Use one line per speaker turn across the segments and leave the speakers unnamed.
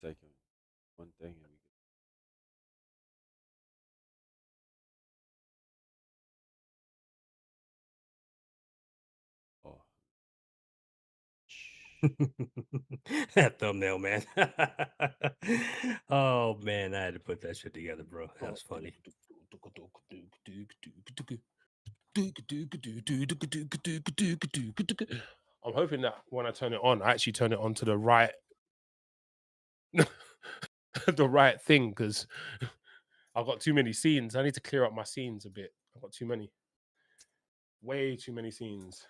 Second, one thing, and we get. Oh,
That thumbnail, man. Oh man, I had to put that shit together, bro. That was funny.
I'm hoping that when I turn it on, I actually turn it on to the right, the right thing, because I've got too many scenes. I need to clear up my scenes a bit. I've got too many, way too many scenes.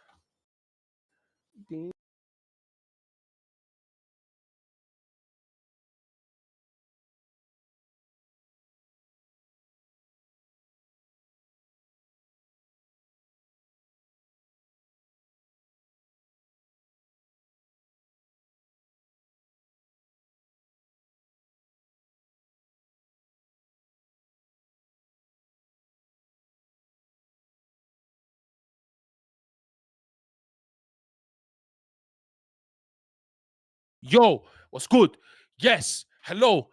Yo, what's good? Yes, hello.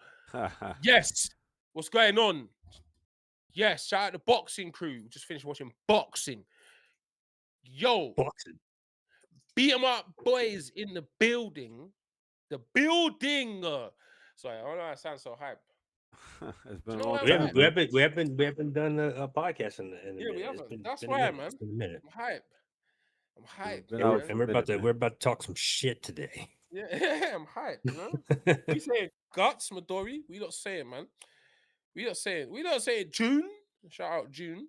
Yes, what's going on? Yes, shout out the boxing crew. Just finished watching boxing. Yo,
Boxing.
beat 'em up, boys in the building. The building. Sorry, I don't know why I sound so hype.
it's
Do
been
you
a
know why
long
I'm
time,
hype?
man.
We haven't done a podcast in a
Yeah, we
minute.
haven't. That's
Been a
why,
minute.
man.
It's been a minute.
I'm hype. I'm
We've
hyped,
been
And
out
man.
for a minute, man.
we're about to talk some shit today.
Yeah, I'm hyped, you know? We saying guts, Midori. We not saying, man. We not saying June. Shout out June.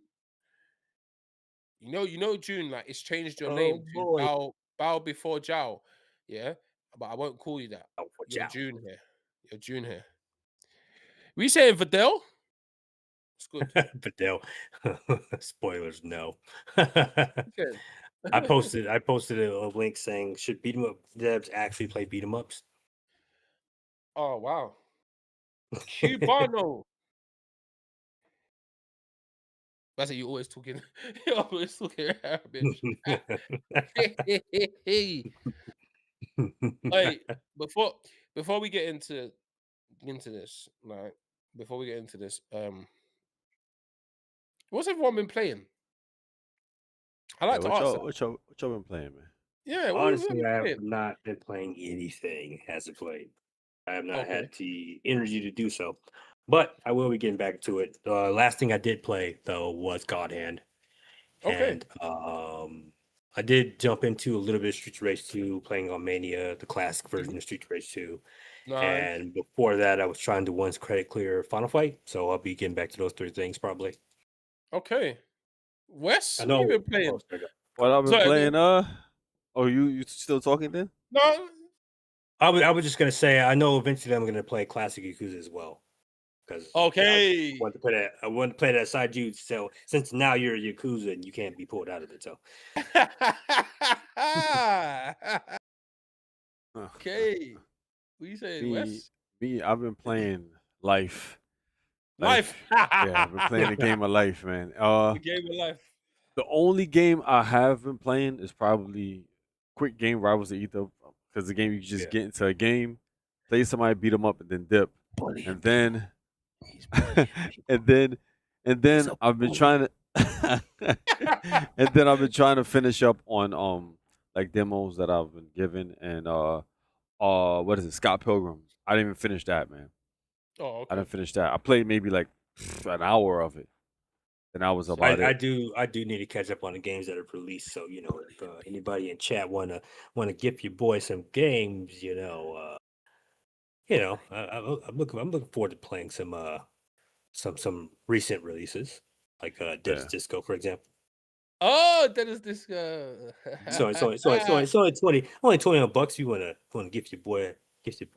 You know June, like it's changed your
Oh
name to
boy.
Bow before Jow. Yeah. But I won't call you that.
Oh, watch
You're
out.
June here. You're June here. We saying Vidal? It's good.
Fidel. Spoilers, no.
Okay.
I posted a link saying should beat 'em up devs actually play beat 'em ups?
Oh wow. Cubano. That's it, you always talking. You always talking rubbish. Hey, before before we get into this, like before we get into this, what's everyone been playing? I
Yeah,
like to ask that.
what y'all been playing, man?
Yeah, what have you
Honestly,
been
I have
playing?
not been playing anything as of late. I have not
Okay,
had the energy to do so. But I will be getting back to it. The last thing I did play though was God Hand.
okay,
And I did jump into a little bit of Street Race 2, playing on Mania, the classic version
mhm,
of Street Race 2.
nice.
And before that, I was trying to once credit clear Final Fight. So I'll be getting back to those three things probably.
Okay,
I
Wes, what you
know.
been playing?
Oh, there you
What
go.
I've been
Sorry,
playing? Oh, you still talking then?
no.
I was just gonna say I know eventually I'm gonna play classic Yakuza as well because I
Okay.
want to play that. I want to play that side you. So since now you're a Yakuza and you can't be pulled out of it, so
Okay. What you saying,
me,
Wes?
I've been playing life.
Life.
Yeah, I've been playing the game of life, man.
The game of life.
The only game I have been playing is probably quick game Rivals of Ether, because the game you can
yeah.
just get into a game, play somebody, beat them up, and then dip,
Bullying
and
people.
then
He's bullying
and
people.
then and
He's
then
a
I've been
bully.
trying to and then I've been trying to finish up on like demos that I've been given, and what is it, Scott Pilgrim. I didn't even finish that, man.
Oh,
I
okay.
didn't finish that. I played maybe like an hour of it, and that was
So,
about it.
I do need to catch up on the games that are released. So you know, if anybody in chat wanna give your boy some games, I'm looking forward to playing some recent releases like Dead's
Yeah.
Disco, for example.
oh, that is this.
So it's only 20 bucks. You wanna give your boy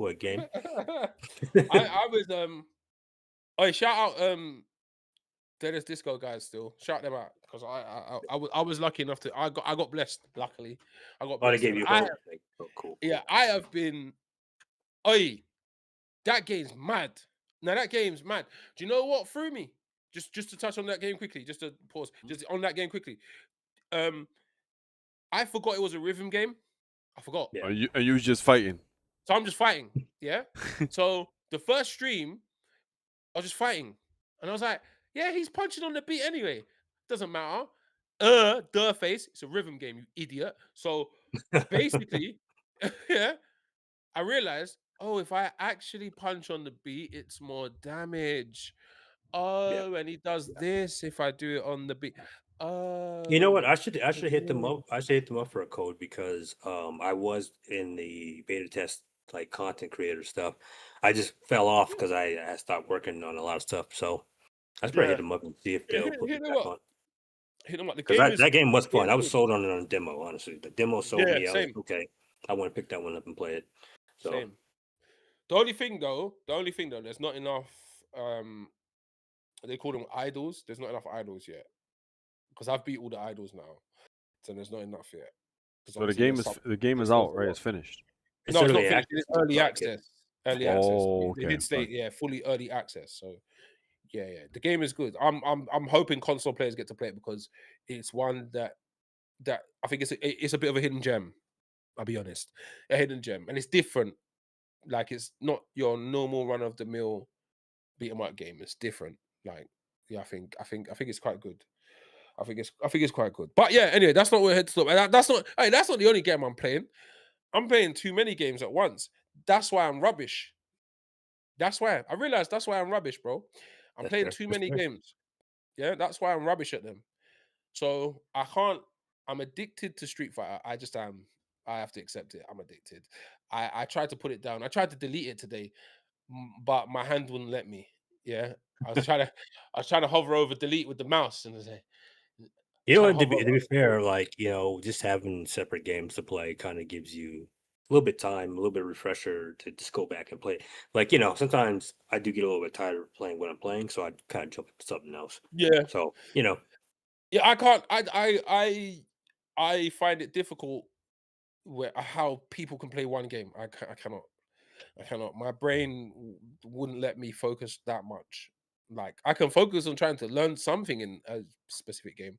a game.
I was Oh, shout out Dennis Disco guys still. Shout them out because I was lucky enough to I got blessed. Luckily, I got
Oh, they
blessed,
gave
and
you a
I
code. Like, oh, cool,
yeah
cool.
I have been. Oi, that game's mad. Now that game's mad. Do you know what threw me? Just to touch on that game quickly. Just to pause. Just on that game quickly. Um, I forgot it was a rhythm game. I forgot.
Yeah.
Are you was just fighting?
So I'm just fighting. Yeah. So the first stream, I was just fighting, and I was like, "Yeah, he's punching on the beat anyway. Doesn't matter." The face. It's a rhythm game, you idiot. So basically, yeah, I realized, oh, if I actually punch on the beat, it's more damage.
Yeah.
Oh, and he does this if I do it on the beat.
You know what?
Oh,
I should hit them
yeah.
up. I should hit them up for a code because I was in the beta test like content creator stuff. I just fell off because I stopped working on a lot of stuff. So I should probably hit
Yeah.
them up and see if
Yeah,
they'll put me
hit them
back
up.
on.
Hit them up. The
Because
game is
that game was fun. I was
good.
sold on it on demo, honestly. The demo sold
Yeah,
me. I was
same,
like, okay, I want to pick that one up and play it. So
same. The only thing though, there's not enough. They call them idols. There's not enough idols yet because I've beat all the idols now, so there's not enough yet. Because
So the
obviously
game
there's
is
some
the game is
there's still
out,
a
right?
lot.
It's finished.
it's
No, it's not
early
finished.
access.
It's early
Like it.
access. Early access.
Oh,
They
okay,
did say,
okay.
yeah, fully early access. So yeah, yeah. The game is good. I'm hoping console players get to play it because it's one that I think it's a bit of a hidden gem. I'll be honest, a hidden gem, and it's different. Like it's not your normal run of the mill beat 'em up game. It's different. Like yeah, I think it's quite good. I think it's quite good. But yeah, anyway, that's not what we're here to talk about. That's not hey, that's not the only game I'm playing. I'm playing too many games at once. That's why I'm rubbish. That's why I realized that's why I'm rubbish, bro. I'm
That's
playing
fair.
too
That's
many
fair.
games. Yeah, that's why I'm rubbish at them. So I can't. I'm addicted to Street Fighter. I just am. I have to accept it. I'm addicted. I tried to put it down. I tried to delete it today, but my hand wouldn't let me. Yeah, I was trying to hover over delete with the mouse and say,
You know
trying to
what? To
hover
be,
over.
to be fair, like just having separate games to play kind of gives you a little bit time, a little bit of refresher to just go back and play. Like sometimes I do get a little bit tired of playing what I'm playing, so I kind of jump to something else.
Yeah,
So
yeah. I can't. I find it difficult where how people can play one game. I cannot. I cannot. My brain wouldn't let me focus that much. Like I can focus on trying to learn something in a specific game,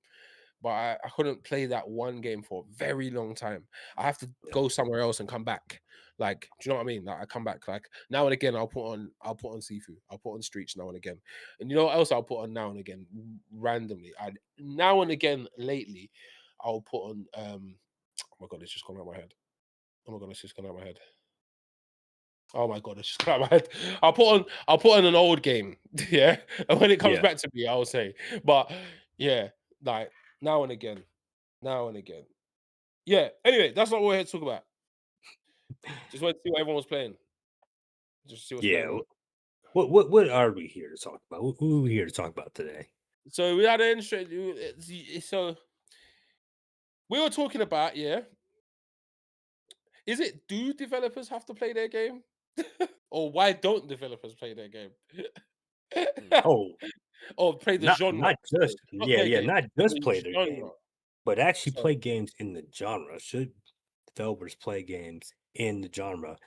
but I couldn't play that one game for a very long time. I have to
yeah,
go somewhere else and come back. Like, do you know what I mean? Like I come back like now and again. I'll put on Sifu. I'll put on Streets now and again. And you know what else I'll put on now and again randomly. I now and again lately, I'll put on. Oh my god, it's just gone out of my head. Oh my god, it's just gone out of my head. Oh my god, it's just come out of my head. I'll put on an old game. Yeah. And when it comes
yeah.
back to me, I'll say. But yeah, like now and again. Now and again. Yeah. Anyway, that's not what we're here to talk about. Just want to see what everyone was playing. Just see what's
Yeah.
going on.
What are we here to talk about? Who are we here to talk about today?
So we had an so we were talking about, yeah. Is it do developers have to play their game? Or why don't developers play their game?
Hmm.
Oh,
Or play the
not
genre.
not
Sorry.
just
Not
yeah,
their
yeah,
game.
not just
The
play their
genre.
game, but actually
So
play games in the genre. Should developers play games in the genre?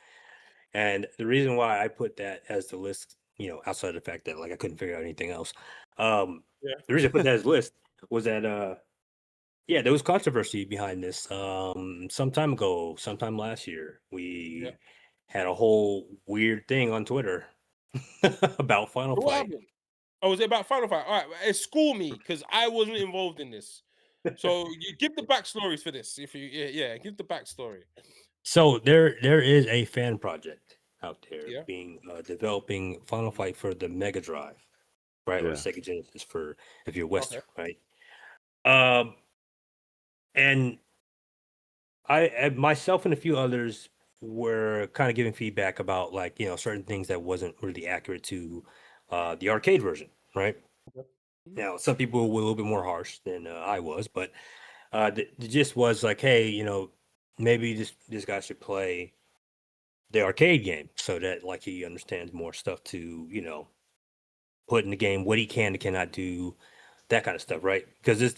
And the reason why I put that as the list, outside of the fact that like I couldn't figure out anything else,
yeah.
the reason I put that as a list was that yeah, there was controversy behind this. Some time ago, sometime last year,
Yeah.
we had a whole weird thing on Twitter about Final
So what
Fight.
happened? Oh, was it about Final Fight? All right, school me because I wasn't involved in this. So you give the backstories for this. If you, yeah, give the backstory.
So there is a fan project out there
Yeah.
being developing Final Fight for the Mega Drive, right, or
Yeah.
Sega Genesis for if you're
Okay.
Western, right? Um, and myself and a few others were kind of giving feedback about like certain things that wasn't really accurate to the arcade version, right?
Okay. Mhm.
Now some people were a little bit more harsh than I was, but the gist was like, hey, maybe this guy should play the arcade game so that like he understands more stuff to put in the game, what he can and cannot do, that kind of stuff, right? Because this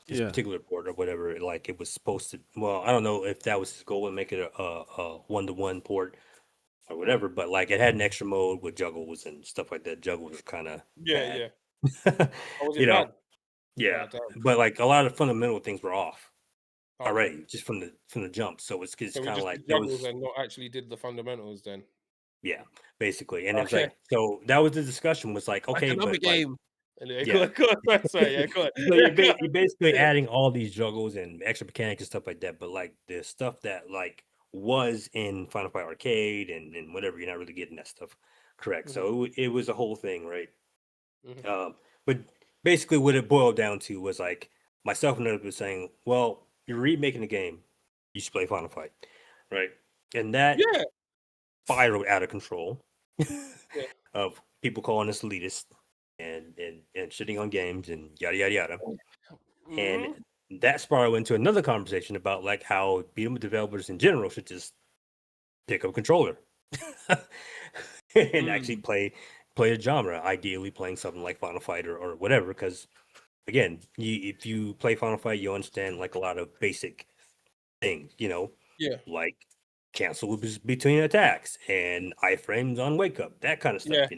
Yeah.
particular port or whatever, like it was supposed to. Well, I don't know if that was his goal and make it a one-to-one port or whatever, but like it had an extra mode with juggles and stuff like that. Juggles was kind of
Yeah,
bad,
yeah. Oh, was
you
it
know.
bad?
Yeah,
Oh, damn.
but like a lot of fundamental things were off
Okay.
already just from the jump. So it's
So we
kind of
just
like
did
there
juggles
was
and not actually did the fundamentals then.
Yeah, basically. And it was
Okay,
like, so that was the discussion was like,
like
okay,
another
but like,
game. Anyway,
yeah.
go on. Sorry, yeah, go on.
So
Yeah, go on.
you're basically adding all these juggles and extra mechanics and stuff like that, but like the stuff that like was in Final Fight Arcade and whatever, you're not really getting that stuff correct.
Mhm,
So it was a whole thing, right?
mhm.
But basically, what it boiled down to was like myself and others was saying, well, you're remaking the game, you should play Final Fight, right? And that
Yeah,
spiraled out of control
yeah.
of people calling us elitist and shitting on games and yada yada yada. And
Mhm.
that spiraled into another conversation about like how beat 'em up developers in general should just pick up a controller and actually
Mm.
play a genre, ideally playing something like Final Fight or whatever. Because again, if you play Final Fight, you understand like a lot of basic things,
Yeah,
like cancel between attacks and iframes on wake up, that kind of
yeah.
stuff.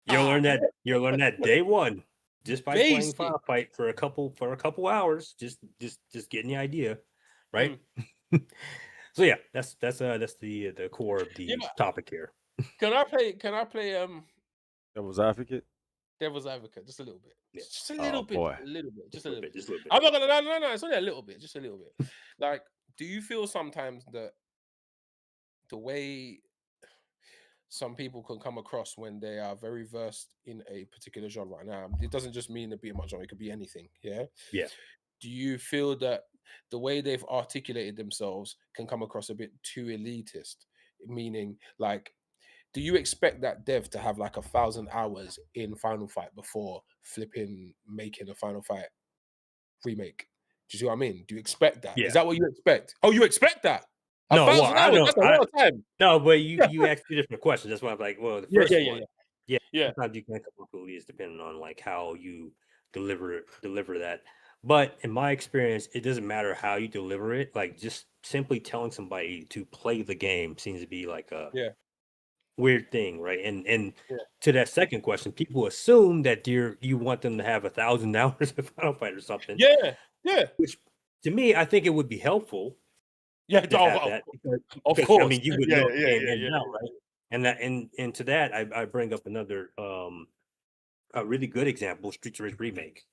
You'll learn that day one just by playing
Basic.
Final Fight for a couple hours, just getting the idea, right?
Mm.
So yeah, that's the core of
Yeah,
the topic here.
can I play?
Devil's advocate.
Devil's advocate just a little bit,
Yeah,
just a
Oh
little bit,
boy.
just
just
a
a little
little
bit,
bit.
just a little bit.
I'm not gonna. No. It's only a little bit, just a little bit. Like, do you feel sometimes that the way some people can come across when they are very versed in a particular genre? Now, it doesn't just mean to be a much genre; it could be anything. Yeah.
Yeah,
Do you feel that the way they've articulated themselves can come across a bit too elitist? Meaning, like, do you expect that dev to have like 1,000 hours in Final Fight before flipping making a Final Fight remake? Do you see what I mean? Do you expect that? Is
yeah.
that what you expect? Oh, you expect that? A
No, well,
thousand
I
hours?
know,
That's a lot of time.
no, but you asked 2 different questions. That's why I'm like, well, the
Yeah, yeah,
first
yeah,
one,
yeah,
yeah,
yeah,
sometimes you can come up with leads depending on like how you deliver that. But in my experience, it doesn't matter how you deliver it. Like just simply telling somebody to play the game seems to be like a
yeah,
weird thing, right? And
yeah,
to that second question, people assume that you want them to have 1,000 hours of Final Fight or something,
yeah, yeah,
which to me, I think it would be helpful
yeah.
to have that
Of
because I
course.
mean you would
Yeah,
know
yeah,
day
yeah,
in
yeah,
and out, right? And that and to that I bring up another a really good example, Streets of Rage remake,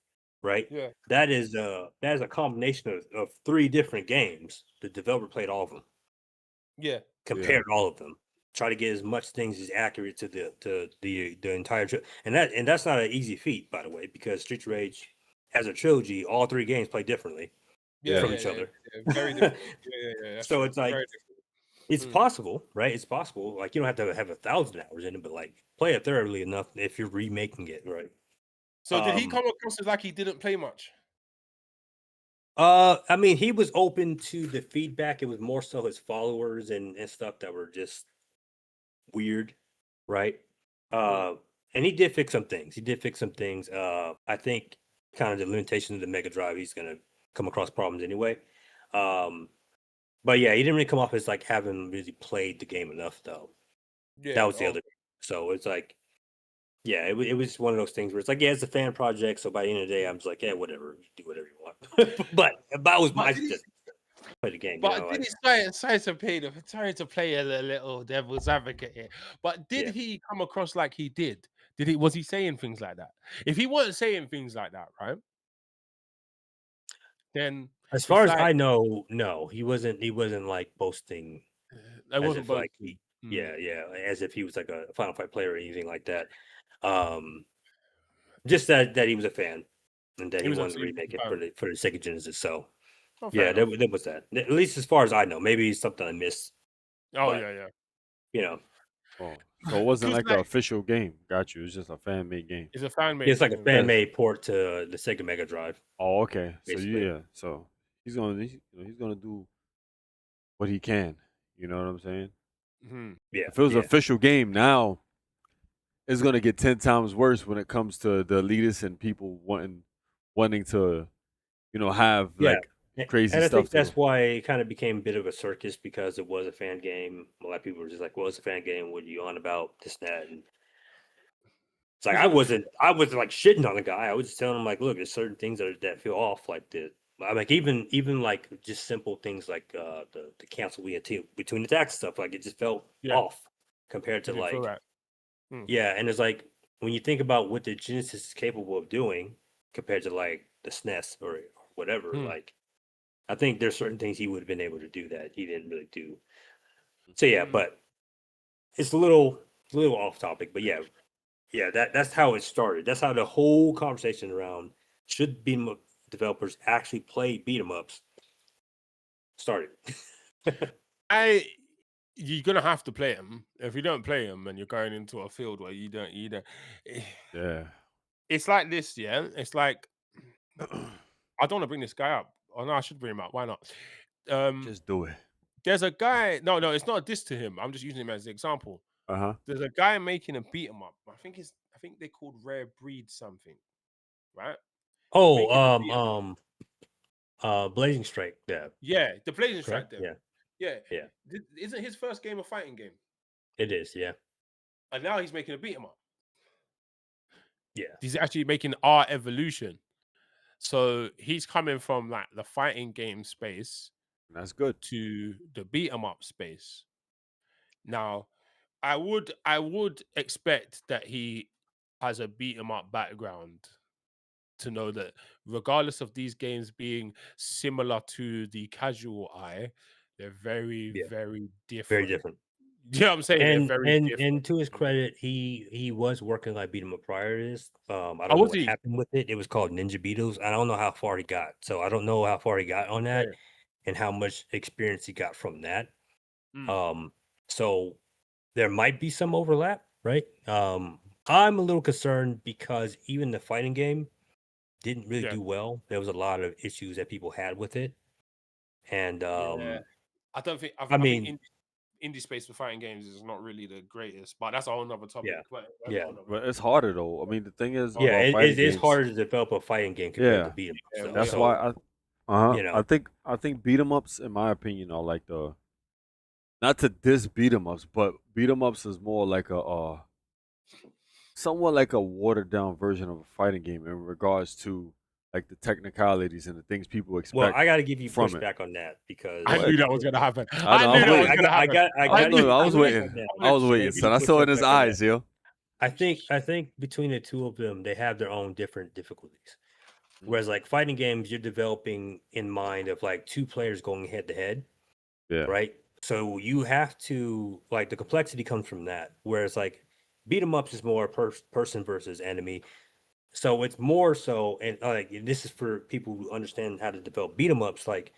right?
yeah,
That is a combination of 3 different games. The developer played all of them,
yeah,
Yeah.
compared all of them, try to get as much things as accurate to the entire and that's not an easy feat, by the way, because Streets of Rage as a trilogy, all 3 games play differently
yeah,
Yeah.
from
yeah,
each
yeah,
other.
yeah. Very different. Yeah, yeah, yeah. That's
So
true.
it's like
Very
it's
different. Mm.
possible, right? It's possible. Like you don't have to have 1,000 hours in it, but like play it thoroughly enough if you're remaking it, right?
So did he
Um,
come across as like he didn't play much?
I mean, he was open to the feedback. It was more so his followers and stuff that were just weird, right?
Mm.
And he did fix some things. He did fix some things. I think kind of the limitations of the Mega Drive, he's gonna come across problems anyway. Um, but yeah, he didn't really come off as like having really played the game enough, though. That
Yeah.
was the other. So it's like, yeah, it was one of those things where it's like, yeah, it's a fan project. So by the end of the day, I'm just like, yeah, whatever, do whatever you want. but that was
But
my
did he?
suggestion. Play the game,
But did
like,
he sorry to play a little devil's advocate here? But did
yeah.
he come across like he did? Did he? Was he saying things like that? If he wasn't saying things like that, right? Then
As far
it's
as
like
I know, no, he wasn't. He wasn't like boasting
I
as
wasn't
if
both.
like he,
Mm.
yeah, as if he was like a Final Fight player or anything like that. Um, just that he was a fan and that
He
he
was a
wanted to remake it
fan.
for the Sega Genesis. So
Oh, fair
yeah,
enough.
that was that. At least as far as I know, maybe it's something I missed,
Oh
but
yeah, yeah.
you know,
Oh, so it wasn't
Because
like an
like
official game. Got you. It was just a fan made game.
it's a fan
it's
made
like a
game.
fan
Yes.
made port to the Sega Mega Drive,
Oh, okay. So
basically.
yeah. So he's gonna do what he can. You know what I'm saying?
Mhm.
Yeah,
If it was an
yeah,
official game, now it's gonna get 10 times worse when it comes to the elitists and people wanting to have
yeah.
like crazy
And I
stuff
think
to.
that's why it kind of became a bit of a circus because it was a fan game. A lot of people were just like, "Well, it's a fan game. What are you on about? This, and that." And it's like
Because
I wasn't like shitting on the guy. I was just telling him like, "Look, there's certain things that feel off, like Like even like just simple things like the cancel between attacks and stuff. Like it just felt
Yeah,
off compared
it
to
didn't feel
like
right. Mm.
yeah, and it's like when you think about what the Genesis is capable of doing compared to like the SNES or whatever,
Mm.
like I think there's certain things he would have been able to do that he didn't really do. So yeah,
Mm.
but it's a little off topic, but yeah, that's how it started. That's how the whole conversation around should beat 'em up developers actually play beat 'em ups started.
I You're gonna have to play them. If you don't play them, and you're going into a field where you don't.
Yeah.
It's like this, yeah. It's like I don't want to bring this guy up. Oh no, I should bring him up. Why not? Um,
Just do it.
there's a guy. No, it's not a diss to him. I'm just using him as an example.
Uh-huh.
There's a guy making a beat 'em up. I think they called Rare Breed something, right? He's
Oh,
making a beat 'em up.
Blazing Strike. Yeah,
Yeah, the Blazing Strike.
correct.
Them.
Yeah,
Yeah,
yeah,
isn't his first game a fighting game?
it is. Yeah,
And now he's making a beat 'em up.
yeah,
He's actually making art evolution. So he's coming from like the fighting game space
That's good.
to the beat 'em up space. Now, I would expect that he has a beat 'em up background to know that regardless of these games being similar to the casual eye, they're very,
yeah.
very
Very
different.
different.
You know what I'm saying? They're very
And
different.
to his credit, he was working like beat 'em up prior to this. I
Oh,
don't know
was
what
he?
happened with it. It was called Ninja Beatles. I don't know how far he got. So I don't know how far he got on that
Okay.
and how much experience he got from that.
Mm,
Um, so there might be some overlap, right? I'm a little concerned because even the fighting game didn't really
yeah.
do well. There was a lot of issues that people had with it, and
Yeah. I don't think
I
I think
mean,
indie space for fighting games is not really the greatest, but that's a whole nother
yeah,
topic. But that's a
yeah,
whole nother
But
topic.
it's harder though. I mean, the thing is
Oh,
yeah.
about fighting
It is
games.
harder to develop a fighting game compared to
Yeah.
beat 'em up
yeah,
stuff.
way
That's
harder.
why
So you know,
I think beat 'em ups, in my opinion, are like the not to diss beat 'em ups, but beat 'em ups is more like a somewhat like a watered down version of a fighting game in regards to like the technicalities and the things people
well,
expect
I got to give you
from it.
pushback on that
I
because
Go ahead.
knew that was gonna happen.
I
I
know. I
knew
was
that was
waiting.
gonna happen.
I knew. I
I
was
got to push
waiting.
on that.
I was waiting,
Maybe to
son. I
push
saw
your
in his
back on that.
eyes, yo.
I think between the two of them, they have their own different difficulties.
Mm.
Whereas like fighting games, you're developing in mind of like two players going head to head,
Yeah.
right? So you have to like the complexity comes from that. Whereas like beat 'em ups is more person versus enemy. So it's more so, and like this is for people who understand how to develop beat 'em ups. Like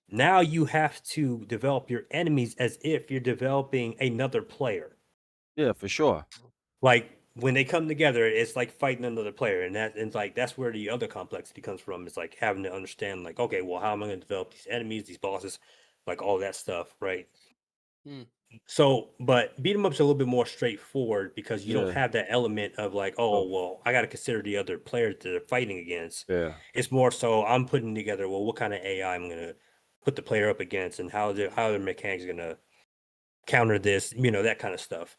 now you have to develop your enemies as if you're developing another player.
Yeah, for sure.
Like when they come together, it's like fighting another player, and like that's where the other complexity comes from. It's like having to understand, like, okay, well, how am I going to develop these enemies, these bosses, like all that stuff, right?
Mm,
So, but beat 'em ups are a little bit more straightforward because you don't
Yeah.
have that element of like, oh,
Of
well, I got to consider the other players that they're fighting against.
yeah.
It's more so I'm putting together, well, what kind of AI I'm gonna put the player up against, and how the mechanics gonna counter this, that kind of stuff.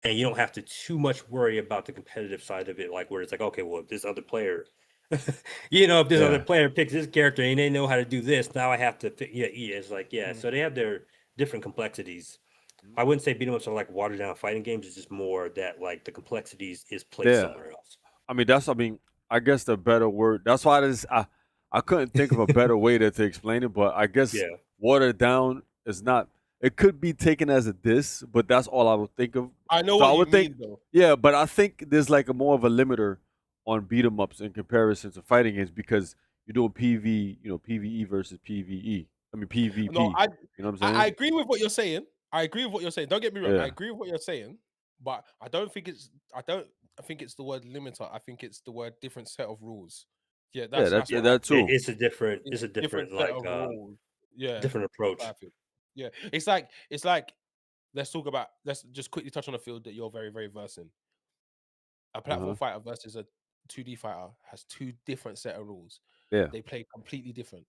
And you don't have to too much worry about the competitive side of it, like where it's like, okay, well, if this other player, if this other
Yeah.
player picks this character and they know how to do this, now I have to, yeah, it's like, yeah.
mm.
So they have their different complexities.
Mhm.
I wouldn't say beat 'em ups are like watered down fighting games. It's just more that like the complexities is placed
Yeah.
somewhere else.
I mean, I guess the better word. That's why this. I couldn't think of a better way to explain it, but I guess
Yeah,
watered down is not. It could be taken as a diss, but that's all I would think of.
I know
So I
what you
would think,
mean, though.
yeah, but I think there's like a more of a limiter on beat 'em ups in comparison to fighting games because you're doing PV, PVE versus PVE. I mean
No,
PvP. You know what I'm
I
saying?
agree with what you're saying. I agree with what you're saying. Don't get me wrong. I
Yeah.
agree with what you're saying, but I don't think it's. I don't. I think it's the word limiter. I think it's the word different set of rules. Yeah,
Yeah,
that's what I
that
think.
too.
it's
It's
a
different
different
set
like
of rules. Yeah,
different
that's what I
approach.
think. Yeah, it's like let's just quickly touch on a field that you're very very versed in. A platform
Uh-huh.
fighter versus a 2D fighter has two different set of rules.
Yeah.
They play completely different.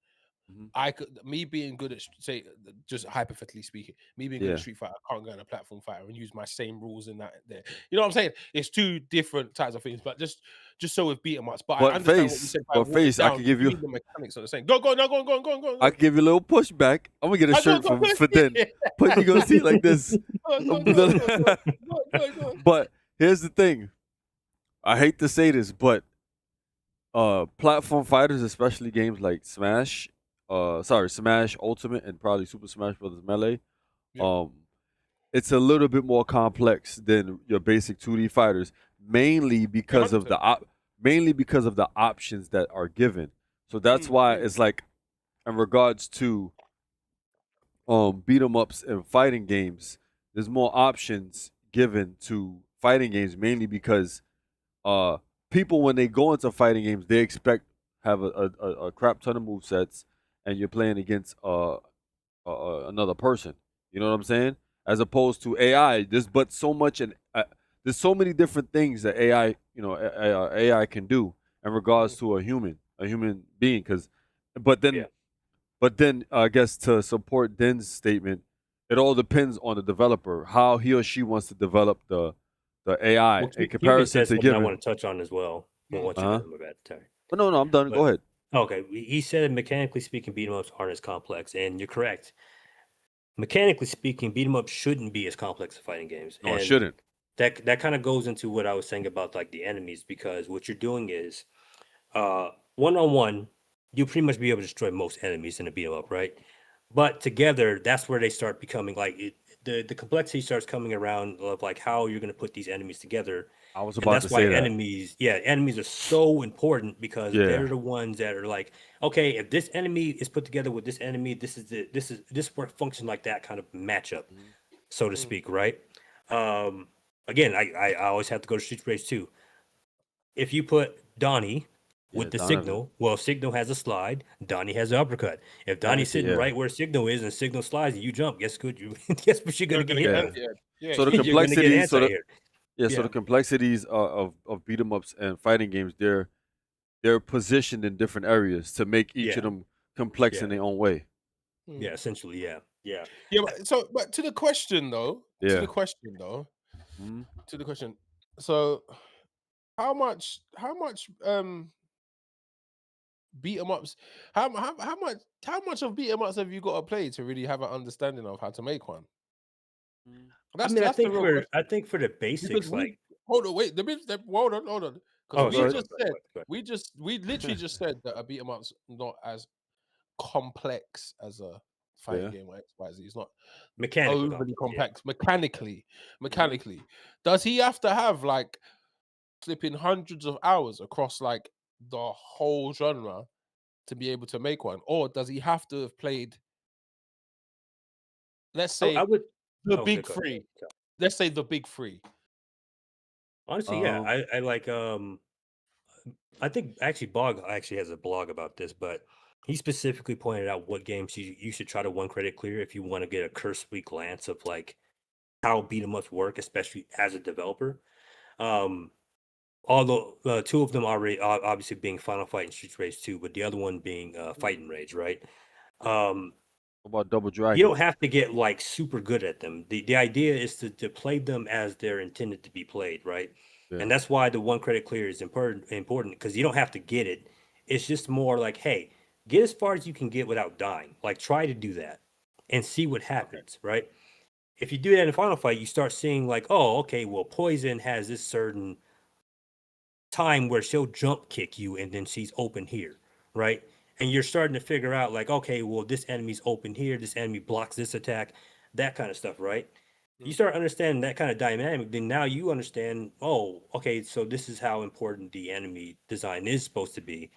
Mhm.
I could, me being good at say, just hypothetically speaking, me being good at
Yeah.
Street Fighter, I can't go in a platform fighter and use my same rules in that there. You know what I'm saying? It's two different types of things, but just so with beat 'em ups. But I understand what you said by watered
I
down.
could
You
give you
mean the mechanics are the same. Go, go, no, go on, go on, go on, go on, go
I
on.
could give you a little pushback. I'm gonna get a
Go,
shirt
go, go,
for Den. But you gonna see it like this.
go, go, go, go, go, go, go, go.
But here's the thing. I hate to say this, but platform fighters, especially games like Smash Ultimate and probably Super Smash Brothers Melee,
Yeah.
um, it's a little bit more complex than your basic 2D fighters, mainly because of
100%.
the options that are given. So that's why it's like in regards to beat 'em ups and fighting games, there's more options given to fighting games mainly because uh people when they go into fighting games they expect have a crap ton of move sets and you're playing against another person. You know what I'm saying? As opposed to AI, there's so much and there's so many different things that AI can do in regards to a human being. Because, but then,
Yeah.
but then I guess to support Den's statement, it all depends on the developer how he or she wants to develop the AI
Well,
in
Cuban
comparison
said
to
something I
giving.
want to touch on as well. What you
Uh huh.
my bad, sorry.
But no, I'm done.
But
Go ahead.
okay, he said mechanically speaking, beat 'em ups aren't as complex, and you're correct. Mechanically speaking, beat 'em up shouldn't be as complex as fighting games,
No, I
and
shouldn't.
that kind of goes into what I was saying about like the enemies, because what you're doing is one on one, you pretty much be able to destroy most enemies in a beat 'em up, right? But together, that's where they start becoming like the complexity starts coming around of like how you're going to put these enemies together.
I was
And
about to
that's why
say that.
enemies are so important, because
Yeah.
they're the ones that are like, okay, if this enemy is put together with this enemy, this work function like that kind of matchup,
Mhm.
so to speak, right? Um, again, I always have to go to Street Race 2. If you put Donnie
Yeah,
with the
Donovan.
signal, well, signal has a slide, Donnie has an uppercut. If Donnie's
Technically,
sitting
yeah.
right where signal is and signal slides and you jump, guess what? You guess what you're
You're
gonna
gonna
get
get
hit
Yeah.
with?
yeah, yeah,
So the
You're gonna get
complexities,
anti here.
so
yeah.
the complexities of beat 'em ups and fighting games, they're positioned in different areas to make each of
Yeah,
them complex in
yeah,
their own way.
yeah. Essentially, yeah, yeah.
Yeah, but to the question though, to the
Yeah.
question though,
Mhm.
to the question. So how much beat 'em ups how much of beat 'em ups have you got to play to really have an understanding of how to make one?
Mm.
I
That's
mean,
that's the real
I
question.
think for the
Because
basics,
we
like,
hold on, wait, hold on. Because
oh,
we
sorry,
just
go
said
ahead.
we literally just said that a beat 'em up's not as complex as a fighting
Yeah.
game or XYZ. It's not
Mechanically
overly
complex, yeah.
complex mechanically.
Mhm.
Mechanically, does he have to have like flipping hundreds of hours across like the whole genre to be able to make one, or does he have to have played, let's
I
say,
would.
the
Okay,
big
go ahead.
three? Let's say the big three.
Honestly, yeah,
Um.
I like I think actually Bog actually has a blog about this, but he specifically pointed out what games you should try to one credit clear if you want to get a cursory glance of like how beat 'em ups work, especially as a developer. Um, although two of them already obviously being Final Fight and Street Race 2, but the other one being Fight and Rage, right? Um,
What about Double
you
Dragon?
don't have to get like super good at them. The idea is to play them as they're intended to be played, right?
Yeah.
And that's why the one credit clear is important, because you don't have to get it. It's just more like, hey, get as far as you can get without dying. Like try to do that and see what
Okay.
happens, right? If you do that in Final Fight, you start seeing like, oh, okay, well, Poison has this certain time where she'll jump kick you and then she's open here, right? And you're starting to figure out like, okay, well, this enemy's open here, this enemy blocks this attack, that kind of stuff, right? You
Mm.
start understanding that kind of dynamic, then now you understand, oh, okay, so this is how important the enemy design is supposed to be.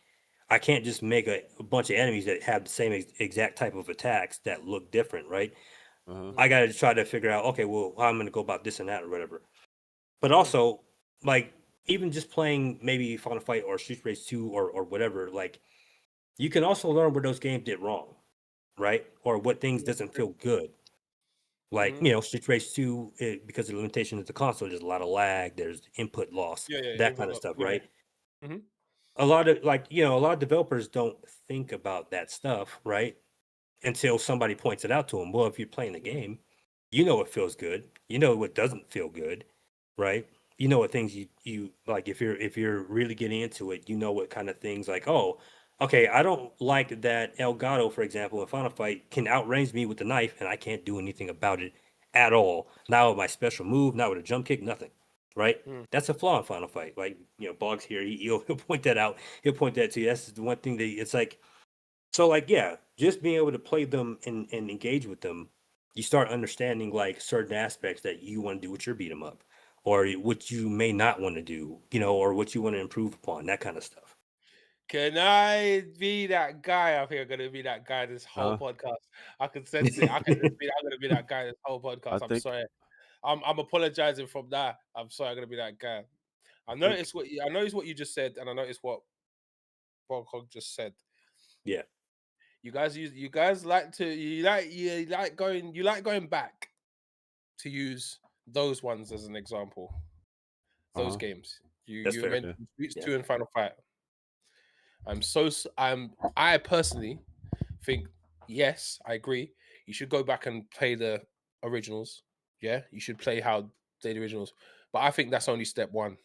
I can't just make a bunch of enemies that have the same exact type of attacks that look different, right?
Uh huh.
I got to try to figure out, okay, well, how I'm going to go about this and that or whatever. But
Mm.
also, like, even just playing maybe Final Fight or Street Race 2 or whatever, like, you can also learn where those games did wrong, right? Or what things doesn't feel good. Like,
Mm-hmm.
Street Race 2, because of the limitation of the console, there's a lot of lag, there's input loss,
Yeah, yeah,
that kind
input
of
lock.
stuff,
Yeah.
right?
Mm-hmm.
a lot of a lot of developers don't think about that stuff, right? Until somebody points it out to them. Well, if you're playing the game, you know what feels good, you know what doesn't feel good, right? You know what things you like. If you're really getting into it, you know what kind of things like, oh, okay, I don't like that Elgato, for example, in Final Fight can outrange me with the knife, and I can't do anything about it at all. Not with my special move, not with a jump kick, nothing. Right?
Mm.
That's a flaw in Final Fight. Like, Boggs here, he'll point that out. He'll point that to you. That's the one thing that it's like. So, like, yeah, just being able to play them and engage with them, you start understanding like certain aspects that you want to do with your beat 'em up, or what you may not want to do, or what you want to improve upon, that kind of stuff.
Can I be that guy? I think I'm gonna be that guy this whole podcast. I can sense it. I'm gonna be that guy this whole podcast.
I
I'm
think
sorry. I'm apologizing from that. I'm sorry. I'm gonna be that guy. I
think
noticed what you just said, and I noticed what Hog just said.
Yeah.
You guys like going back to use those ones as an example. Those games.
That's
You
fair.
mentioned Streets
Yeah.
2 and Final Fight. I personally think, yes, I agree. You should go back and play the originals. Yeah, you should play the originals. But I think that's only step one.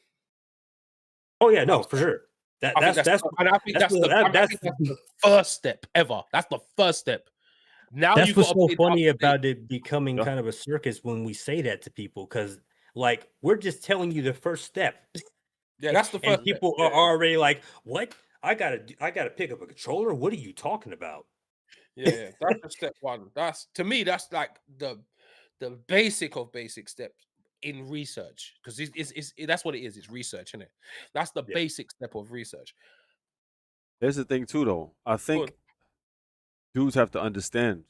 Oh yeah,
I'm
no, for
sorry.
sure.
I think that's the first step ever. That's the first step. Now
That's
you
what's
got
so funny about it becoming kind of a circus when we say that to people, because like we're just telling you the first step.
Yeah, that's the first
and people
step.
are already like, "What? I gotta pick up a controller? What are you talking about?"
Yeah, that's the step one. That's, to me, that's like the basic of basic steps in research, because that's what it is. It's research, isn't it? That's the basic step of research.
Here's the thing too, though. I think dudes have to understand,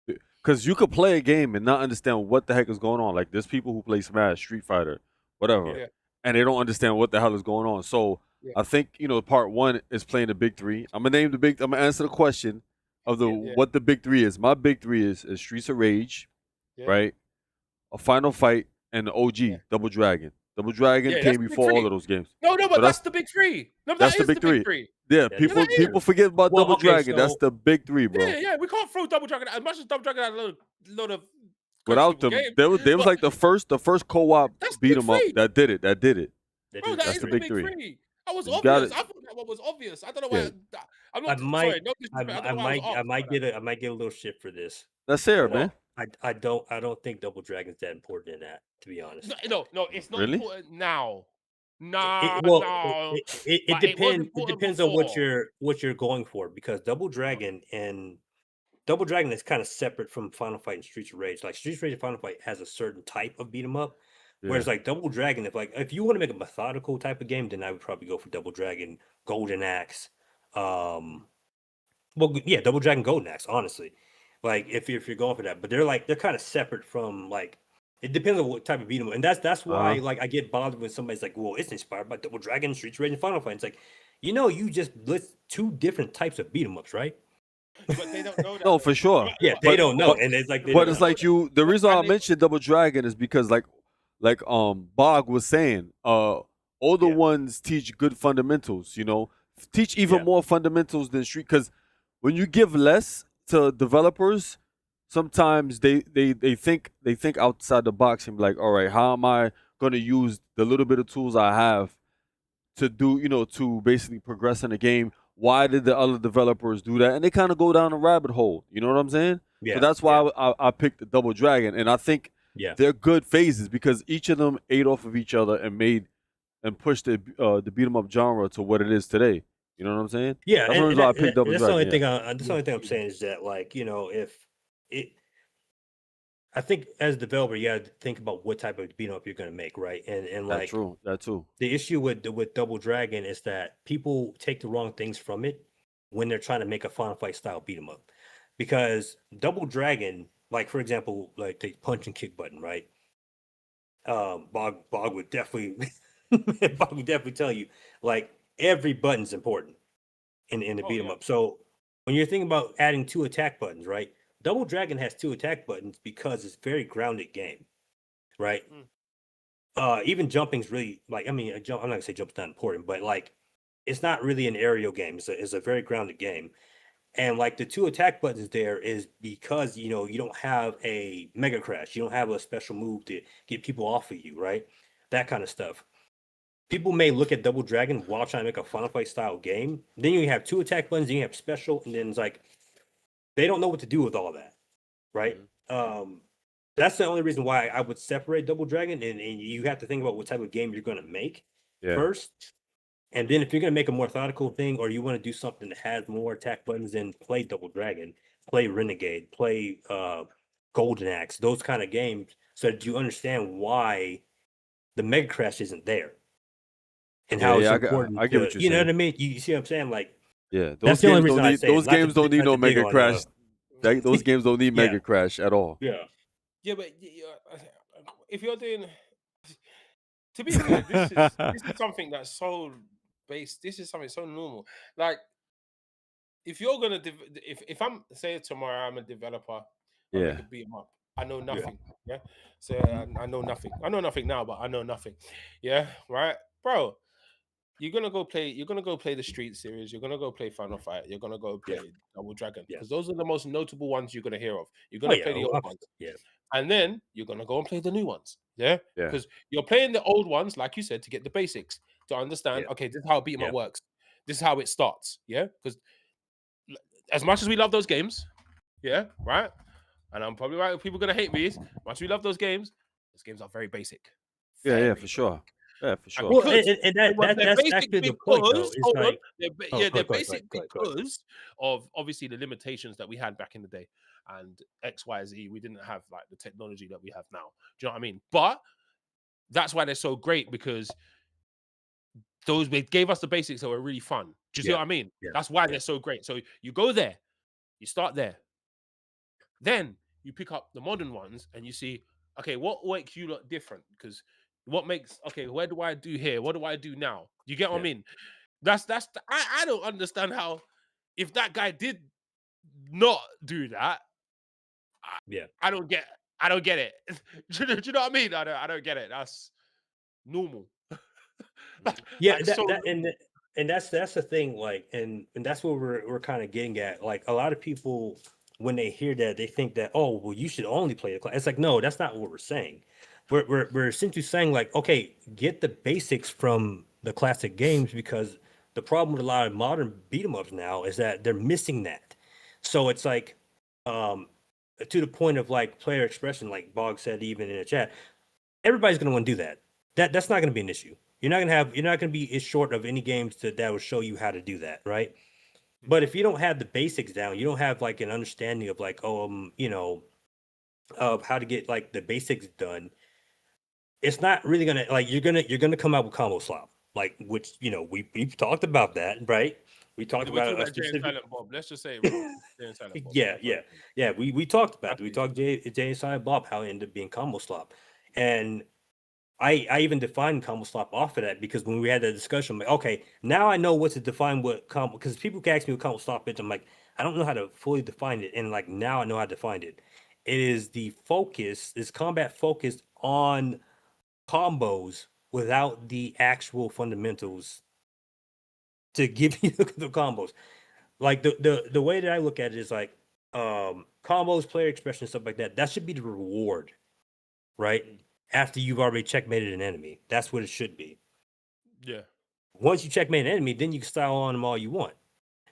because you could play a game and not understand what the heck is going on. Like there's people who play Smash, Street Fighter, whatever,
Yeah.
and they don't understand what the hell is going on. So
Yeah.
I think part one is playing the big three. I'm gonna answer the question of what the big three is. My big three is Streets of Rage, right? A Final Fight, and the OG Double Dragon. Double Dragon
Yeah,
came
that's the big
before all
three.
of those games.
No, but
So
that's the big three. No,
that's
that
the
is
big
the big three.
Yeah,
Yeah,
people
that is.
forget about
Well,
Double
okay,
Dragon. That's
so-
the big three, bro.
Yeah, we can't throw Double Dragon as much as Double Dragon had a load of
Without them,
games,
there was
but
like the first co-op
that's
beat
big
'em up
three.
that did it.
Bro, that
That's
is
the
the
big
big
three.
three. That was
You
obvious.
got it.
I thought that one was obvious. I don't know why.
Yeah.
I'm
I
not
might,
sorry. No disrespect. I don't know why I was
might get a little shit for this.
That's fair,
But
man.
I don't think Double Dragon's that important in that, to be honest.
No, it's not
Really?
important now.
It
But it was
depends. It
important
depends on what
before.
you're going for, because Double Dragon is kind of separate from Final Fight and Streets of Rage. Like Streets of Rage and Final Fight has a certain type of beat 'em up, whereas
Yeah.
like Double Dragon, if you want to make a methodical type of game, then I would probably go for Double Dragon, Golden Axe. Double Dragon, Golden Axe. Honestly, like if you're going for that, but they're kind of separate from like. It depends on what type of beat 'em up, and that's why like I get bothered when somebody's like, "Well, it's inspired by Double Dragon, Streets of Rage, and Final Fight." It's like, you just list two different types of beat 'em ups, right?
But they don't know that.
No, for sure.
Yeah, they don't know, and it's like,
But it's like the reason I mentioned Double Dragon is because like Bog was saying, older ones teach good fundamentals. Teach even more fundamentals than Street. Because when you give less to developers, sometimes they think outside the box and be like, all right, how am I going to use the little bit of tools I have to do, to basically progress in the game? Why did the other developers do that? And they kind of go down a rabbit hole. You know what I'm saying?
Yeah.
So that's why I picked the Double Dragon, and I think they're good phases because each of them ate off of each other and made and pushed the beat 'em up genre to what it is today. You know what I'm saying?
Yeah,
that's the reason I picked Double
that's
Dragon.
the only thing I'm saying is that, like, I think as a developer, you got to think about what type of beat 'em up you're going to make, right? And like,
that too.
The issue with Double Dragon is that people take the wrong things from it when they're trying to make a Final Fight style beat 'em up, because Double Dragon, like for example, like the punch and kick button, right? Bog would definitely tell you, like, every button's important in the beat 'em up. So when you're thinking about adding two attack buttons, right? Double Dragon has two attack buttons because it's a very grounded game, right? Even jumping's really, like, I'm not gonna say jump's not important, but like it's not really an aerial game. It's a very grounded game. And like the 2 attack buttons there is because you don't have a mega crash. You don't have a special move to get people off of you, right? That kind of stuff. People may look at Double Dragon while trying to make a Final Fight style game. Then you have 2 attack buttons, then you have special, and then it's like they don't know what to do with all that, right? That's the only reason why I would separate Double Dragon, and you have to think about what type of game you're going to make first. And then if you're going to make a more methodical thing, or you want to do something that has more attack buttons, then play Double Dragon, play Renegade, play Golden Axe, those kind of games, so that you understand why the Mega Crash isn't there. And how it's important.
I get what you're saying.
You know what I mean? You see what I'm saying? Like,
those games don't need no Mega Crash. Those games don't need Mega Crash at all.
Yeah, but if you're doing, to be fair, this is something that's so base. This is something so normal. Like, if you're gonna, if I'm say tomorrow I'm a developer, I beat 'em up. I know nothing. Yeah. So I know nothing. I know nothing now, but I know nothing. Yeah. Right, bro. You're gonna go play the Street series. You're gonna go play Final Fight. You're gonna go play Double Dragon, because those are the most notable ones you're gonna hear of. You're gonna play the old ones, and then you're gonna go and play the new ones, because you're playing the old ones, like you said, to get the basics, to understand. Okay, this is how beat 'em up works. This is how it starts. Because as much as we love those games, right, and I'm probably right. People are gonna hate me. As much as we love those games are very basic.
For sure. Yeah, for sure.
Well, that's actually the point, though.
They're basic because of obviously the limitations that we had back in the day, and X, Y, Z. We didn't have like the technology that we have now. Do you know what I mean? But that's why they're so great, because they gave us the basics that were really fun. Do you see what I mean? That's why they're so great. So you go there, you start there, then you pick up the modern ones, and you see, okay, what makes you look different? Because what makes, okay, where do I do here? What do I do now? You get what I mean? I don't understand how, if that guy did not do that, I don't get it. Do you know what I mean? I don't get it. That's normal.
And that's the thing, like, and that's what we're kind of getting at. Like, a lot of people, when they hear that, they think that, oh, well, you should only play the class. It's like, no, that's not what we're saying. We're essentially saying, like, okay, get the basics from the classic games, because the problem with a lot of modern beat 'em ups now is that they're missing that. So it's like, to the point of like player expression, like Bog said even in the chat, everybody's gonna want to do that. That's not gonna be an issue. You're not gonna be as short of any games that will show you how to do that, right? But if you don't have the basics down, you don't have like an understanding of like, of how to get like the basics done, it's not really gonna, like, you're gonna come out with combo slop, like, which we've talked about that, right? We talked about a specific.
Bob. Let's just say, Bob.
Yeah. We talked about it. We talked Jay and Silent Bob, how it ended up being combo slop, and I even defined combo slop off of that, because when we had that discussion, I'm like, okay, now I know what to define what combo, because people can ask me what combo slop is. I'm like, I don't know how to fully define it, and like now I know how to define it. It is the focus, this combat focused on combos without the actual fundamentals to give you the combos. Like the way that I look at it is like combos, player expression, stuff like that. That should be the reward, right? After you've already checkmated an enemy. That's what it should be.
Yeah.
Once you checkmate an enemy, then you can style on them all you want.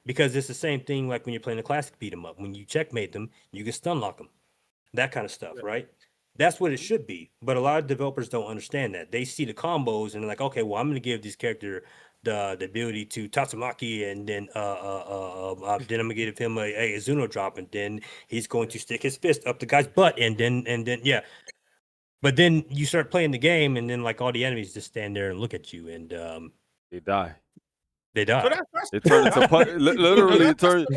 Because it's the same thing like when you're playing a classic beat 'em up. When you checkmate them, you can stun lock them. That kind of stuff, right? That's what it should be. But a lot of developers don't understand that. They see the combos and they're like, okay, well, I'm going to give this character the ability to Tatsumaki, and then I'm going to give him a Zuno drop, and then he's going to stick his fist up the guy's butt, and then yeah. But then you start playing the game, and then like all the enemies just stand there and look at you, and
they die.
They die.
They turn into literally. You turn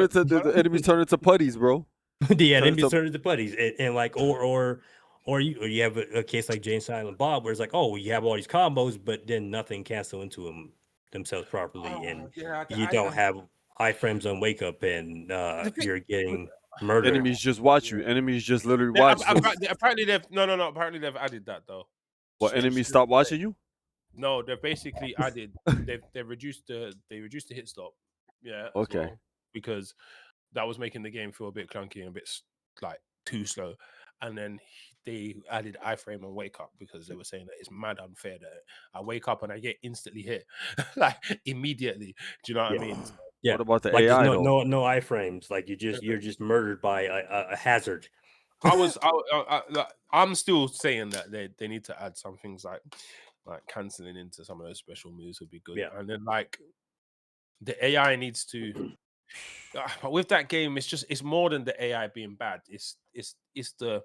into the enemies turn into putties, bro.
The enemies turn into putties, and like or you have a case like Jay and Silent Bob, where it's like, oh, you have all these combos, but then nothing cancel into themselves properly, and you don't have iframes on wake up, and you're getting murdered.
Enemies just watch you. Enemies just literally watch.
Apparently they've Apparently they've added that though.
What, enemies stop watching you?
No, they've basically added. They've reduced the hit stop. Yeah, as
Okay.
well, because that was making the game feel a bit clunky and a bit like too slow. And then they added iframe and wake up because they were saying that it's mad unfair that I wake up and I get instantly hit like immediately. Do you know what I
Yeah.
mean?
Yeah.
What about the
Like there's
AI
no
though?
no iframes. Like you're just murdered by a hazard.
I'm still saying that they need to add some things like canceling into some of those special moves would be good.
Yeah.
And then like the AI needs to but with that game, it's more than the AI being bad. It's the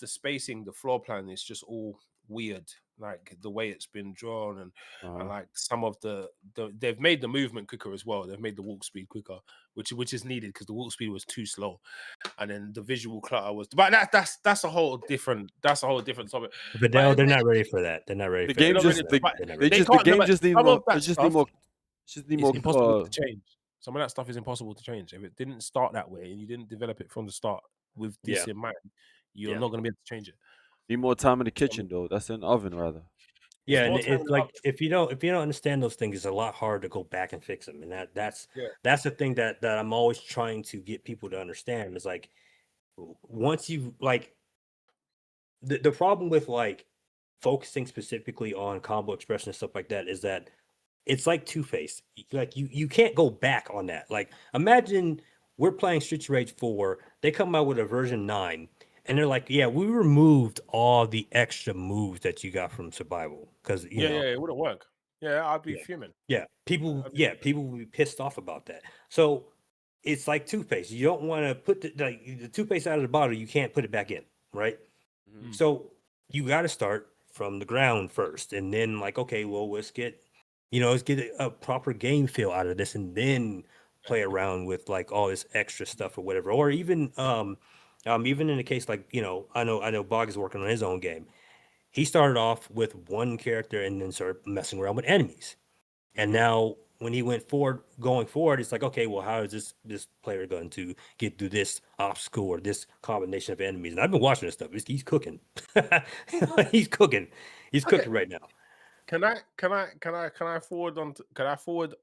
spacing, the floor plan is just all weird. Like the way it's been drawn and like some of the they've made the movement quicker as well. They've made the walk speed quicker, which is needed because the walk speed was too slow, and then the visual clutter was. But that's a whole different topic.
But
But
they're not ready for that. They're not ready
The
for that.
game
they're not ready
just
for
the
it. But
They're not
they
ready.
they
just the
can't. No,
game
but
just need
some
more.
of that
It just need
stuff
more. Just need
it's
more.
impossible to change. Some of that stuff is impossible to change. If it didn't start that way and you didn't develop it from the start with this
Yeah.
in mind, you're
Yeah.
not going to be able to change it.
Need more time in the kitchen though. That's in the oven rather.
It's
Yeah, and
more time
it's
than
like if you don't understand those things, it's a lot harder to go back and fix them. And that's
Yeah.
the thing that I'm always trying to get people to understand is like once you like the problem with like focusing specifically on combo expression and stuff like that is that it's like Two-Face. Like you can't go back on that. Like imagine we're playing Streets of Rage 4, they come out with a version 9, and they're like, yeah, we removed all the extra moves that you got from survival. Because you know,
It wouldn't work. Yeah, I'd be
yeah,
fuming.
people
I'd be
people will be pissed off about that. So it's like Toothpaste. You don't want to put the toothpaste out of the bottle, you can't put it back in, right?
Mm.
So you got to start from the ground first, and then like, okay, well, let's get a proper game feel out of this, and then play around with like all this extra stuff or whatever. Or even in a case like I know Bog is working on his own game. He started off with one character and then started messing around with enemies, and now when he going forward, it's like, okay, well, how is this player going to get through this obstacle or this combination of enemies? And I've been watching this stuff. He's cooking. He's cooking. He's
Okay.
cooking right now.
Can I forward on? Can I forward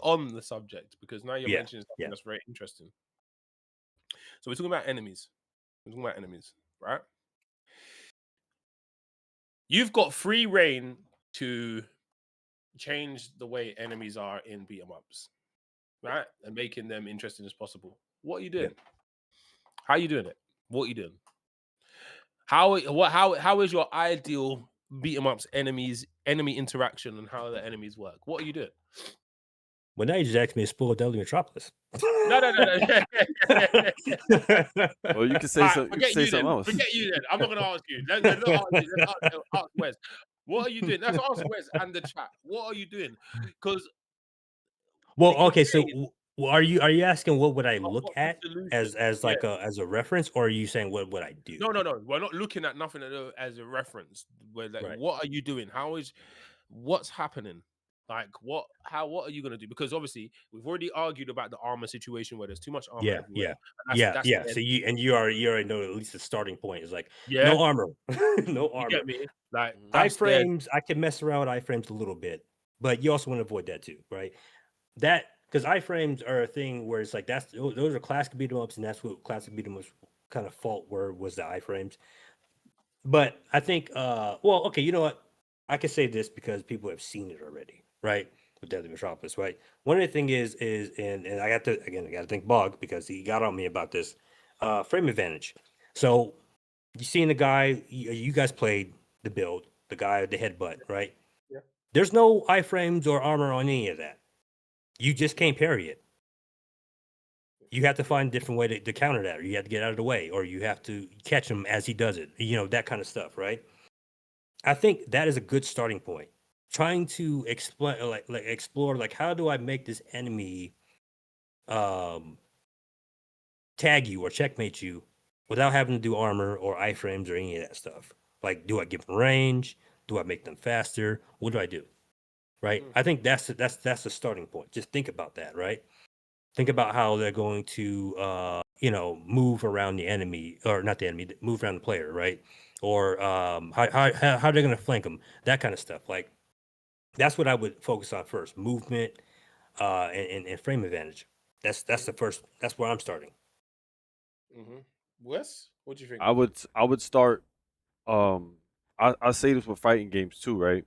on the subject because now you're
Yeah,
mentioning something
yeah.
that's very interesting. So we're talking about enemies. Right? You've got free reign to change the way enemies are in beat 'em ups, right? And making them interesting as possible. What are you doing? How are you doing it? What are you doing? How is your ideal beat 'em ups enemy interaction and how the enemies work? What are you doing?
Well, now you just asked me to spoil Deadly Metropolis.
No.
Well, you can say
Alright,
so. You can say something else.
Forget you then. I'm not gonna ask you. Let's not ask you. Let's ask Wes. What are you doing? Let's ask Wes and the chat. What are you doing? Because
Well,
pick your
okay, so
lane
are you asking what would I
of
look
what's the
at
solution.
as
Yeah.
like as a reference, or are you saying what would I do?
No. We're not looking at nothing as a reference. We're like,
Right.
what are you doing? What's happening? Like what are you gonna do? Because obviously we've already argued about the armor situation where there's too much armor everywhere. And that's
Yeah.
the
So
end.
you already know at least the starting point is like
Yeah,
no armor, no
you
armor.
get me? Like that's there.
Iframes, I can mess around with iframes a little bit, but you also want to avoid that too, right? That because iframes are a thing where it's like those are classic beat 'em ups, and that's what classic beat 'em ups kind of fault were was the iframes. But I think, well, okay, you know what? I can say this because people have seen it already, right? With Deadly Metropolis, right? One of the thing is and I got to thank Bog because he got on me about this frame advantage. So you seen the guy you guys played the build, the guy with the headbutt, right?
Yeah.
There's no iframes or armor on any of that. You just can't parry it. You have to find a different way to counter that, or you have to get out of the way, or you have to catch him as he does it. That kind of stuff, right? I think that is a good starting point. Trying to explain, explore, like how do I make this enemy tag you or checkmate you without having to do armor or iframes or any of that stuff. Like, do I give them range? Do I make them faster? What do I do? Right? I think that's the starting point. Just think about that, right? Think about how they're going to move around the enemy, or not the enemy, move around the player, right? Or how they're going to flank them, that kind of stuff. Like, That's what I would focus on first: movement, and frame advantage. That's the first. That's where I'm starting.
Mm-hmm. Wes, what do you think?
I would start. Um, I say this with fighting games too, right?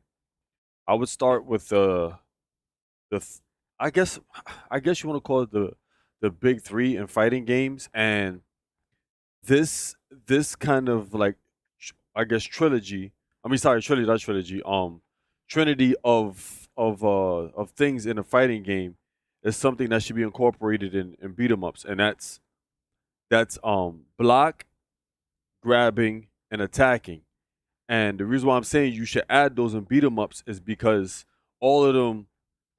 I would
Yeah.
start with the th- I guess I guess you want to call it the big three in fighting games, and this kind of like I guess trilogy. I mean, sorry, trilogy, not trilogy. Trinity of things in a fighting game is something that should be incorporated in beat 'em ups, and that's block, grabbing, and attacking. And the reason why I'm saying you should add those in beat 'em ups is because all of them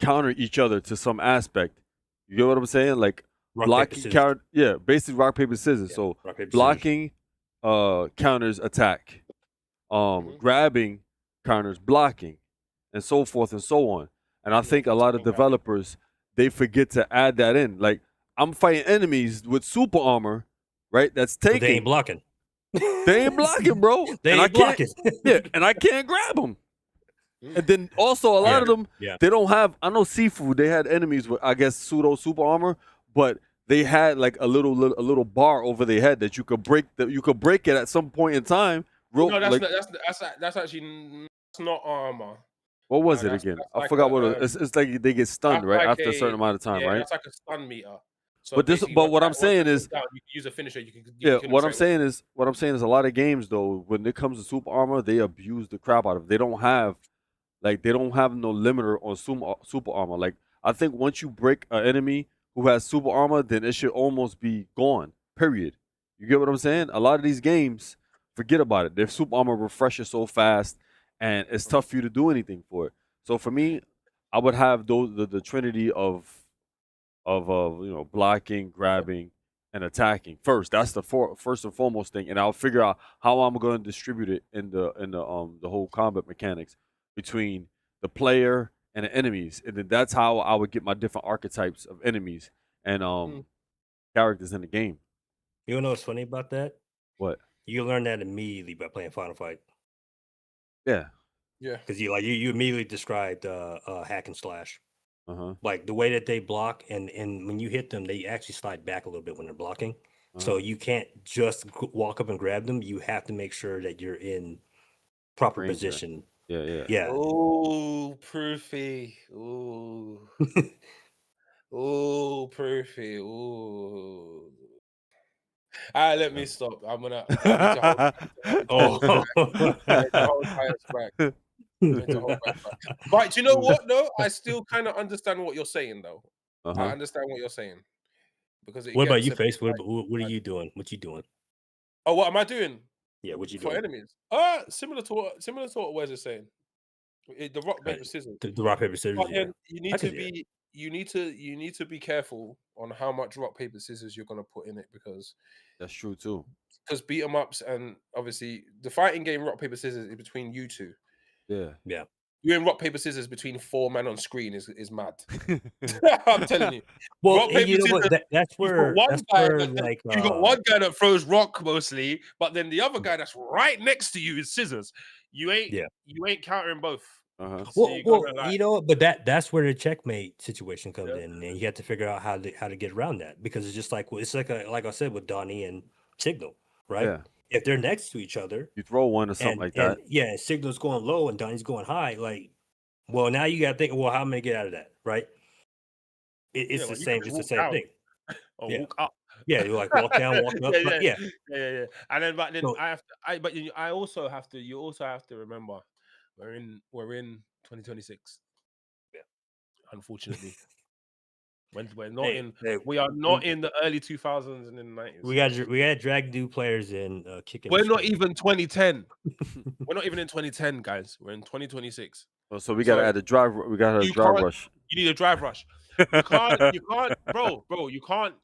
counter each other to some aspect. You get what I'm saying? Like
Rock paper
blocking
scissors.
counter, yeah, basically rock paper scissors.
Yeah.
So
Rock paper scissors.
blocking counters attack.
Mm-hmm.
Grabbing counters blocking, and so forth and so on. And I
Yeah.
think a lot of developers they forget to add that in. Like I'm fighting enemies with super armor, right? That's
But they ain't
tanking.
blocking.
They ain't blocking, bro.
They
And I
ain't
can't.
blocking.
Yeah, and I can't grab them.
Mm.
And then also a lot
Yeah.
of them
Yeah.
they don't have. I know Seafood they had enemies with I guess pseudo super armor, but they had like a little bar over their head that you could break. That you could break it at some point in time. Real
No,
like
that's actually that's not armor.
what was
No,
it again?
that's
I
like
forgot what it was. It's like they get stunned
that's
right
like
after a certain amount of time,
yeah,
right?
that's like a stun meter. So
But this,
basically,
but what I'm
once
saying
it
is,
goes down, you can use a finisher. You
yeah,
can
what I'm
train with.
saying is a lot of games though, when it comes to super armor, they abuse the crap out of it. They don't have no limiter on super armor. Like I think once you break an enemy who has super armor, then it should almost be gone. Period. You get what I'm saying? A lot of these games, forget about it. Their super armor refreshes so fast, and it's tough for you to do anything for it. So for me, I would have the trinity of blocking, grabbing, and attacking first. That's the first and foremost thing, and I'll figure out how I'm going to distribute it in the whole combat mechanics between the player and the enemies, and then that's how I would get my different archetypes of enemies and characters in the game.
You know what's funny about that?
What?
You learn that immediately by playing Final Fight.
Yeah.
Yeah.
Because you immediately described hack and slash.
Uh-huh.
Like the way that they block and when you hit them, they actually slide back a little bit when they're blocking. So
Uh-huh.
you can't just walk up and grab them. You have to make sure that you're in proper
Frames there.
position.
Yeah, yeah.
Yeah.
Oh, proofy. Ooh. Oh, proofy. Ooh. All right, let me stop. I need to hold.
Oh.
I need to hold bias back. I need to hold bias back. But do you know what? though? I still kind of understand what you're saying, though. I
Uh-huh.
understand what you're saying because it
What about
gets
you,
a bit
Face? What,
like,
what are you doing? What you doing?
oh, what am I doing
Yeah, what you
for
doing?
enemies? Similar to what Wes is saying. The rock
Right.
paper scissors.
The rock paper scissors.
But
Yeah,
then you
I
need
can
to
see that.
be you need to be careful on how much rock paper scissors you're gonna put in it because
That's true too.
beat 'em ups and obviously the fighting game rock paper scissors is between you two.
Yeah.
Yeah.
You in rock paper scissors between four men on screen is mad. I'm telling you,
Well,
rock
and
paper
you know what?
scissors.
That's
You've got
where
one guy
like
you've got one guy that throws rock mostly, but then the other guy that's right next to you is scissors. You ain't countering both.
Uh-huh.
So you
well,
gotta like
you know what? But that's where the checkmate situation comes
yeah,
in, and you have to figure out how to get around that because it's just like it's like I said with Donnie and Signal, right?
Yeah.
If they're next to each other,
You throw one or something like
and
that.
yeah, Signal's going low and Donnie's going high, like, well, now you got to think, well, how am I gonna get out of that, right? It's the
well, you can
same.
just
It's the
walk
same
down
thing.
or
Yeah,
walk up.
yeah. You like walk down, walk up,
yeah,
but
yeah,
yeah.
yeah. And then, but then
So
I have to. I also have to. You also have to remember, we're in 2026.
yeah.
Unfortunately, when we're not
Hey,
in,
hey,
we are not in the early 2000s and in the 90s.
we got drag new players in kicking.
We're not even 2010. We're not even in 2010, guys. We're in 2026.
Oh, so we gotta
So
add a drive. We gotta
you
drive
can't.
rush.
You need a drive rush. You can't, bro. You can't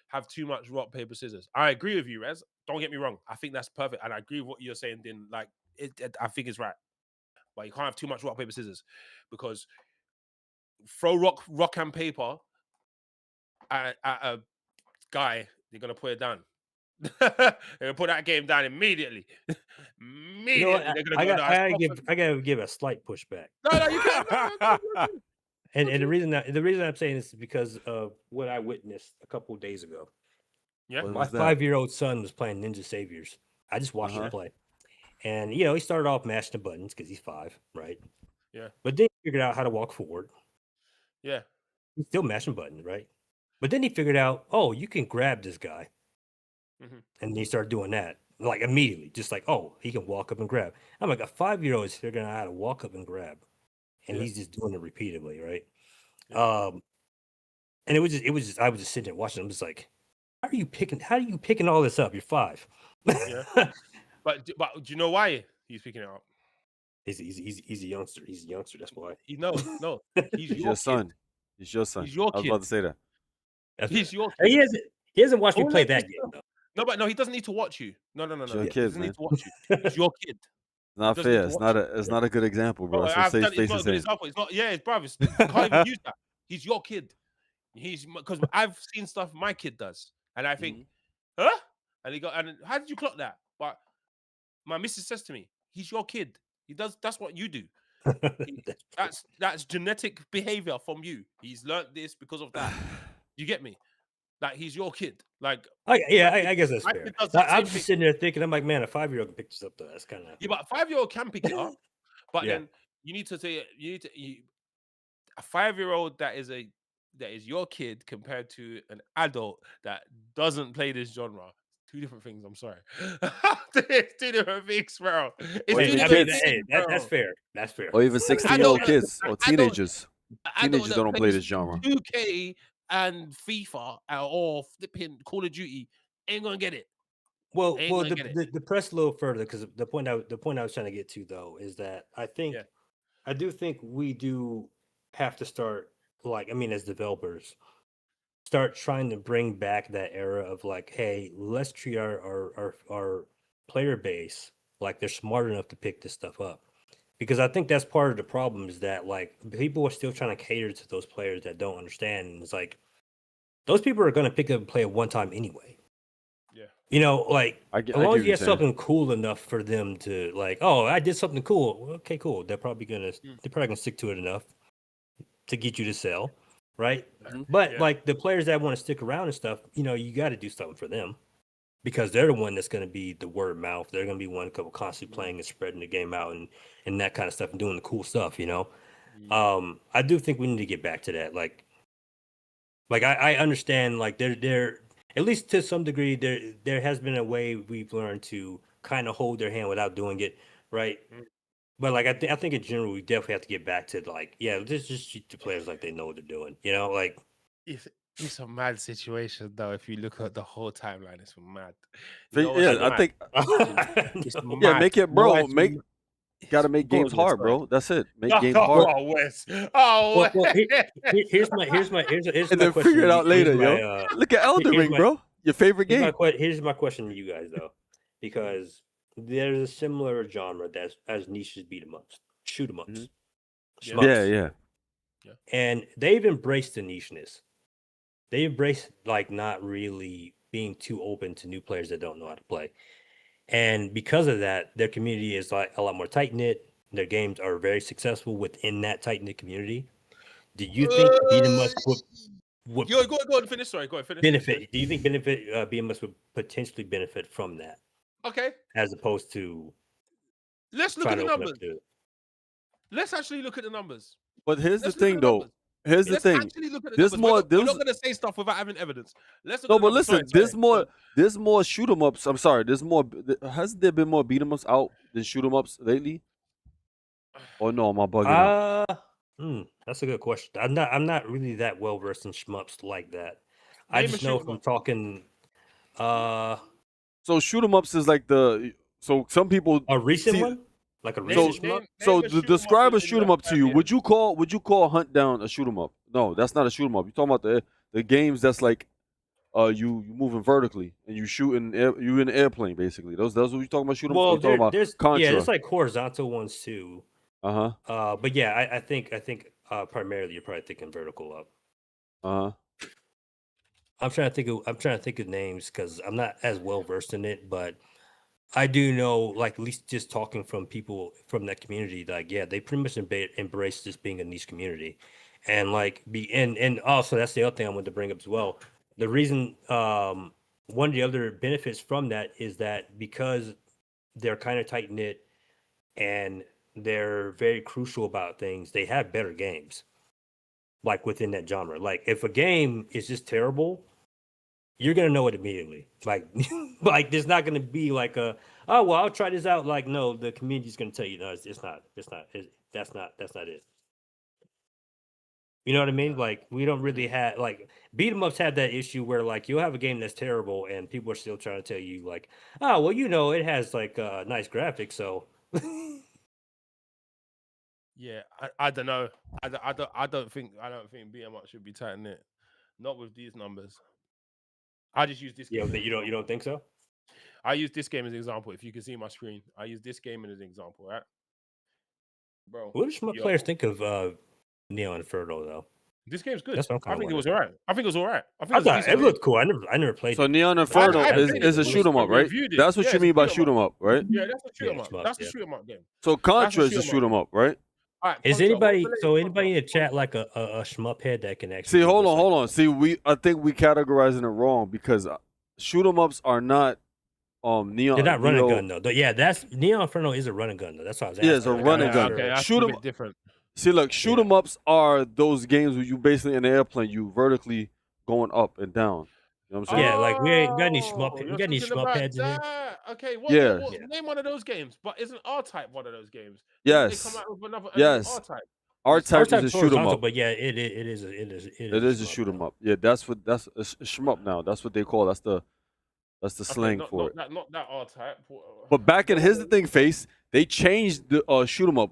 have too much rock paper scissors. I agree with you, Rez. Don't get me wrong. I think that's perfect, and I agree with what you're saying. Then, like, I think it's right, but you can't have too much rock paper scissors because throw rock and paper at a guy, you're gonna put it down. They'll put that game down immediately.
You know what?
Immediately, they're gonna
I
go.
got
No,
I
it's
gotta
not
give I gotta give a slight pushback.
no, you can't. No,
And
not
the
true.
reason I'm saying this is because of what I witnessed a couple of days ago.
Yeah.
What
My
was that?
5-year-old son was playing Ninja Saviors. I just watched him
Uh-huh.
play. And he started off mashing the buttons because he's 5, right?
Yeah.
But then he figured out how to walk forward.
Yeah.
He's still mashing buttons, right? But then he figured out, oh, you can grab this guy.
Mhm.
And he started doing that. Like immediately. Just like, oh, he can walk up and grab. I'm like, a 5-year-old is figuring out how to walk up and grab. And
Yeah.
he's just doing it repeatedly, right?
Yeah.
And it was just I was just sitting there watching. I'm just like, how are you picking all this up? You're 5.
Yeah. But do you know why he's picking it up?
he's a youngster. He's a youngster. That's why.
No. He's
He's
your
your
kid.
son. He's your son.
He's your
I was about
kid.
to say that.
That's
He's your
He
kid.
hasn't watched me
Don't
play
let
that
this
game though.
No, but no, he doesn't need to watch you. No.
It's your
He
kid,
doesn't
man.
need to watch you. He's your kid.
It's not
doesn't need
fair.
to
It's
watch
not
you.
a. It's not a good example, bro.
Bro,
That's what
I've
safe
done. It's
space
not
is
a good
saying.
example. It's not. Yeah, it's bruv. You can't even use that. He's your kid. He's because I've seen stuff my kid does, and I think, huh? And he got. And how did you clock that? But my missus says to me, "He's your kid. He does. That's what you do. That's genetic behavior from you. He's learned this because of that. You get me? Like he's your kid. Like
I guess that's
my
fair.
kid does the
I'm
same
just
thing.
sitting there thinking, I'm like, man, a 5-year-old can pick this up though. That's kind of
Yeah, but a 5-year-old can pick it up. But
Yeah.
then you need to say a 5-year-old that is your kid compared to an adult that doesn't play this genre. Two different things. I'm sorry. It's two different things, bro. It's
Or
two
even
different
kids.
things,
that's
bro.
fair. That's fair.
Or even 16-year-old
Adult-
kids or
adult-
teenagers.
An adult
Teenagers
that
don't play
plays
this genre.
2K and FIFA or flipping Call of Duty ain't gonna get it.
Well,
Ain't gonna get it.
the press a little further because the point I was trying to get to though is that
Yeah.
I do think we do have to start as developers start trying to bring back that era of like, hey, let's treat our player base like they're smart enough to pick this stuff up. Because I think that's part of the problem is that like people are still trying to cater to those players that don't understand. And it's like those people are going to pick up and play it one time anyway.
Yeah.
Like
I get
as long
what
as you
you're
have
saying.
something cool enough for them to like, oh, I did something cool. Well, okay, cool. They're probably gonna stick to it enough to get you to sell, right? But
Yeah.
like the players that want to stick around and stuff, you got to do something for them because they're the one that's going to be the word of mouth. They're going to be one constantly playing and spreading the game out and that kind of stuff and doing the cool stuff. I do think we need to get back to that. Like I understand. Like they're at least to some degree there has been a way we've learned to kind of hold their hand without doing it, right? But like I think in general we definitely have to get back to like just treat the players like they know what they're doing. Like
It's a mad situation though. If you look at the whole timeline, it's mad.
I think.
It's
Yeah,
mad.
make it, bro. Gotta make
Go on,
games
Wes,
hard,
sorry.
bro. That's it. Make games hard,
Oh, Wes. Oh,
well,
Wes.
here's my
and
my
then
question.
figure it out later,
Here's
yo. Look at Elden
here's
Ring,
my-
bro. Your favorite game.
Here's my question to you guys though, because there's a similar genre that's as niche as beat 'em ups, shoot 'em ups,
Yeah.
shmups.
Yeah.
And they've embraced the nicheness. They embrace like not really being too open to new players that don't know how to play. And because of that, their community is like a lot more tight knit. Their games are very successful within that tight knit community. Do you think beat 'em ups would
Go on, finish. Sorry, go on, finish.
benefit? Do you think beat 'em ups would potentially benefit from that,
Okay,
as opposed to
let's look
trying
at
to
the
open
numbers.
up to?
Let's actually look at the numbers.
But here's
Let's
the
look at
thing,
the
though.
numbers.
Here's the
Let's
thing.
actually look at the
There's
numbers.
more.
We're not going to say stuff without having evidence. Let's look
No,
at the
but
numbers.
listen.
Sorry,
There's more. There's more shoot 'em ups. I'm sorry. There's more. Hasn't there been more beat 'em ups out than shoot 'em ups lately? Or no, am I bugging out?
That's a good question. I'm not really that well versed in shmups like that. I
Name a
just know
shoot 'em
from
up.
talking
So shoot 'em ups is like the. So some people.
a recent
see-
one, like a
Name-
recent
name-
shmup.
name
So
a
to
shoot 'em up
describe a
within
shoot 'em
the
up to
last
you,
5
would you call Hunt Down a shoot 'em up? No, that's not a shoot 'em up. You're talking about the games that's like you moving vertically and you shooting you in an airplane basically. Those what you talking about shoot 'em ups? Or
Well,
you talking about
there's
Contra?
there's like horizontal ones too.
Uh-huh.
But yeah, I think primarily you're probably thinking vertical up.
Uh-huh.
I'm trying to think of names because I'm not as well versed in it, but I do know, like at least just talking from people from that community, like yeah, they pretty much embrace this being a niche community, and like and also that's the other thing I wanted to bring up as well. The reason, one of the other benefits from that is that because they're kind of tight knit and they're very crucial about things, they have better games, like within that genre. Like if a game is just terrible, you're gonna know it immediately. Like, like there's not gonna be like a, oh well, I'll try this out. Like, no, the community's gonna tell you, no, it's not, that's not it. You know what I mean? Like, we don't really have like beat 'em ups have that issue where like you'll have a game that's terrible and people are still trying to tell you like, oh well, you know, it has like nice graphics, so
Yeah, I don't know. I don't think beat 'em up should be tight knit. Not with these numbers. I just use this
you
game
know,
as an
you
example.
don't think so?
I use this game as an example. If you can see my screen, I use this game as an example, right? Bro,
What do some
yo,
players think of Neon Inferno though?
this game's good.
That's what I'm
I
kind of
think it
wondering.
was alright. I think it was alright. I think it
I
was a
thought
decent
it
game.
looked cool. I never played
So
it.
Neon
I
Inferno
played it.
is a
We
shoot 'em up, right?
reviewed it.
That's what
Yeah,
you
it's a
mean by
shoot 'em
shoot
up.
'em up, right?
Yeah, that's a shoot
Yeah,
'em up.
shmup,
That's a
yeah.
shoot 'em up game.
So
That's
Contra
a
is a
shoot 'em
shoot
up
'em
game.
up, right?
All right,
Is
Contra. What's the
anybody
latest
so
Contra?
anybody in the chat
Contra.
like a shmup head that can
See,
actually give
hold
us
on,
like
hold on. See, I think we categorizing it wrong because shoot 'em ups are not
they're not run and
Neo.
gun though. Yeah, that's Neon Inferno is a run and gun though. That's what I was
Yeah, it's
asking.
a
Like I
run and
wasn't
gun.
Okay,
sure.
that's
Shoot
a
'em.
bit different.
See, look, shoot
Yeah.
'em ups are those games where you basically in the airplane, you vertically going up and down. You know what I'm saying?
Yeah, like we got any
Oh,
we
you're
got any
talking
shmup
about
heads in here?
that. Okay,
Yeah.
Yeah.
name one of those games. But isn't R-Type one of those games? Didn't they come
Yes.
out with a new
Yes.
R-Type?
R-Type is a
R-Type's
shoot 'em
horizontal,
up.
but yeah, it is it
It
is
is
a
a
shmup
shoot 'em
now.
up. Yeah, that's a shmup now. That's what they call. That's the
Okay,
slang for it.
not that R-Type.
But back in
What
here's
was
the thing, Face. They changed the shoot 'em up.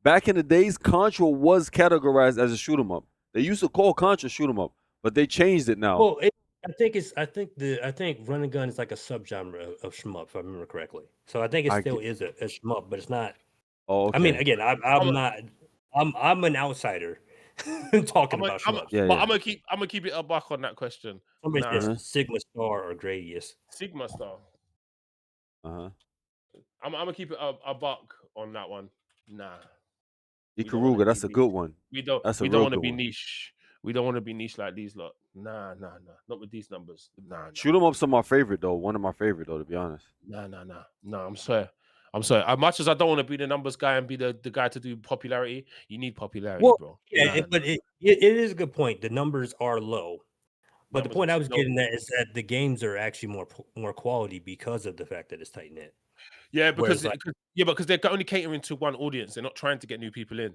Back in the days, Contra was categorized as a shoot 'em up. They used to call Contra shoot 'em up, but they changed it now.
Well, I think run and gun is like a subgenre of shmup, if I remember correctly. So I think it
I
still
get-
is a shmup, but it's not.
Oh,
I mean,
okay.
again, I'm
I'm a-
not. I'm an outsider talking about shmups.
Yeah,
but
yeah.
I'm gonna keep it a buck on that question.
Somebody
Nah,
says Sigma Star or Gradius.
Sigma Star.
Uh-huh.
I'm gonna keep it a buck on that one. Nah,
Ikaruga, that's a good one. That's a
we
real
don't want to
good
be
one.
niche. We don't want to be niche like these lot. Nah. Not with these numbers. Nah.
Shoot 'em ups are my favorite though. One of my favorite though, to be honest.
Nah. I'm sorry. As much as I don't want to be the numbers guy and be the guy to do popularity, you need popularity,
Well,
bro.
yeah, but it is a good point. The numbers are low, but the
Numbers
point
are
I was
low.
getting at is that the games are actually more quality because of the fact that it's tight knit.
Yeah,
Whereas,
because they're only catering to one audience. They're not trying to get new people in.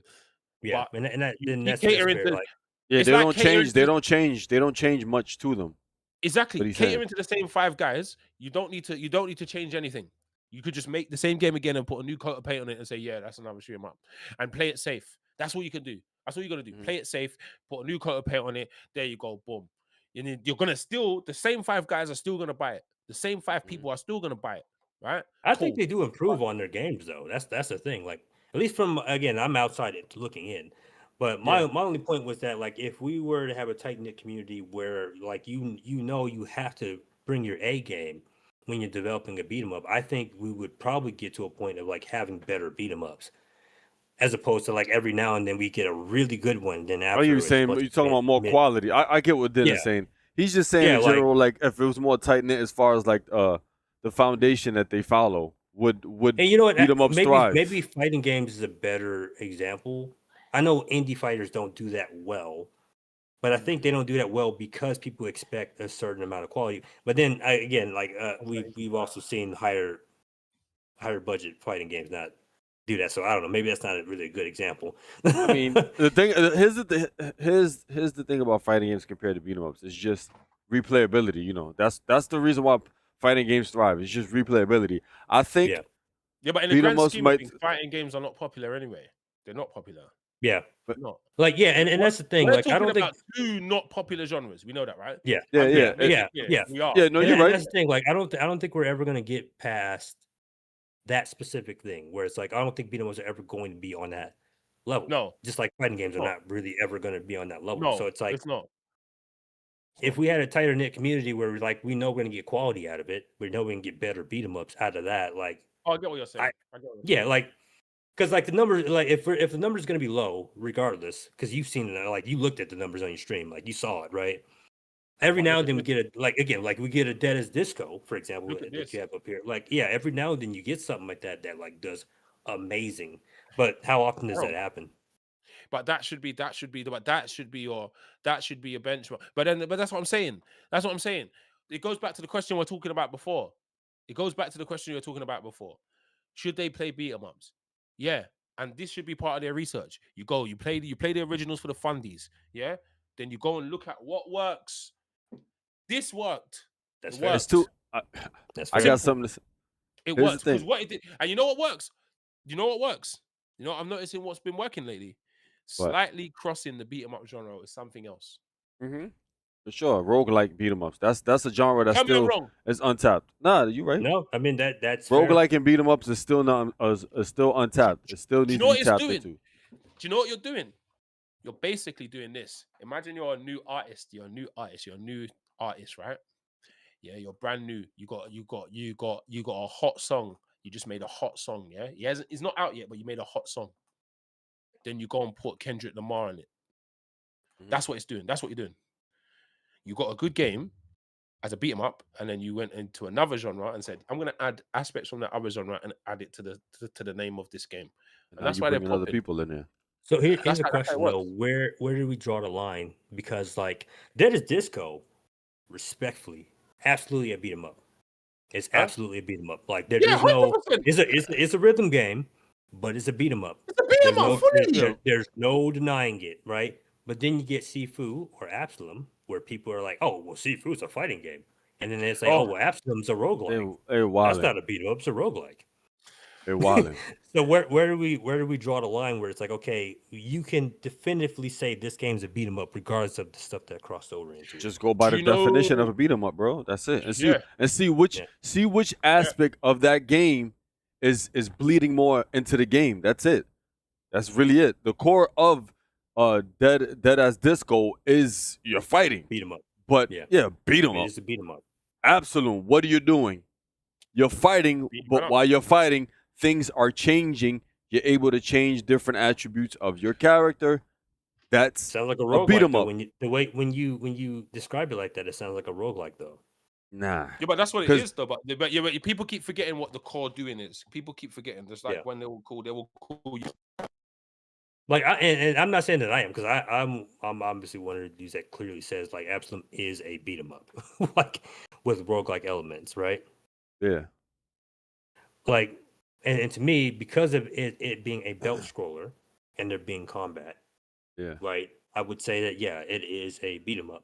yeah,
But
then
you
that's
catering
fair.
to
Like,
Yeah,
It's
they
like
don't
catering
change.
to-
They don't change much to them.
exactly
What he's saying.
catering to the same five guys. You don't need to change anything. You could just make the same game again and put a new coat of paint on it and say, yeah, that's another shoot 'em up, and play it safe. That's what you can do. That's what you gotta do.
Mhm.
Play it safe. Put a new coat of paint on it. There you go. Boom. And then you're gonna still the same five guys are still gonna buy it. The same five people are still gonna buy it. Right?
I think
Cool.
they do improve on their games though. That's the thing. Like, at least from, again, I'm outside it looking in. But my only point was that like if we were to have a tight knit community where like you have to bring your A game when you're developing a beat 'em up, I think we would probably get to a point of like having better beat 'em ups, as opposed to like every now and then we get a really good one. Then
Are
after
you
it's
saying
bunch
you're
of
talking about more
mid-
quality? I get what Dylan's
Yeah.
saying. He's just saying
Yeah,
in
like-
general, like if it was more tight knit as far as like the foundation that they follow would
And you know what?
beat 'em ups thrive.
Maybe fighting games is a better example. I know indie fighters don't do that well, but I think they don't do that well because people expect a certain amount of quality. But then again, like we've also seen higher budget fighting games not do that. So I don't know. Maybe that's not really a good example.
I mean, the thing here's the thing about fighting games compared to beat 'em ups. It's just replayability. You know, that's the reason why fighting games thrive. It's just replayability. I think
Yeah.
Yeah, but in the
beat 'em
grand
ups
scheme
might.
of things, fighting games are not popular anyway. They're not popular.
Yeah.
But-
Not.
Like, yeah, and that's the thing.
We're
Like, I
talking
don't think
about two not popular genres. We know that, right?
Yeah.
Yeah,
I'm
yeah,
being-
yeah.
We are.
Yeah, no,
And
you're
that-
right.
That's the thing. Like, I don't think we're ever gonna get past that specific thing where it's like I don't think beat 'em ups are ever going to be on that level.
No.
Just like fighting games are
No.
not really ever going to be on that level.
No,
So it's like
it's not.
if we had a tighter knit community where we know we're gonna get quality out of it, we know we can get better beat 'em ups out of that. Like,
I get what you're saying. I get what you're
yeah,
saying.
like, because like the numbers, like if the numbers gonna be low, regardless, because you've seen it, like you looked at the numbers on your stream, like you saw it, right? Every
But
now
look
and
at
then we
this.
get like we get a Dead as Disco, for example,
Look at
that
this.
you have up here. Like, yeah, every now and then you get something like that like does amazing. But how often does that
Bro.
happen?
But that should be your benchmark. But that's what I'm saying. That's what I'm saying. It goes back to the question we're talking about before. Should they play beat 'em ups? Yeah. And this should be part of their research. You play the originals for the fundies. Yeah. Then you go and look at what works. This worked.
That's
It
fair.
It's
worked.
too.
That's
I
fair.
got something to say.
It
Here's the
works because
thing.
what it did, and you know what works? You know what works? You know, I'm noticing what's been working lately.
What?
Slightly crossing the beat 'em up genre is something else.
Mm-hmm. For sure, roguelike beat 'em ups. That's a genre that's
Tell me I'm
still
wrong.
is untapped. Nah, you right.
No, I mean that's fair.
Roguelike and beat 'em ups is still not is still untapped. It still
Do you
needs
know
to
what
be
it's
tapped
doing?
into.
Do you know what you're doing? You're basically doing this. Imagine you're a new artist. You're a new artist, right? Yeah, you're brand new. You got a hot song. You just made a hot song. Yeah, it's not out yet, but you made a hot song. Then you go and put Kendrick Lamar on it. That's what it's doing. That's what you're doing. You got a good game as a beat 'em up, and then you went into another genre and said, "I'm going to add aspects from that other genre and add it to the name of this game."
And
And
now
that's
you
why they're
bringing other
popping.
people in there.
So here's
That's
a
how it
question
works.
though: where do we draw the line? Because like Dead as Disco, respectfully, absolutely a beat 'em up. It's
Huh?
absolutely a beat 'em up. Like
Yeah,
there's no,
100%.
it's a rhythm game, but it's a beat 'em up.
It's a beat 'em up, fully.
There's no denying it, right? But then you get Sifu or Absalom, where people are like, "Oh, well, Sifu's a fighting game," and then they say, "Oh, well, Absalom's a roguelike."
They
That's
wildin'.
not a beat 'em up; it's a roguelike.
They wildin'.
So where do we draw the line where it's like, okay, you can definitively say this game's a beat 'em up regardless of the stuff that crossed over into it.
Just go by
Do
the
you
definition of
know-
a beat 'em up, bro. That's it. And see
Yeah.
see which aspect of that game is bleeding more into the game. That's it. That's really it. The core of Dead as Disco is you're fighting.
Beat 'em up.
But
Yeah.
beat 'em
I mean,
up.
it's a beat 'em up.
Absolute. What are you doing? You're fighting,
Beat 'em
but
up.
while you're fighting, things are changing. You're able to change different attributes of your character. That's
Sounds like a
a beat
roguelike
'em
though.
up.
When you describe it like that, it sounds like a roguelike though.
Nah.
Yeah, but that's what it
'Cause-
is, though. But people keep forgetting what the core doing is. People keep forgetting. Just like when they will call you.
Like, and I'm not saying that I am, because I'm obviously one of these that clearly says like Absalom is a beat 'em up, like with roguelike elements, right?
Yeah.
Like, and to me, because of it being a belt scroller and there being combat,
Yeah.
right? I would say that it is a beat 'em up.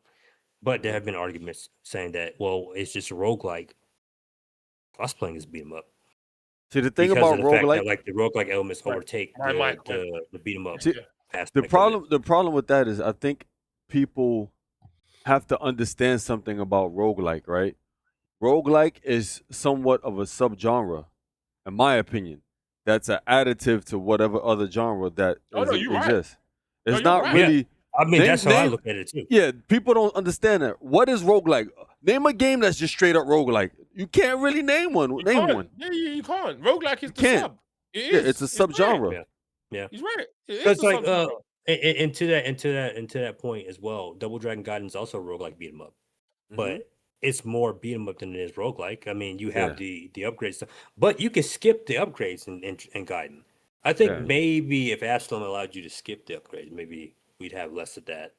But there have been arguments saying that, well, it's just a roguelike. Us playing is beat 'em up.
See, the thing
Because
about
of the fact
roguelike,
that like the roguelike elements overtake
My mic went.
the beat 'em up
See,
aspect.
the
of it.
problem with that is I think people have to understand something about roguelike, right? Roguelike is somewhat of a subgenre, in my opinion. That's an additive to whatever other genre that
Oh, no, you're right.
exists. It's
you're
not
right.
really.
I mean,
Name-
that's how I
name-
look at it too.
Yeah, people don't understand that. What is roguelike? Name a game that's just straight up roguelike. You can't really name one.
You
Name
can't.
one.
Yeah, you can't. Roguelike is the
can't.
sub. It
Yeah,
is.
it's a subgenre.
Yeah. Yeah.
He's right. It is
Because
the
like
subgenre.
and to that point as well, Double Dragon Gaiden is also roguelike beat 'em up. But it's more beat 'em up than it is roguelike. I mean, you have the upgrade stuff, but you can skip the upgrades in Gaiden. I think maybe if Absalom allowed you to skip the upgrades, maybe we'd have less of that.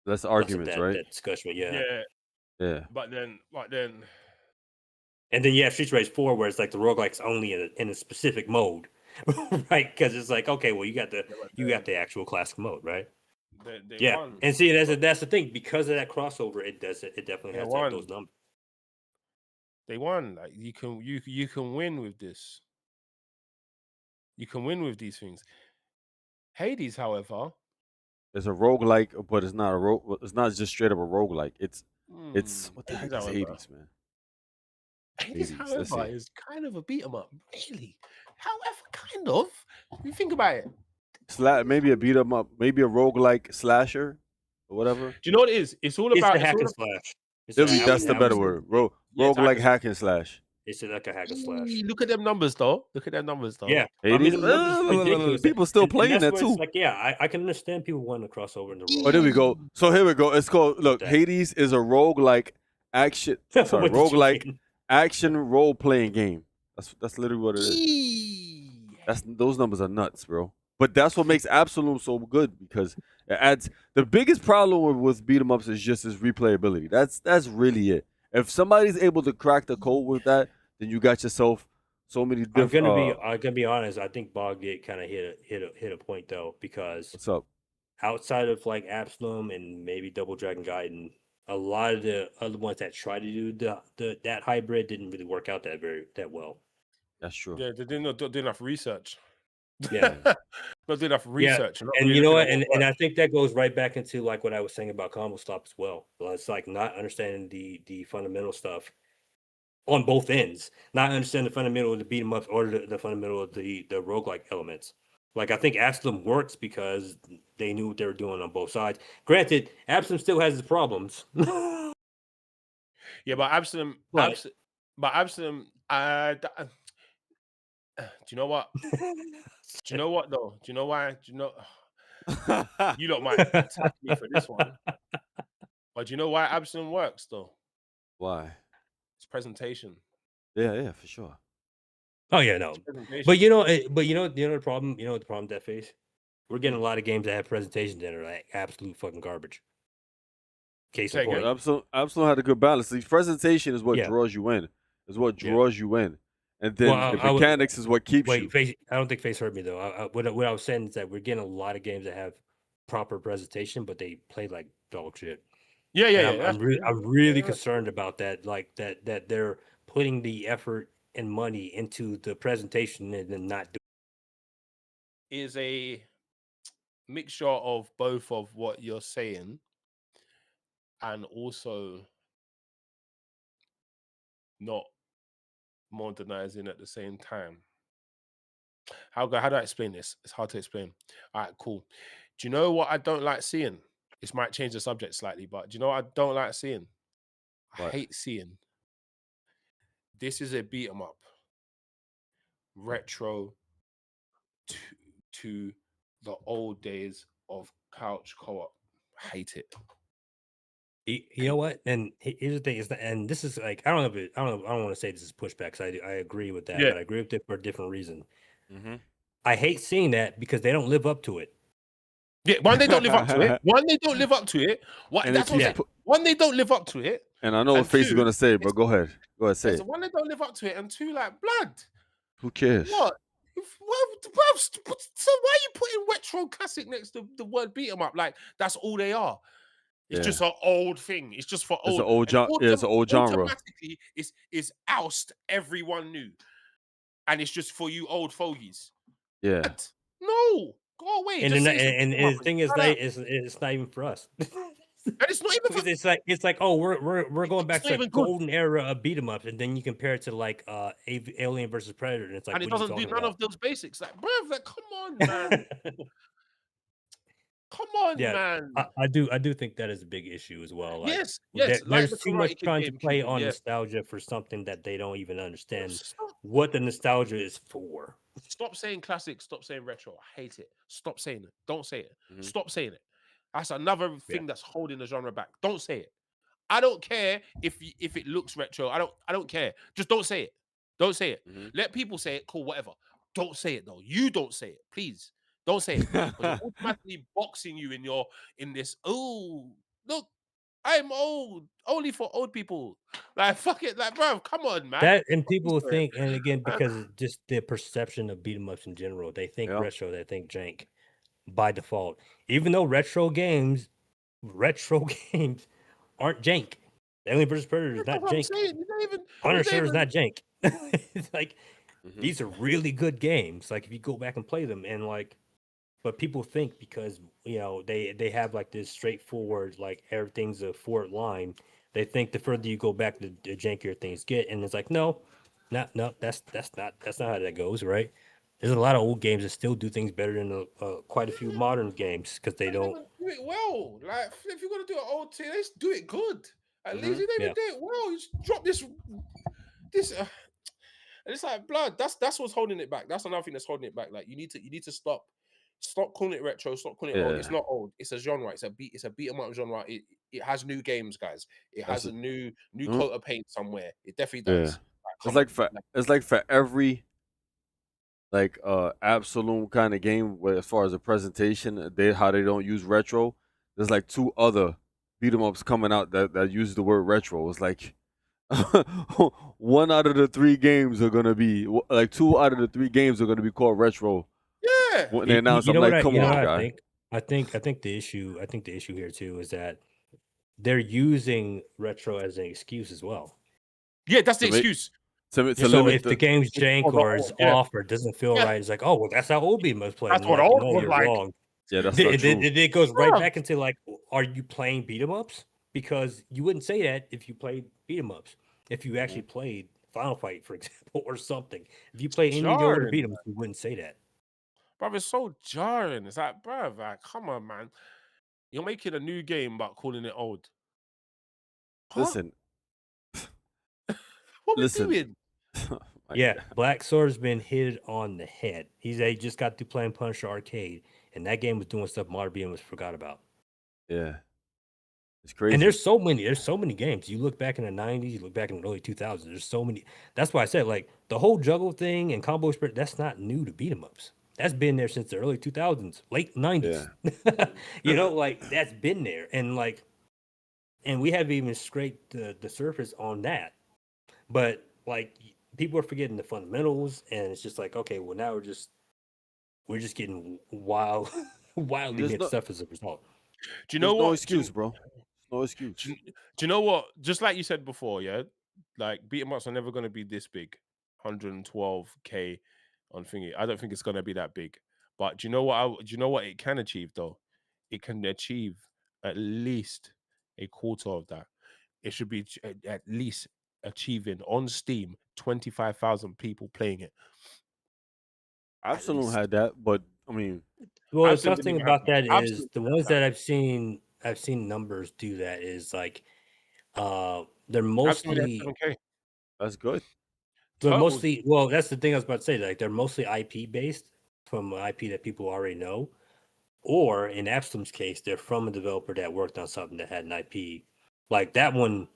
Less arguments, right?
That discussion,
Yeah.
Yeah.
But then.
And then you have Streets Race 4, where it's like the roguelike's only in a specific mode, right? Because it's like, okay, well, you got the actual classic mode, right?
They won.
And see, that's the thing. Because of that crossover, it definitely has to have those numbers.
They won. Like you can win with this. You can win with these things. Hades, however,
it's a roguelike, but it's not it's not just straight up a roguelike. It's what the heck is Hades, man?
Hades, however, is kind of a beat 'em up, really. However, kind of. You think about it.
Maybe a beat 'em up, maybe a roguelike slasher, or whatever.
Do you know what it is? It's all
It's
about.
the
It's
hack
all.
and slash.
That's the
I would
better
say
word.
Yeah, it's
Rogue like
hack
hack and slash.
it's like a hack and slash.
Look at them numbers, though. Look at them numbers, though.
Yeah, I mean
Hades,
the numbers are ridiculous.
people still
And
playing
that's
that
where it's
too.
like, yeah, I can understand people wanting to cross over into
Oh, there we go.
roguelike.
So here we go. It's called look.
that.
Hades is a roguelike action. Sorry,
What did you
roguelike
mean?
action role playing game. That's literally what it is.
Eee.
Those numbers are nuts, bro. But that's what makes Absolute so good because it adds the biggest problem with beat 'em ups is just its replayability. That's really it. If somebody's able to crack the code with that, then you got yourself so many
I'm
different.
gonna be honest. I think Boggate kind of hit a point though, because
What's up?
outside of like Absalom and maybe Double Dragon Gaiden, a lot of the other ones that tried to do that hybrid didn't really work out that well.
That's true.
Yeah, they didn't do enough research.
Yeah.
Not do enough research. Not
And
really
you know
looking
what?
at
And I
works.
think that goes right back into like what I was saying about combo stop as well. Well, it's like not understanding the fundamental stuff on both ends, not understanding the fundamental of the beat 'em ups or the fundamental of the roguelike elements. Like I think Absalom works because they knew what they were doing on both sides. Granted, Absalom still has his problems.
Yeah, but Absalom,
But-
do you know what? Do you know what though? Do you know why? Do you know? You lot might attack me for this one, but do you know why Absalom works though?
Why?
It's presentation.
Yeah, for sure.
Oh yeah, no.
It's presentation.
But you know the problem. You know what the problem that face? We're getting a lot of games that have presentations that are like absolute fucking garbage. Case in
Say again?
point.
Absolute had a good balance. The presentation is what
Yeah.
draws you in. Is what
Yeah.
draws you in, and then
Well,
the mechanics is what keeps you.
Wait, Face, I don't think Face heard me though. What I was saying is that we're getting a lot of games that have proper presentation, but they play like dog shit.
Yeah.
And I'm really
Yeah.
concerned about that. Like that they're putting the effort and money into the presentation and then not doing.
Is a mixture of both of what you're saying and also not modernizing at the same time. How do I explain this? It's hard to explain. All right, cool. Do you know what I don't like seeing? This might change the subject slightly, but do you know what I don't like seeing? I
What?
hate seeing. This is a beat 'em up. Retro to the old days of couch co-op. Hate it.
You know what? And here's the thing: is that, and this is like I don't want to say this is pushback. 'Cause I agree with that,
Yeah.
but I agree with it for a different reason.
Mm-hmm.
I hate seeing that because they don't live up to it.
Yeah, one, they don't live up to it. One, they don't live up to it. What?
And
That's
they
what I'm
keep
saying.
pu-
One, they don't live up to it.
And I know what
And
Face is
two,
gonna say, but go ahead. Go ahead, say
Yeah,
it.
so one, they don't live up to it, and two, like blood.
Who cares?
What? So why are you putting retro classic next to the word beat 'em up? Like that's all they are. It's
Yeah.
just an old thing. It's just for
It's
old.
an old
And
it's an old genre.
Automatically, it's oust everyone new, and it's just for you old fogies.
Yeah.
What? No, go away.
And
Just
then,
say it's a
and
beat 'em up
the thing is,
shut up.
it's not even for us.
And it's not even
Because
for
it's like oh we're going back
It's
to
not
the
even good.
golden era of beat 'em ups, and then you compare it to like Alien versus Predator, and it's like
And it
what are you
doesn't do
talking
none
about?
of those basics. Like, bruv, like, come on, man. Come on,
Yeah,
man.
I do think that is a big issue as well. Like
Yes, like
there's
the
too much
Karate Kid
trying to
game,
play
Cuban.
on
Yeah.
nostalgia for something that they don't even understand
Stop,
what the nostalgia is for.
stop saying classic. Stop saying retro. I hate it. Stop saying it. Don't say it.
Mhm.
Stop saying it. That's another thing that's holding the genre back. Don't say it. I don't care if it looks retro. I don't care. Just don't say it. Don't say it.
Mhm.
Let people say it. Cool, whatever. Don't say it though. You don't say it, please. Don't say it. Because they're automatically boxing you in this. Oh, look, I'm old. Only for old people. Like fuck it. Like, bro, come on, man.
That and people
sorry.
think, and again, because it's just the perception of beat 'em ups in general, they think
Yeah.
retro, they think jank by default. Even though retro games aren't jank. Alien vs Predator is
That's
not
what I'm
jank.
saying. You don't even.
Punisher is not jank. It's like
Mhm.
these are really good games. Like if you go back and play them, and like, but people think because they have like this straightforward, like everything's a forward line. They think the further you go back, the jankier things get, and it's like no, that's not how that goes, right? There's a lot of old games that still do things better than quite a few modern games because they don't.
do it well. Like if you're gonna do an old team, let's do it good. At least you don't even
Yeah.
do it well. You just drop this. And it's like blood. That's what's holding it back. That's another thing that's holding it back. Like you need to stop calling it retro. Stop calling it old. It's
Yeah.
not old. It's a genre. It's a beat 'em up genre. It has new games, guys. It
That's
has a new
Mhm.
coat of paint somewhere. It definitely
Yeah.
does.
It's like for every like absolute kind of game where as far as a presentation, how they don't use retro. There's like 2 other beat 'em ups coming out that use the word retro. It's like 1 out of the 3 games are gonna be like 2 out of the 3 games are gonna be called retro.
Yeah.
When they announce, I'm
know
like,
what
come
you know
on,
what
guy.
I think the issue here too is that they're using retro as an excuse as well.
Yeah, that's the
To make-
excuse.
To
So
limit
if the game's jank or is
yeah.
off or doesn't feel
Yeah.
right, it's like, oh well, that's how old beat 'em ups play.
That's
And
what
like,
old
no,
was
you're
like.
wrong.
yeah, that's not true.
It goes right
Bruv.
back into like, are you playing beat 'em ups? Because you wouldn't say that if you played beat 'em ups. If you actually played Final Fight, for example, or something. If you play any of the older
Jarring,
beat 'em ups, you wouldn't say that.
Bruv, it's so jarring. It's like, bruv, like, come on, man. You're making a new game but calling it old. Huh?
Listen,
What we
listen.
doing?
My
Yeah,
God.
Black Sword's been hit on the head. He just got through playing Punisher Arcade, and that game was doing stuff modern beat 'em ups forgot about.
Yeah, it's crazy.
And there's so many games. You look back in the 90s, you look back in the early 2000s, there's so many. That's why I said, like, the whole juggle thing and combo spread, that's not new to beat 'em ups. That's been there since the early 2000s, late 90s. You know, like, that's been there. And, like, and we haven't even scraped the surface on that. But, like, people are forgetting the fundamentals, and it's just like, okay, well, now we're just getting wildly
There's
mixed
no-
stuff as a result.
Do you
There's
know
no
what?
excuse, bro. No excuse.
Do you know what? Just like you said before, yeah, like beat 'em ups are never going to be this big, 112K on thingy. I don't think it's going to be that big. But do you know what? Do you know what it can achieve though? It can achieve at least a quarter of that. It should be at least achieving on Steam 25,000 people playing it.
Absolute
least.
had that, but I mean,
Well, the
Absolute
tough thing
didn't have
about
that.
that is
Absolute
the
didn't
ones
have
that I've seen numbers do that is like they're
Absolute had
mostly
7K.
that's good.
Turtles.
well, that's the thing I was about to say. Like they're mostly IP based from IP that people already know, or in Abslim's case, they're from a developer that worked on something that had an IP. Like that one,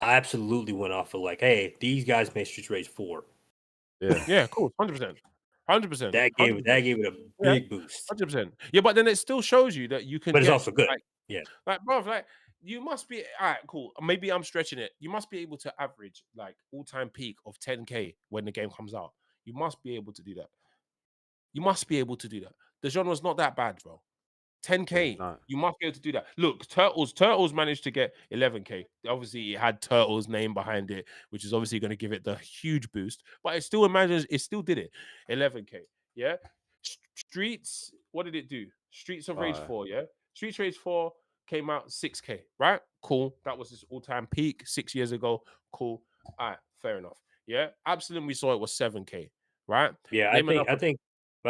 I absolutely went off of like, hey, these guys made Streets Rage 4.
Yeah.
Yeah, cool. 100%. 100%.
That gave it a big boost.
100%. Yeah, but then it still shows you that you can
But it's
get
also good.
like,
Yeah.
like, bro, like you must be all right, cool. Maybe I'm stretching it. You must be able to average like all-time peak of 10K when the game comes out. You must be able to do that. You must be able to do that. The genre's not that bad, bro. 10K,
not.
you must be able to do that. Look, Turtles managed to get 11K. Obviously, it had Turtles' name behind it, which is obviously going to give it the huge boost. But it still did it. 11K. Yeah. Streets, what did it do? Streets of Rage 4, yeah. Streets of Rage 4 came out 6K, right? Cool. That was its all-time peak 6 years ago. Cool. All right, fair enough. Yeah. Absolutely, we saw it was 7K, right?
Yeah,
Name
I
another-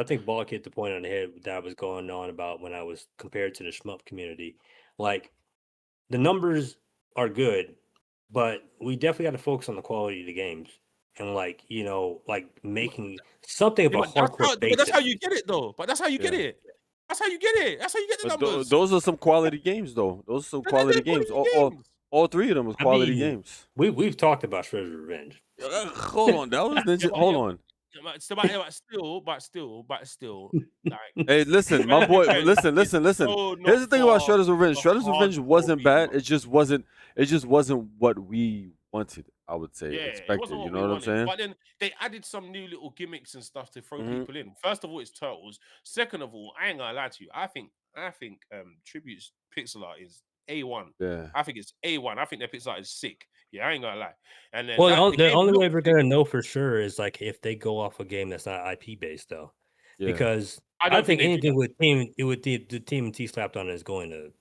think Bulk hit the point on the head that I was going on about when I was compared to the shmup community. Like the numbers are good, but we definitely got to focus on the quality of the games and like like making something
Yeah,
about
but
hardcore.
that's how you get it, though. But that's how you get
Yeah.
it. That's how you get it. That's how you get the
But
numbers.
those are some quality games, though. Those are some
They're
quality games.
quality
All 3 of them was
I
quality
mean,
games.
We've talked about Shredder's Revenge.
Hold on, that was ninja. Hold on.
But still, like,
Hey, listen, my boy. Listen.
so
Here's the thing about Shredder's Revenge. Shredder's Revenge wasn't bad. It just wasn't what we wanted. I would say
Yeah, it
expected.
wasn't
You
what we
know what I'm
wanted.
saying?
But then they added some new little gimmicks and stuff to throw
Mhm.
people in. First of all, it's Turtles. Second of all, I ain't gonna lie to you. I think Tribute's pixel art is A1.
Yeah.
I think it's A1. I think their pixel art is sick. Yeah, I ain't gonna lie. And then
Well, the
game
only way
looks
we're
sick.
gonna know for sure is like if they go off a game that's not IP based though,
Yeah.
because
I
I
don't
think
think they do
anything with the team T slapped on it is going to.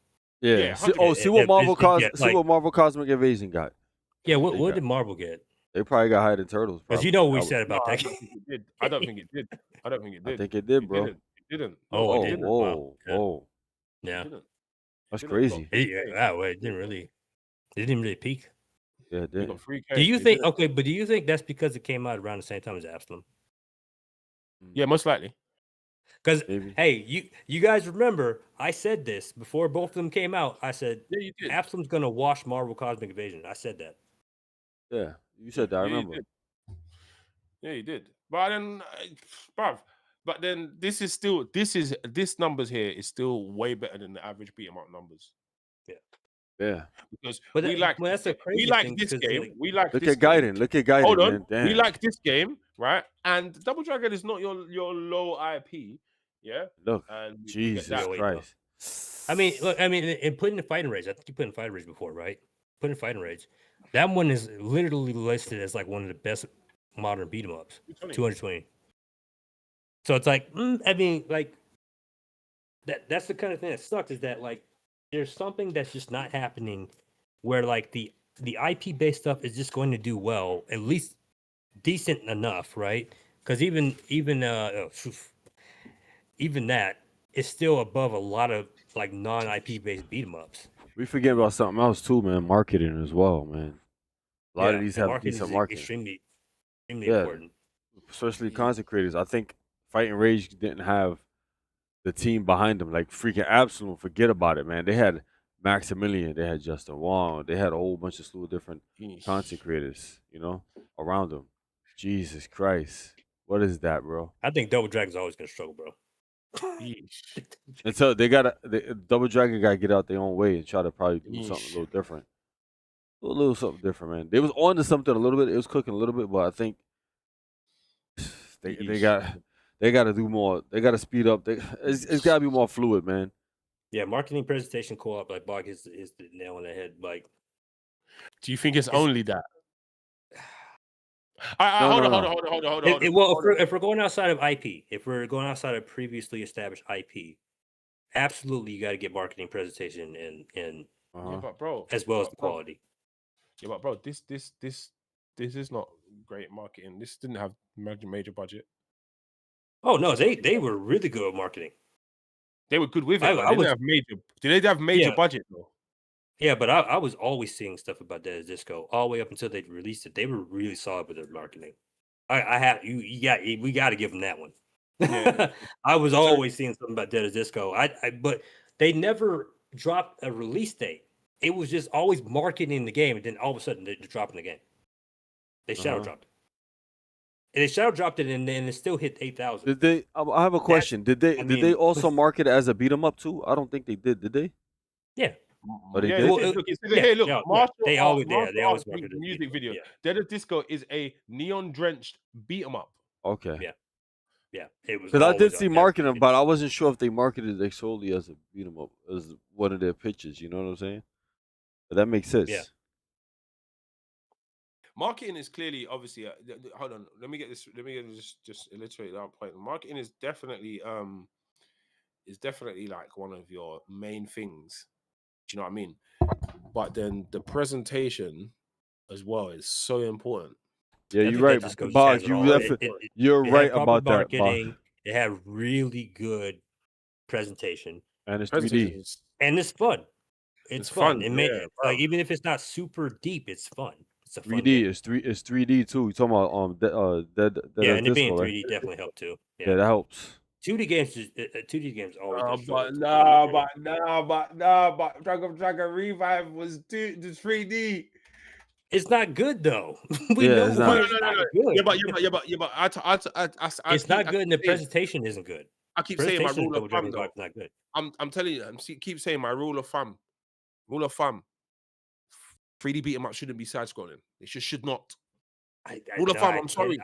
Yeah.
Yeah,
See,
100%.
see what Marvel
yeah,
see what Marvel Cosmic Invasion got.
Yeah,
They
what
got-
did Marvel get?
They probably got higher than Turtles.
Because
Probably.
you know what we
I, would-
said
No,
about
I
that.
don't think it did. I don't think it did. I don't think it
I
did.
think it did,
It
bro.
didn't. It didn't.
Oh,
No,
it
Whoa,
it
didn't.
didn't.
whoa,
Wow. Yeah.
whoa.
Yeah.
It didn't.
That's
It didn't. It got
crazy.
3K.
Wow. It didn't really. It didn't really peak.
Yeah, it
It
did.
got 3K.
Do you
It
think?
didn't.
Okay, but do you think that's because it came out around the same time as Absalom?
Yeah, most likely.
Because
Maybe.
hey, you guys remember I said this before both of them came out. I said
Yeah, you did.
Absalom's gonna wash Marvel Cosmic Invasion. I said that.
Yeah, you said that. I
Yeah, you
remember.
did. Yeah, you did. But then, bruv. But then this numbers here is still way better than the average beat 'em up numbers.
Yeah.
Because
But
we like
that's a
we
crazy
like
thing
this
'cause,
game.
like,
We like
Look
this
at
game.
Gaiden. Look at Gaiden,
Hold on.
man. Damn.
We like this game, right? And Double Dragon is not your low IP, yeah.
Look,
And we get
Jesus
that.
Christ.
I mean, look, in putting the fighting rage, I think you put in fighting rage before, right? Putting fighting rage, that one is literally listed as like one of the best modern beat 'em ups. 220. So it's like, I mean, like that's the kind of thing that sucks is that like there's something that's just not happening where like the IP based stuff is just going to do well, at least decent enough, right? Because even that is still above a lot of like non IP based beat 'em ups.
We forget about something else too, man. Marketing as well, man. A lot of these
and
have
marketing
decent
is
marketing,
extremely
Yeah.
important.
especially content creators. I think Fighting Rage didn't have the team behind them. Like freaking Absalom, forget about it, man. They had Maximilian, they had Justin Wong, they had a whole bunch of slew of different content creators, around them. Jesus Christ, what is that, bro?
I think Double Dragon's always gonna struggle, bro.
Yeesh.
And so Double Dragon got to get out their own way and try to probably do something a little different. A little something different, man. They was on to something a little bit. It was cooking a little bit, but I think they got to do more. They got to speed up. It's got to be more fluid, man.
Yeah, marketing presentation co-op, like Bog is the nail on the head. Like,
Do you think it's only that?
No,
Hold
no,
on.
Well, if we're going outside of IP, if we're going outside of previously established IP, absolutely you got to get marketing presentation and
Yeah, but bro,
as well as the
bro,
quality.
Yeah, but bro, this is not great marketing. This didn't have major budget.
Oh no, they were really good at marketing.
They were good with it.
I
But they didn't have major. Did they have major
Yeah.
budget though?
Yeah, but I was always seeing stuff about Dead as Disco all the way up until they released it. They were really solid with their marketing. We got to give them that one.
Yeah.
I was always seeing something about Dead as Disco. But they never dropped a release date. It was just always marketing the game, and then all of a sudden they're dropping the game. They shadow dropped it. And they shadow dropped it, and then it still hit 8,000.
Did they? I have a question. Did they also market it as a beat 'em up too? I don't think they did. Did they?
Yeah.
Oh, they
Yeah,
did?
look, hey, look, martial
they
art,
always
martial arts
marketed it
music
as
video.
yeah.
Dead as Disco is a neon drenched beat 'em up.
Okay.
Yeah, it was.
Because I did
always
see
on
marketing,
every
but I wasn't sure if they marketed it solely as a beat 'em up, as one of their pitches. You know what I'm saying? But that makes sense.
Yeah.
Marketing is clearly, obviously. Hold on, let me get this. Let me just illustrate that point. Marketing is definitely like one of your main things. Do you know what I mean? But then the presentation as well is so important.
Yeah,
I
you're
think
right,
that just goes
Bob.
as it all.
You're
It
right
had proper
about that, Bob.
marketing. It had really good presentation,
And it's
Presentation
3D.
is-
and it's fun. It's fun. It
yeah,
like even if it's not super deep, it's fun. It's a fun
3D.
game.
It's 3D too. You talking about Dead
Yeah, and it being
Disco,
3D
right?
definitely helped too.
Yeah, that helps.
2D games always. just
but Dragon Revive was 3D.
It's not good though. We
Yeah,
know
it's
why
not.
it's not good.
Yeah, but I
It's not good, and the presentation isn't good.
I keep saying my rule of thumb though.
Not good.
I'm telling you, keep saying my rule of thumb. Rule of thumb. 3D beat 'em up shouldn't be side scrolling. It should not. Rule of thumb. I'm sorry.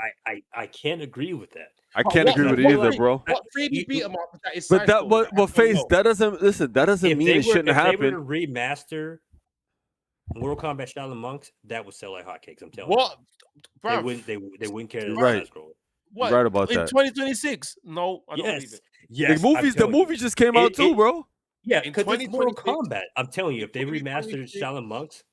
I can't agree with that.
I can't agree with it either, bro.
What 3D beat 'em up that is
But
side scrolling?
but FaZe, that doesn't mean it shouldn't
if
happen.
they were to remaster Mortal Kombat Shaolin Monks, that would sell like hotcakes. I'm telling
What?
you.
Bruv,
They wouldn't care that
Right.
side scroll.
What?
Right about
in
that.
2026? No, I don't believe it.
Yes.
The movie just came out too, bro.
Yeah,
In
because it's Mortal
2026
Kombat. I'm telling you, if they remastered
2026
Shaolin Monks,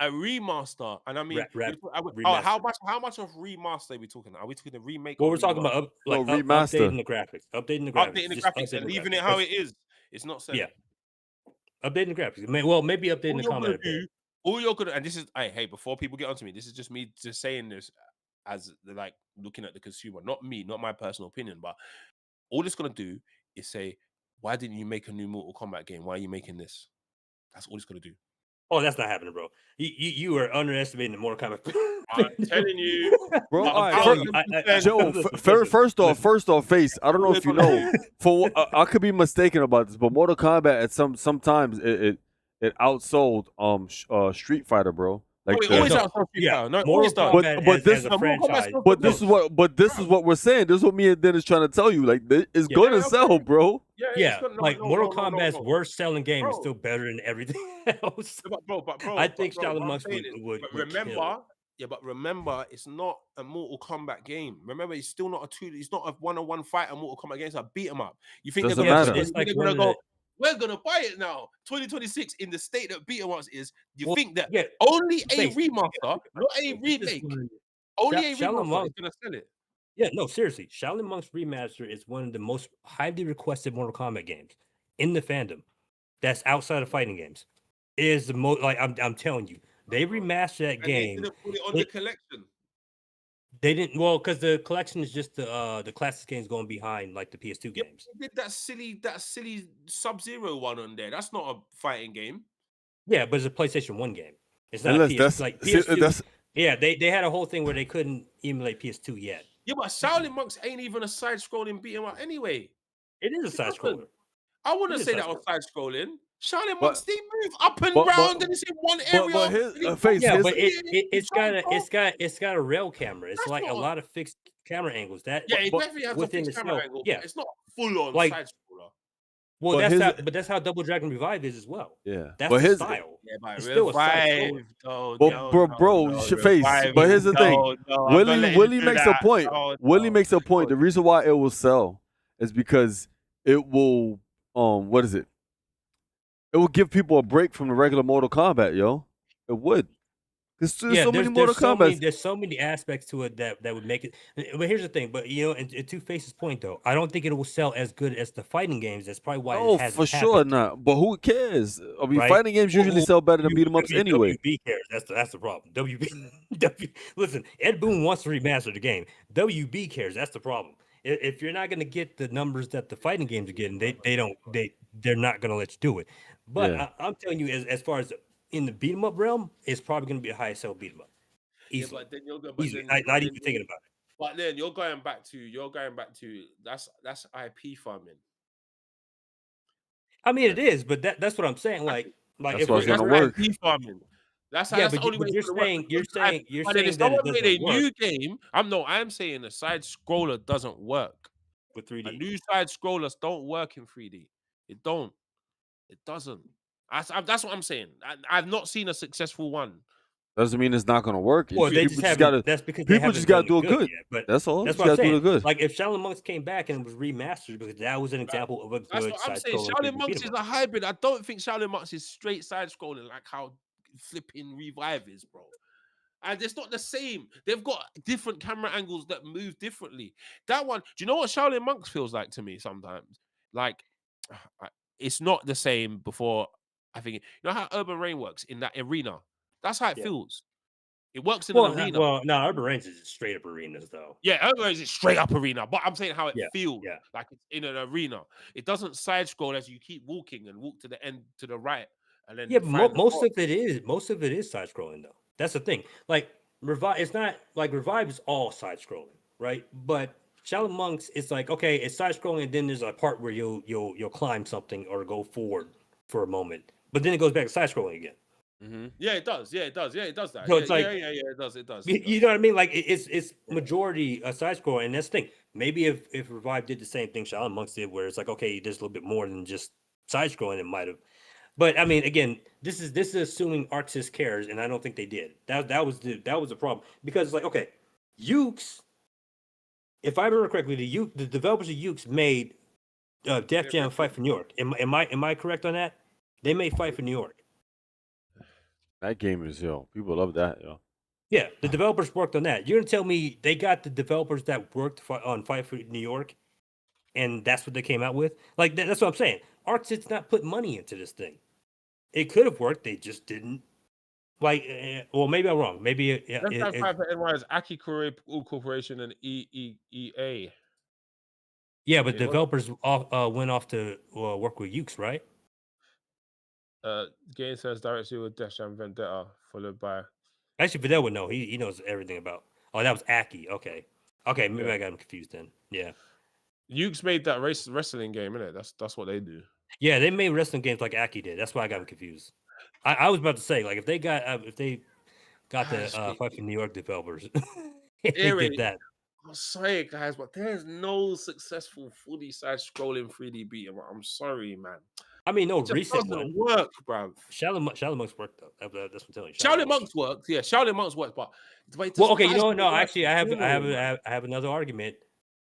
a remaster, and I mean, how much of remaster are we talking? Are we talking a remake?
Well,
or
we're talking
remaster?
about
remaster.
updating the graphics,
Updating the
just
graphics and
updating the
leaving
graphics.
it how it is. It's not selling.
Yeah, updating the graphics. Well, maybe updating
All
the
you're
combat
gonna
a bit.
do, all you're gonna, and this is, hey, before people get onto me, this is just me just saying this as like looking at the consumer, not me, not my personal opinion, but all it's gonna do is say, why didn't you make a new Mortal Kombat game? Why are you making this? That's all it's gonna do.
Oh, that's not happening, bro. You are underestimating the Mortal Kombat.
I'm telling you,
Bro, all right,
Joe,
Joe. First off, face. I don't know if you know. I could be mistaken about this, but Mortal Kombat at sometimes it outsold Street Fighter, bro. Like
it always outsold Street Fighter. No, it always does.
But this, as a franchise.
But this is what we're saying. This is what me and Dennis trying to tell you. Like it's gonna sell, bro.
Yeah, Mortal Kombat's worst selling game is still better than everything else.
But
I think Shaolin Monks would
remember.
Kill.
Yeah, but remember, it's not a Mortal Kombat game. Remember, it's still not it's not a one-on-one fight. A Mortal Kombat game, it's a beat 'em up. You think
Doesn't
they're gonna,
matter.
they're gonna go? We're gonna buy it now. 2026 in the state that beat 'em ups is. You think that only a remaster, not a remake, only a remaster is gonna sell it?
Yeah, no, seriously. Shaolin Monks Remaster is one of the most highly requested Mortal Kombat games in the fandom. That's outside of fighting games. It is the most, like I'm telling you, they remastered that game.
They didn't put it on the collection.
They didn't, well, because the collection is just the classic games going behind like the PS2 games.
They did that silly Sub-Zero one on there. That's not a fighting game.
Yeah, but it's a PlayStation 1 game. It's not a PS2. Like PS2. Yeah, they had a whole thing where they couldn't emulate PS2 yet.
Yeah, but Shaolin Monks ain't even a side-scrolling beat 'em up anyway.
It is a side-scroller.
I wouldn't say that was side-scrolling. Shaolin Monks, they move up and round, and it's in one area.
It's got a rail camera. It's like a lot of fixed camera angles. That
it definitely has a fixed camera angle. Yeah, it's not full-on side-scroller.
Well, that's how Double Dragon Revive is as well.
Yeah,
that's the style.
Yeah, but
it's still a side
face. But here's the thing. Willie makes a point. Willie makes a point. The reason why it will sell is because it will what is it? It will give people a break from the regular Mortal Kombat, yo. It would. There's so many Mortal Kombat.
There's so many aspects to it that would make it. But here's the thing. But and Two Faces' point though, I don't think it will sell as good as the fighting games. That's probably why.
Oh, for sure not. But who cares? I mean, fighting games usually sell better than beat 'em ups anyway.
WB cares. That's the problem. Listen, Ed Boon wants to remaster the game. WB cares. That's the problem. If you're not going to get the numbers that the fighting games are getting, they're not going to let you do it. But I'm telling you, as far as in the beat 'em up realm, it's probably going to be a high sell beat 'em up. Easy.
Yeah, but then you're
not even thinking about it.
But then you're going back to that's IP farming.
I mean, it is, but that's what I'm saying. Like
that's what's going to work.
IP farming. That's the only way
you're saying
that it made a new game. I'm saying a side scroller doesn't work
with 3D.
A new side scrollers don't work in 3D. It don't. It doesn't. That's what I'm saying. I've not seen a successful one.
Doesn't mean it's not going to work.
Well, they just gotta. That's because people
just got to do it good.
Yet, but
that's all.
That's what I'm saying. Good. Like if Shaolin Monks came back and was remastered, because that was an example of a good. That's what I'm saying.
Shaolin Monks is a hybrid. I don't think Shaolin Monks is straight side scrolling like how flipping Revive is, bro. And it's not the same. They've got different camera angles that move differently. That one, do you know what Shaolin Monks feels like to me sometimes? Like, it's not the same before. I think, you know how Urban Reign works in that arena? That's how it feels. It works in an arena.
Well, no, Urban Reigns is straight up arenas, though.
Yeah, Urban Reigns is straight up arena. But I'm saying how it feels like it's in an arena. It doesn't side scroll as you keep walking and walk to the end, to the right. And then
but most of it is side scrolling though. That's the thing. Like Revive, it's not like Revive is all side scrolling, right? But Shaolin Monks, it's like okay, it's side scrolling, and then there's a part where you'll climb something or go forward for a moment, but then it goes back to side scrolling again.
Mm-hmm.
Yeah, it does. Yeah, it does. Yeah, it does that.
So it's like,
it does.
You know what I mean? Like it's majority a side scroll, and that's the thing. Maybe if Revive did the same thing Shaolin Monks did, where it's like okay, there's a little bit more than just side scrolling, it might have. But I mean, again, this is assuming ArcSys cares, and I don't think they did. That was the problem, because it's like okay, Ukes. If I remember correctly, the developers of Ukes made Def Jam Fight for New York. Am I correct on that? They made Fight for New York.
That game is people love that,
Yeah, the developers worked on that. You're gonna tell me they got the developers that worked on Fight for New York, and that's what they came out with? Like that's what I'm saying. Arctit's not put money into this thing. It could have worked. They just didn't. Like, well, maybe I'm wrong. Maybe
Let's have Fight for NY is Aki Corporation and EA.
Yeah, but developers went off to work with Ukes, right?
Game says directly with Death Jam Vendetta, followed by.
Actually, Fidel would know. He knows everything about. Oh, that was Aki. Okay, maybe I got him confused then. Yeah,
Ukes made that wrestling game, innit? That's what they do.
Yeah, they made wrestling games like Aki did. That's why I got him confused. I was about to say, like, if they got the Fight for New York developers, they did that.
I'm sorry, guys, but there's no successful fully side-scrolling 3D beat 'em up. I'm sorry, man.
I mean, no
It just
recent
doesn't
one.
work, bruv.
Shaolin Monks worked though. That's what I'm telling you.
Shaolin Monks works. Yeah, Shaolin Monks works, but
well, okay, no. Actually, I have another argument.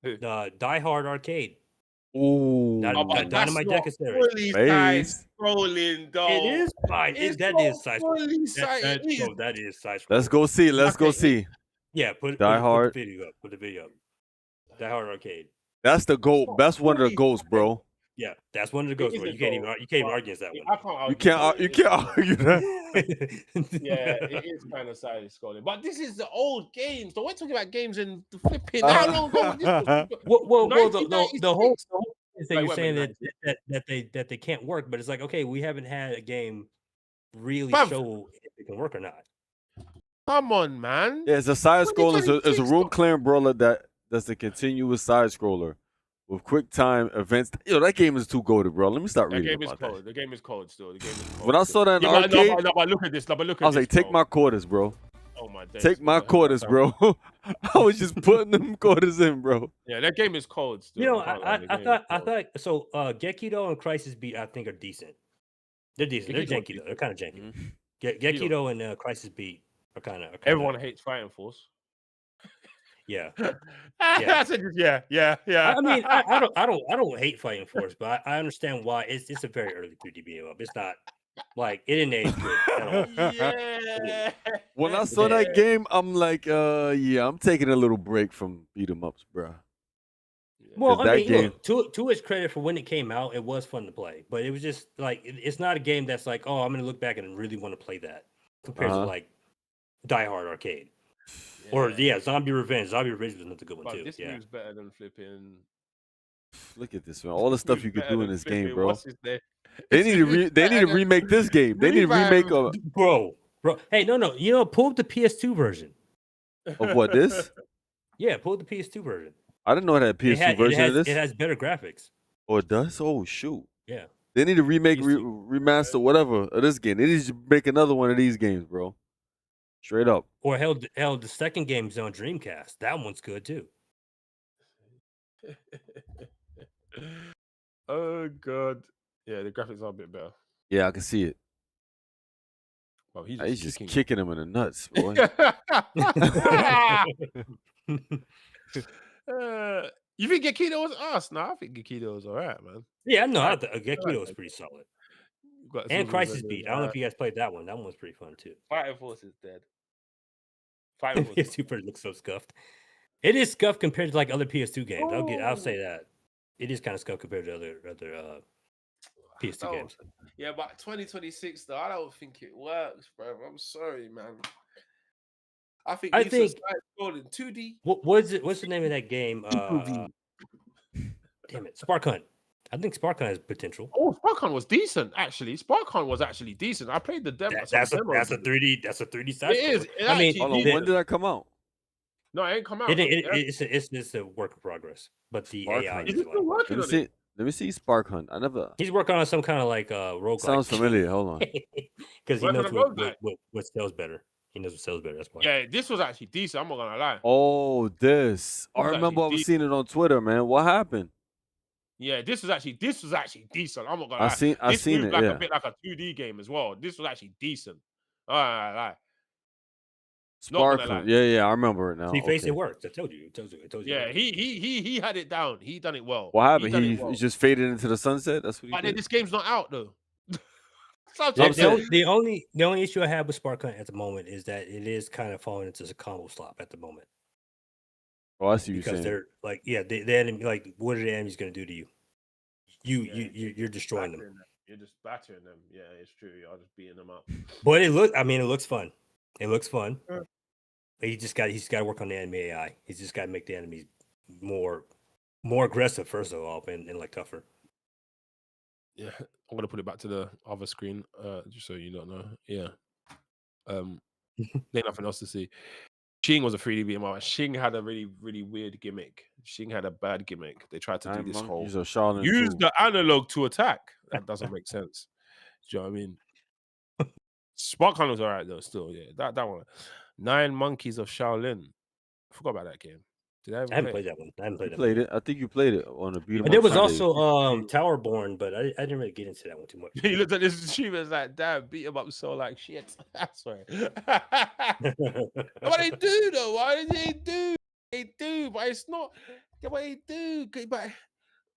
Die Hard Arcade.
Ooh,
Dynamite Deck is there.
Fully side-scrolling, though.
It is fine. That is side-scrolling. That is side-scrolling.
Let's go see. Let's go see.
Yeah, put
Hard.
the video up. Put the video up. Die Hard Arcade.
That's the goat. That's one of the goats, bro.
Yeah, that's one of the goats. You can't even argue against that one.
You can't argue that.
Yeah, it is kind of side scrolling. But this is the old games. So we're talking about games in the flipping. How long ago?
Well, the whole is that you're saying that they can't work, but it's like, okay, we haven't had a game really show if it can work or not.
Come on, man.
Yeah, it's a side scroller. It's a room clearing brawler that's a continuous side scroller with quick time events. That game is too goated, bro. Let me start reading about that.
The game is cold still. The game is cold.
When I saw that in arcade,
but look at this. I
was like, take my quarters, bro.
Oh my days.
Take my quarters, bro. I was just putting them quarters in, bro.
Yeah, that game is cold still.
I thought so. Gekido and Crisis Beat, I think, are decent. They're decent. They're janky though. They're kind of janky. Gekido and Crisis Beat are kind of.
Everyone hates Fighting Force.
Yeah.
I said yeah.
I mean, I don't hate Fighting Force, but I understand why. It's a very early 3D beat 'em up. It's not like it didn't age good at all.
Yeah.
When I saw that game, I'm like, I'm taking a little break from beat 'em ups, bro.
Well, I mean, to its credit for when it came out, it was fun to play, but it was just like it's not a game that's like, oh, I'm gonna look back and really want to play that compared to like Die Hard Arcade. Or Zombie Revenge. Zombie Revenge was another good one too.
This game's better than flipping.
Look at this, man! All the stuff you could do in this game, bro.
They
need to remake this game. They need to remake
bro. Hey, no. Pull up the PS2 version.
Of what this?
Yeah, pull up the PS2 version.
I didn't know it had PS2 version of this.
It has better graphics.
Oh, it does? Oh, shoot.
Yeah.
They need to remake, remaster, whatever of this game. They need to make another one of these games, bro. Straight up.
Or hell, the second game's on Dreamcast. That one's good too.
Oh god. Yeah, the graphics are a bit better.
Yeah, I can see it.
Well,
he's just kicking him in the nuts, boy.
You think Gekido was us? No, I think Gekido was alright, man.
Yeah, no, Gekido was pretty solid. And Crisis Beat. I don't know if you guys played that one. That one was pretty fun too.
Fighting Force is dead. Fighting Force.
PS2 looks so scuffed. It is scuffed compared to like other PS2 games. I'll say that. It is kind of scuffed compared to other PS2 games.
Yeah, but 2026 though, I don't think it works, bro. I'm sorry, man. I think in 2D.
What's the name of that game? Damn it, Spark Hunt. I think Spark Hunt has potential.
Oh, Spark Hunt was decent, actually. Spark Hunt was actually decent. I played the demo.
That's a 3D side.
It is.
I mean, when did that come out?
No, it ain't come out.
It's a work in progress. But the
Spark
AI
is still working on it. Let me see Spark Hunt.
He's working on some kind of like roguelike.
Sounds familiar. Hold on.
Because he knows what sells better. He knows what sells better. That's why.
Yeah, this was actually decent. I'm not gonna lie.
Oh, this. I remember I was seeing it on Twitter, man. What happened?
Yeah, this was actually decent. I'm not gonna lie.
I seen it.
A bit like a 2D game as well. This was actually decent. All right.
Spark Hunt. Yeah, I remember it now.
See, face it works. I told you.
Yeah, he had it down. He done it well.
What happened? He just faded into the sunset. That's what.
But then this game's not out though. So I'm
The,
trying
the,
to
only,
say.
the only issue I have with Spark Hunt at the moment is that it is kind of falling into a combo slop at the moment
Oh, I see what you're
because
saying.
they're like, yeah, the enemy, like, what are the enemies going to do to you? You're destroying them.
Battering them. You're just battering them. Yeah, it's true. You're just beating them up.
But it looks fun. It looks fun.
Yeah.
But he's got to work on the enemy AI. He's just got to make the enemies more aggressive first of all, and like tougher.
Yeah, I'm gonna put it back to the other screen, just so you don't know. Yeah. There's nothing else to see. Shing was a 3D beat 'em up. Shing had a really, really weird gimmick. Shing had a bad gimmick. They tried to do
9
this whole
monkeys of Shaolin
use
too.
the analog to attack. That doesn't make sense. Do you know what I mean? Spark Hunt was alright though, still, yeah. That one. 9 Monkeys of Shaolin. I forgot about that game. Did I ever
I haven't
play
played that one. I haven't
You
played that
played
one.
it. I think you played it on the beat 'em
And there
up
was
Sundays.
also Towerborn, but I didn't really get into that one too much.
He looked at this streamer like, damn, beat him up so like shit. Sorry. What they do though? Why did they do? They do, but it's not what they do. But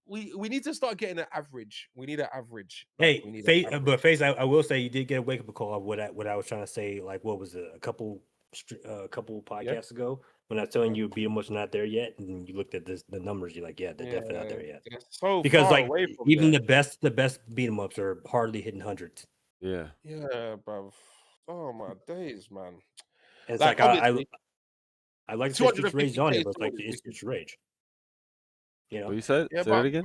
we need to start getting an average. We need an average. Like, we
Hey,
need an
Face,
average.
but Face, I will say you did get a wake up call of what I was trying to say. Like, what was it? A couple podcasts ago when I was telling you beat 'em up's not there yet, and you looked at the numbers. You're like, yeah, they're definitely not there yet.
They're so
Because
far
like
away from
even
there.
the best beat 'em ups are hardly hitting hundreds.
Yeah.
Yeah, bruv. Oh my days, man.
And it's
Like,
like
obviously,
I like to say Streets of Rage on
250K
it, but it's like
is
it's
wicked.
Streets of Rage. You know,
What you said?
Yeah,
Say that
but
again.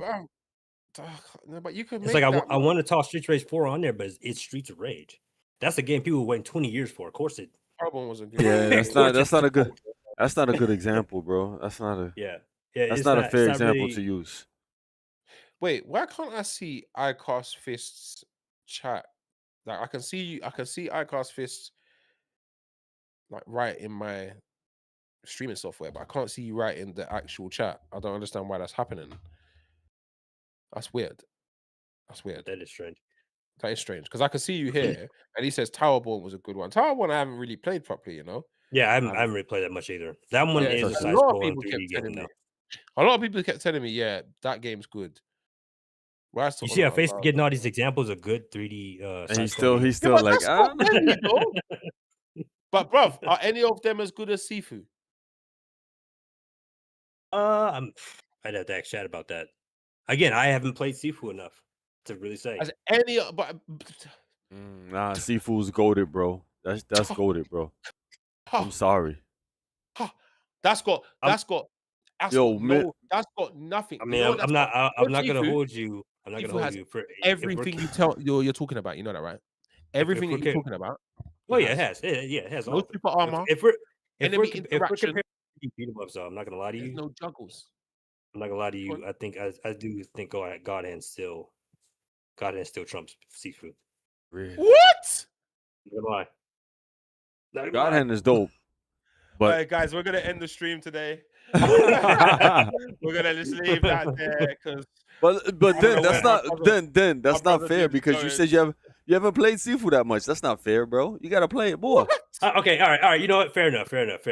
no, but you can
it's
make
like
that.
I want to toss Streets of Rage 4 on there, but it's Streets of Rage. That's a game people were waiting 20 years for. Of course it.
Carbon was a good.
Yeah,
game.
that's not a good. That's not a good example, bro. That's not a.
Yeah.
That's
It's
not a fair
it's
example
really,
to use.
Wait, why can't I see iCast Fist's chat? Like, I can see iCast Fist like right in my streaming software, but I can't see you right in the actual chat. I don't understand why that's happening. That's weird. That's weird.
That is strange.
That is strange because I can see you here, and he says Towerborn was a good one. Towerborn I haven't really played properly, you know.
Yeah, I haven't really played that much either. That one
Yeah,
is a
touch
A
side
lot of
scrolling
people
3D
kept
game
telling me.
though.
A lot of people kept telling me, yeah, that game's good. Whereas
You see how Facebook getting all these examples of good 3D
And
side
he's still
games?
but
like,
that's
I
not
don't know.
many though. But bruv, are any of them as good as Sifu?
I'd have to ask Chad about that. Again, I haven't played Sifu enough to really say.
As any, but
Nah, Seafood's goated, bro. That's goated, bro. I'm sorry.
that's got
Yo,
no, that's got nothing.
I
You
mean,
know what
I'm
that's
not.
got?
I'm not gonna
Sifu-
hold you. I'm not
Sifu
gonna hold
has
you for
everything you're talking about. You know that, right? Everything that you're talking about.
Oh yeah, it has. Yeah, it has
No
all.
super armor.
If we're
enemy
comparing
interaction.
beat 'em ups, I'm not gonna lie to
There's
you.
no juggles.
I'm not gonna lie to
Go
you. I think I do think God Hand still trumps Sifu.
Really?
What?
Not gonna lie. Not gonna
God
lie.
Hand is dope,
All
but
right, guys, we're gonna end the stream today. We're gonna just leave that there because
but
I don't
then
know
that's
where my
not
brother-
then that's
my
not
brother
fair
did
because you
so-
said you haven't played Seafood that much. That's not fair, bro. You gotta play it more.
Okay, all right. You know what? Fair enough. I haven't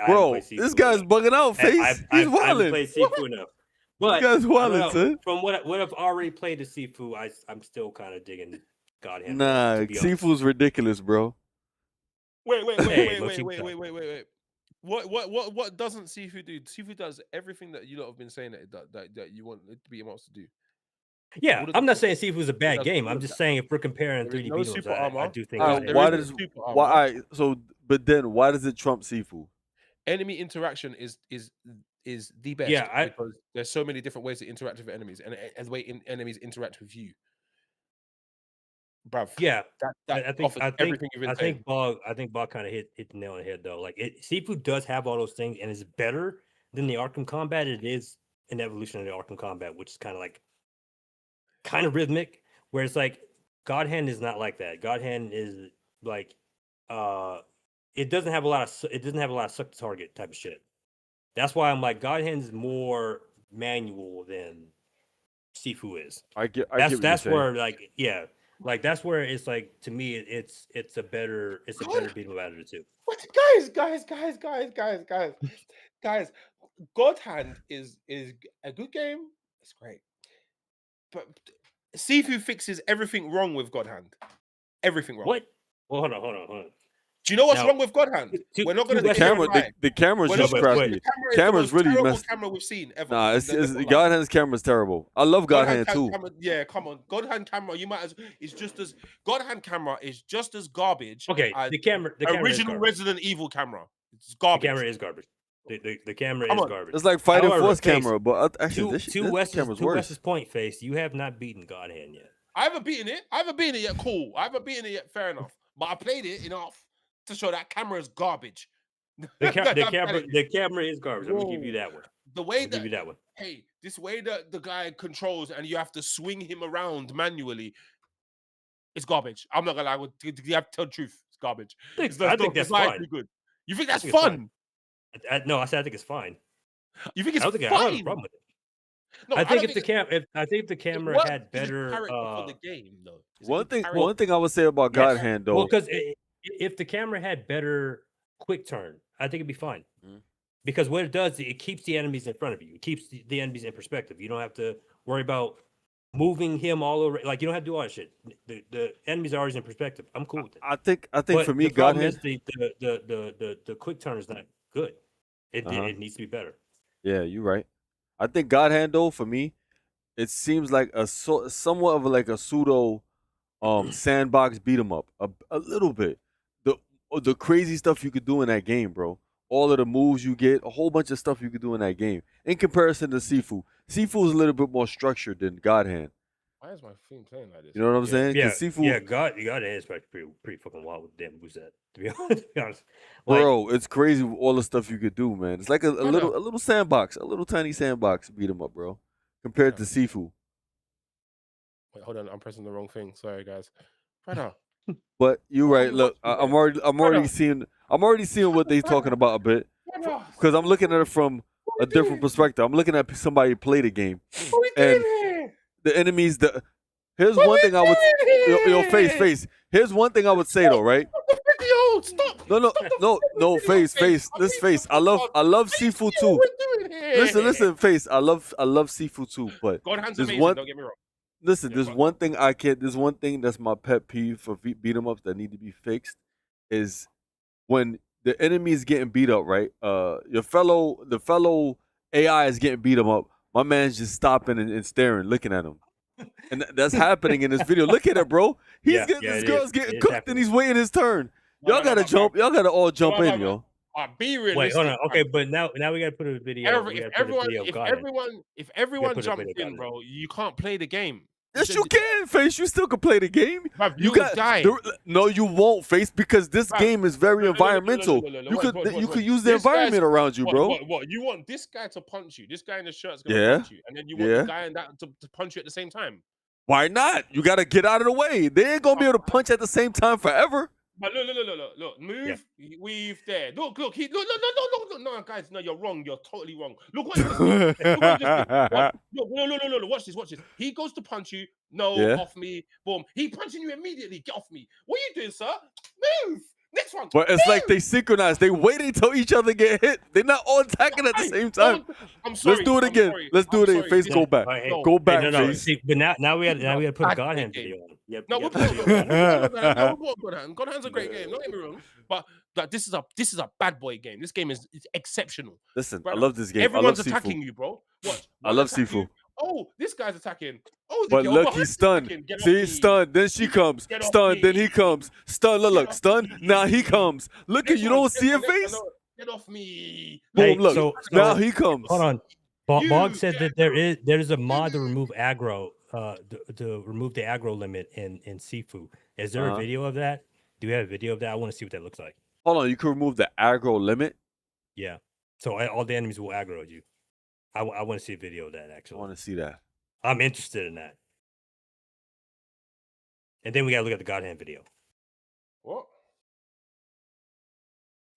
Bro,
played Sifu
this guy's
enough.
bugging out, face. He's
I haven't
wilding.
played Sifu enough. But
This guy's
I don't
wilding,
know,
son.
from what I've already played to Sifu, I'm still kind of digging God Hand.
Nah,
to be honest.
Seafood's ridiculous, bro.
Wait.
Hey, look, cheap shot.
What doesn't Sifu do? Sifu does everything that you lot have been saying that you want it to be able to do.
Yeah,
All of
I'm
the-
not saying Sifu's a bad
does
game.
all
I'm
of
just
that.
saying if we're comparing
There is
3D
no
beat 'em
super
ups, I
armor.
do think
There
God
is
Hand
why
no
is
does
super
why?
armor.
Alright, so but then why does it trump Sifu?
Enemy interaction is the best because there's so many different ways to interact with enemies and the way enemies interact with you. Bruv.
Yeah,
that
I think
everything you've been saying.
I think Bog kind of hit the nail on the head though. Like Sifu does have all those things and is better than the Arkham Combat. It is an evolution of the Arkham Combat, which is kind of rhythmic. Where it's like God Hand is not like that. God Hand is like it doesn't have a lot of suck to target type of shit. That's why I'm like God Hand is more manual than Sifu is. That's where like like that's where it's like to me it's a better beat 'em up out of the two.
What guys, God Hand is a good game. It's great. But Sifu fixes everything wrong with God Hand. everything wrong.
What? Well, hold on.
Do you know what's
Now,
wrong with God Hand? We're not going to
The camera's
We're
just
not-
crappy.
The camera is
Camera's
the most
really
terrible
messed.
camera we've seen ever.
Nah, it's
Let's not lie.
God Hand's camera's terrible. I love God Hand too.
Camera, yeah, come on. God Hand camera, you might as it's just as God Hand camera is just as garbage.
Okay,
as
the camera is
original
garbage.
Resident Evil camera. It's
The
garbage.
camera is garbage. The camera
Come
is
on.
garbage.
It's like Fighting
However,
Force
Face,
camera, but actually this camera's
to
worse.
Wes's point, Face, you have not beaten God Hand yet.
I haven't beaten it yet. Cool. I haven't beaten it yet. Fair enough. But I played it enough to show that camera is garbage.
The camera is garbage. I'm gonna give you that one.
The way
Give you that one.
hey, this way that the guy controls and you have to swing him around manually, it's garbage. I'm not gonna lie. You have to tell the truth. It's garbage.
I think that's fine.
Good. You think that's
think it's
fun?
No, I said I think it's fine.
You think it's
I don't think
fun?
I don't have a problem with it.
No,
I think if the camera had better
for the game, though.
One thing I would say about God Hand though.
Well, because if the camera had better quick turn, I think it'd be fine.
Mhm.
Because what it does, it keeps the enemies in front of you. It keeps the enemies in perspective. You don't have to worry about moving him all over. Like you don't have to do all that shit. The enemies are always in perspective. I'm cool with it.
I think
But
for me,
the
God
problem
Hand.
is the quick turn is not good. It needs to be better.
Yeah, you're right. I think God Hand though, for me, it seems like somewhat of like a pseudo sandbox beat 'em up. A little bit. The crazy stuff you could do in that game, bro. All of the moves you get, a whole bunch of stuff you could do in that game. In comparison to Sifu. Sifu is a little bit more structured than God Hand.
Why is my thing playing like this?
You know what I'm saying?
Yeah,
'Cause Sifu,
yeah, God Hand is pretty fucking wild with damn who's that. To be honest, like,
bro, it's crazy with all the stuff you could do, man. It's like a little sandbox, a little tiny sandbox beat 'em up, bro. Compared to Sifu.
Wait, hold on. I'm pressing the wrong thing. Sorry, guys. Brother.
But you're right.
you
Look,
watching,
I'm already seeing what they're talking about a bit
Brother.
because I'm looking at it from a different perspective. I'm looking at somebody play the game,
What are we
and
doing here?
the enemies. Here's one thing I would. Yo, face. Here's one thing I would say though, right?
The video. Stop.
No, face. This face. I love Sifu too. Listen, face. I love Sifu too, but
God Hand's
there's
amazing.
one.
Don't get me wrong.
Listen,
Yeah,
there's
fuck
one thing I can't. There's one thing that's my pet peeve for beat 'em ups that need to be fixed, is when the enemy is getting beat up. Right, the fellow AI is getting beat 'em up. My man's just stopping and staring, looking at him, and that's happening in this video. Look at it, bro. This girl's getting cooked, and he's waiting his turn. Y'all gotta jump. Y'all gotta all jump in, yo.
Be realistic.
wait, hold on. Okay, but now we gotta put a video.
If everyone jumps in, bro, you can't play the game.
Yes, you can, face. You still can play the game.
Bruv, you got die.
No, you won't, face, because this game is very environmental. You could use the environment around you, bro.
What? You want this guy to punch you? This guy in the shirt's gonna punch you, and then you want the guy in that to punch you at the same time.
Why not? You gotta get out of the way. They ain't gonna be able to punch at the same time forever.
But look, move, weave there. Look, no, guys, no, you're wrong. You're totally wrong. Look what he just did. No, watch this. He goes to punch you. No, off me. Boom. He punching you immediately. Get off me. What are you doing, sir? Move. Next one.
But it's like they synchronize. They wait until each other get hit. They're not all attacking at the same time.
I'm sorry.
Let's do it again. Let's do it again. Face, go back. Go back, face.
See, but now we had to put a God Hand video on.
No, we're putting God Hand's a great game. Don't get me wrong, but this is a bad boy game. This game is exceptional.
Listen,
Brother,
I love this game.
Everyone's
I love
attacking
Sifu.
you, bro. Watch.
I love Sifu.
Oh, this guy's attacking. Oh,
But look, he's stunned. See, stunned. Then she comes. Stunned. Then he comes. Stunned. Look, stunned. Now he comes. Look at you. Don't see your face.
Get off me.
Boom. Look. Now he comes.
Hold on. Bog said that there's a mod to remove aggro, to remove the aggro limit in Sifu. Is there a video of that? Do you have a video of that? I want to see what that looks like.
Hold on. You can remove the aggro limit.
Yeah. So all the enemies will aggro you. I want to see a video of that, actually.
I want to see that.
I'm interested in that. And then we gotta look at the God Hand video.
What?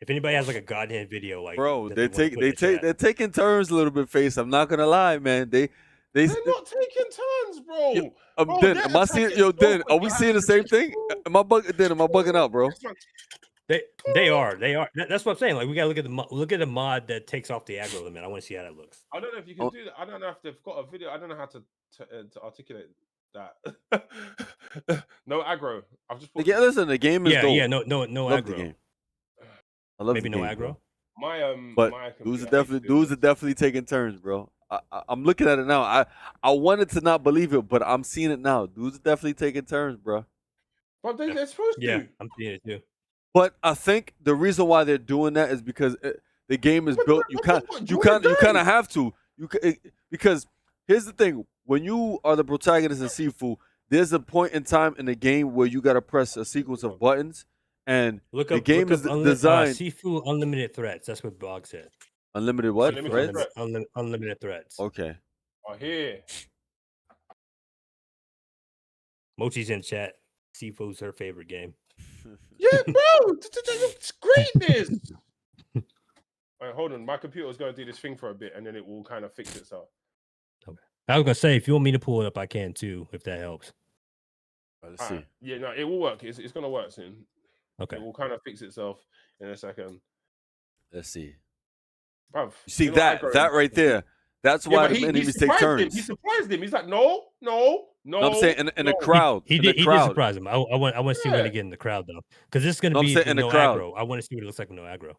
If anybody has like a God Hand video, like
bro,
they're
taking turns a little bit, face. I'm not gonna lie, man. They're
not taking turns, bro.
Den, am I seeing? Yo, Den, are we seeing the same thing? Am I bugging out, bro?
They are. That's what I'm saying. Like we gotta look at the mod that takes off the aggro limit. I want to see how that looks.
I don't know if you can do that. I don't know if they've got a video. I don't know how to articulate that. No aggro. I've just put
Listen, the game is dope.
no
Love
aggro.
the game. I love
Maybe
the
no
game,
aggro.
bro.
my
But
my
dudes
computer
are
hates doing this.
definitely taking turns, bro. I'm looking at it now. I wanted to not believe it, but I'm seeing it now. Dudes are definitely taking turns, bro.
But they're supposed
Yeah,
to.
I'm seeing it too.
But I think the reason why they're doing that is because the game is
But
built.
what,
You
Jordan
kind
died.
of have to. Because here's the thing: when you are the protagonist in Sifu, there's a point in time in the game where you gotta press a sequence of buttons, and the game is designed
Sifu Unlimited Threats. That's what Bog said.
unlimited what
Unlimited
threads?
threat.
Unlimited Threats.
Okay.
Oh, here.
Mochi's in chat. Sifu's her favorite game.
Yeah, bro. It's greatness. Wait, hold on. My computer was going to do this thing for a bit, and then it will kind of fix itself.
I was gonna say, if you want me to pull it up, I can too, if that helps.
Let's see.
Yeah, no, it will work. It's going to work soon.
Okay.
It will kind of fix itself in a second.
Let's see.
Bruv,
You see
you know
that
aggro.
that right there? That's
Yeah,
why
but
the
he
enemies take
surprised him.
turns.
He surprised him. He's like, no.
No, I'm saying in the
no.
crowd.
He
in
did
the crowd.
surprise him. I want to see when
Yeah.
he get in the crowd though, because this is gonna
No, I'm
be
saying
the
in the
no
crowd.
aggro. I want to see what it looks like with no aggro.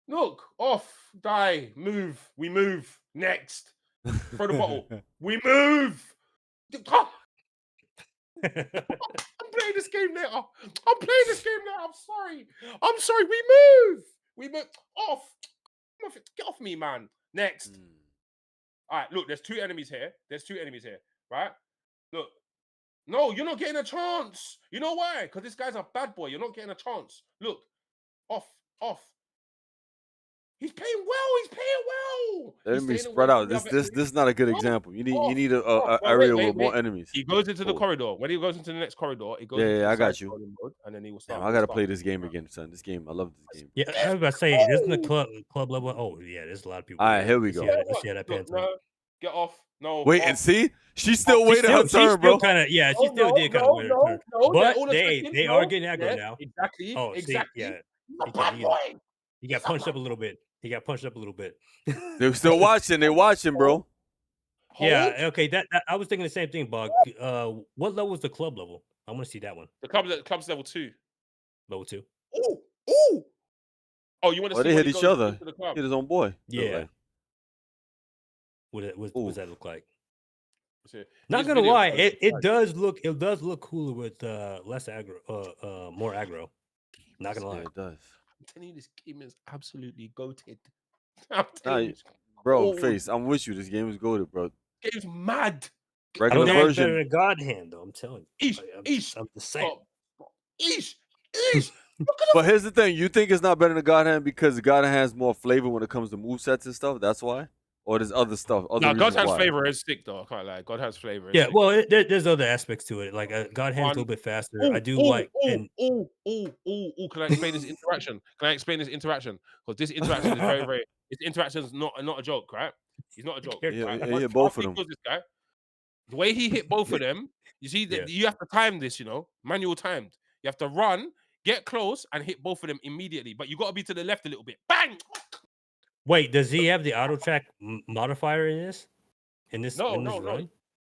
Look, off, die, move. We move. Next. Throw the bottle. We move. Ah! I'm playing this game later. I'm sorry. We move. Off. Get off me, man. Next. All right, look, there's two enemies here. Right? Look. No, you're not getting a chance. You know why? Because this guy's a bad boy. You're not getting a chance. Look. Off. He's playing well.
The
He's
enemies
staying
spread
away
out.
from the
This
other
is not a good
No,
example. You
off,
need a
But
area
wait.
with more enemies.
He goes into the
Oh.
corridor. When he goes into the next corridor, it goes
Yeah,
into
yeah,
the
I got
side
you.
scrolling mode, and then he will start.
Damn, I gotta play this game again, son. This game, I love this game.
Yeah, I was about to say, isn't the club level? Oh yeah, there's a lot of people.
All right,
there.
here we
Let's
go.
see how that pans out.
No, get off. No.
Wait
off.
and see. She's still waiting her
She's
turn, bro.
still kind of she still did kind of wait her turn. But they are getting aggro now.
Exactly.
Oh,
exactly.
see, yeah,
He's a bad boy.
he got punched up a little bit.
They're still watching. They're watching, bro.
Yeah,
Hold.
okay. That I was thinking the same thing, Bog. What level was the club level? I want to see that one.
The club's level 2.
Level 2.
Ooh. Oh, you want to
Oh,
see
they
when
hit
he
each
goes
other.
into the club?
Hit his own boy.
Yeah.
Like,
What does that look like?
See,
Not
this
gonna
video
lie,
is
it does look cooler with less aggro, more aggro. Not gonna lie.
yeah, it does.
I'm telling you, this game is absolutely goated. I'm
Nah,
telling you,
bro,
gold.
face. I'm with you. This game is goated, bro.
This game's mad.
I
Regular
don't think it's better
version.
than God Hand though. I'm telling you.
Eesh.
I'm just saying.
Eesh. Look at
But here's the thing: you think it's not better than God Hand because God Hand has more flavor when it comes to movesets and stuff. That's why, or there's other stuff. Other
No, God
reasons
has
why.
flavor is sick though. I can't lie. God has flavor.
Yeah, well, there's other aspects to it. Like God Hand's a little bit faster. I do like.
Can I explain this interaction? Because this interaction is very, very. This interaction is not a joke, right? It's not a joke.
Yeah,
right?
he hit both of
After he
them.
kills this guy, the way he hit both of them, you see that you have to time this. Manual timed. You have to run, get close, and hit both of them immediately. But you got to be to the left a little bit. Bang!
Wait, does he have the auto track modifier in this?
No.
run?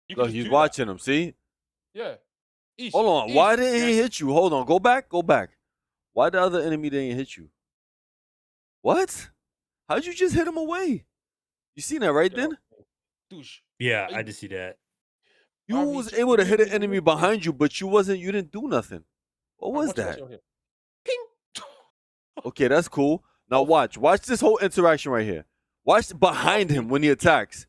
You can
Look,
just
he's
do
watching him. See?
that. Yeah.
Hold on. Why didn't he hit you? Hold on. Go back. Why the other enemy didn't hit you? What? How'd you just hit him away? You seen that right then?
Douche.
Yeah, I did see that.
You was able to hit an enemy behind you, but you didn't do nothing. What was that?
Ping.
Okay, that's cool. Now watch this whole interaction right here. Watch behind him when he attacks.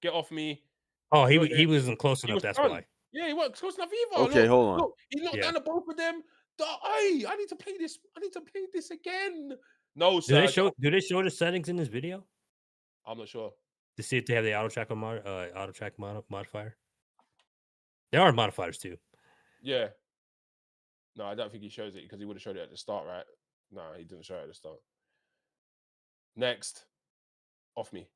Get off me.
Oh, he wasn't close enough. That's why.
Yeah, he wasn't close enough either.
Okay, hold on.
Look, he knocked down the both of them. I need to play this again. No, sir.
Do they show the settings in this video
I'm not sure.
to see if they have the auto track modifier? There are modifiers too.
Yeah. No, I don't think he shows it because he would have showed it at the start, right? No, he didn't show it at the start. Next. Off me.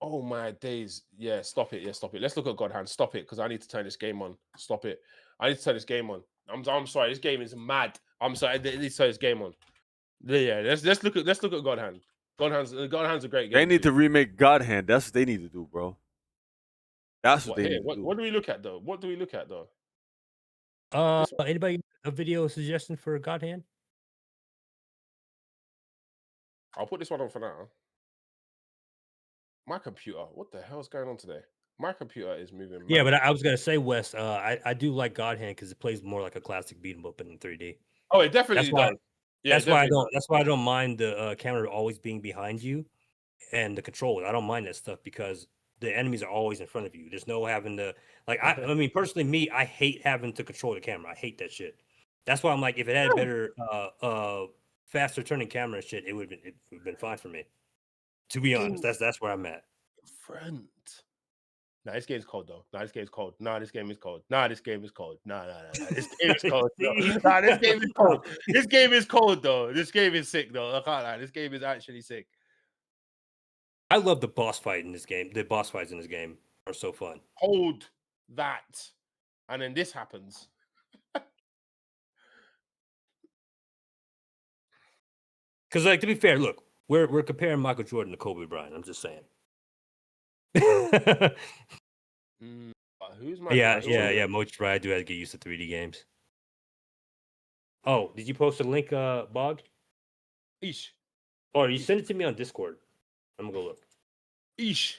Oh my days. Yeah, stop it. Let's look at God Hand. Stop it, because I need to turn this game on. Stop it. I need to turn this game on. I'm sorry. This game is mad. I'm sorry. I need to turn this game on. Yeah, let's look at God Hand. God Hand's a great game.
They need to remake God Hand. That's what they need to do, bro. That's what
What
they
here?
need to
What
do.
what do we look at though? What do we look at though? This one?
Anybody a video suggestion for God Hand?
I'll put this one on for now. My computer. What the hell is going on today? My computer is moving.
Yeah,
mad.
but I was gonna say, Wes, I do like God Hand because it plays more like a classic beat 'em up in 3D.
Oh, it definitely
why-
does. Yeah, it definitely does.
That's why I don't mind the camera always being behind you, and the controller. I don't mind that stuff because the enemies are always in front of you. There's no having to like. I mean, personally, me, I hate having to control the camera. I hate that shit. That's why I'm like, if it had better, faster turning camera and shit, it would have been fine for me. To be honest, that's where I'm at.
Front. Nah, this game's cold though. Nah, this game's cold. Nah, this game is cold. Nah, this game is cold. Nah. This game is cold. Nah, this game is cold. This game is cold though. This game is sick though. I can't lie. This game is actually sick.
I love the boss fight in this game. The boss fights in this game are so fun.
Hold that. And then this happens.
Because, like, to be fair, look, we're comparing Michael Jordan to Kobe Bryant. I'm just saying.
Who's my
yeah. Moch, right? I do have to get used to 3D games. Oh, did you post a link, Bog?
Eesh.
Or you send it to me on Discord. I'm gonna go look.
Eesh.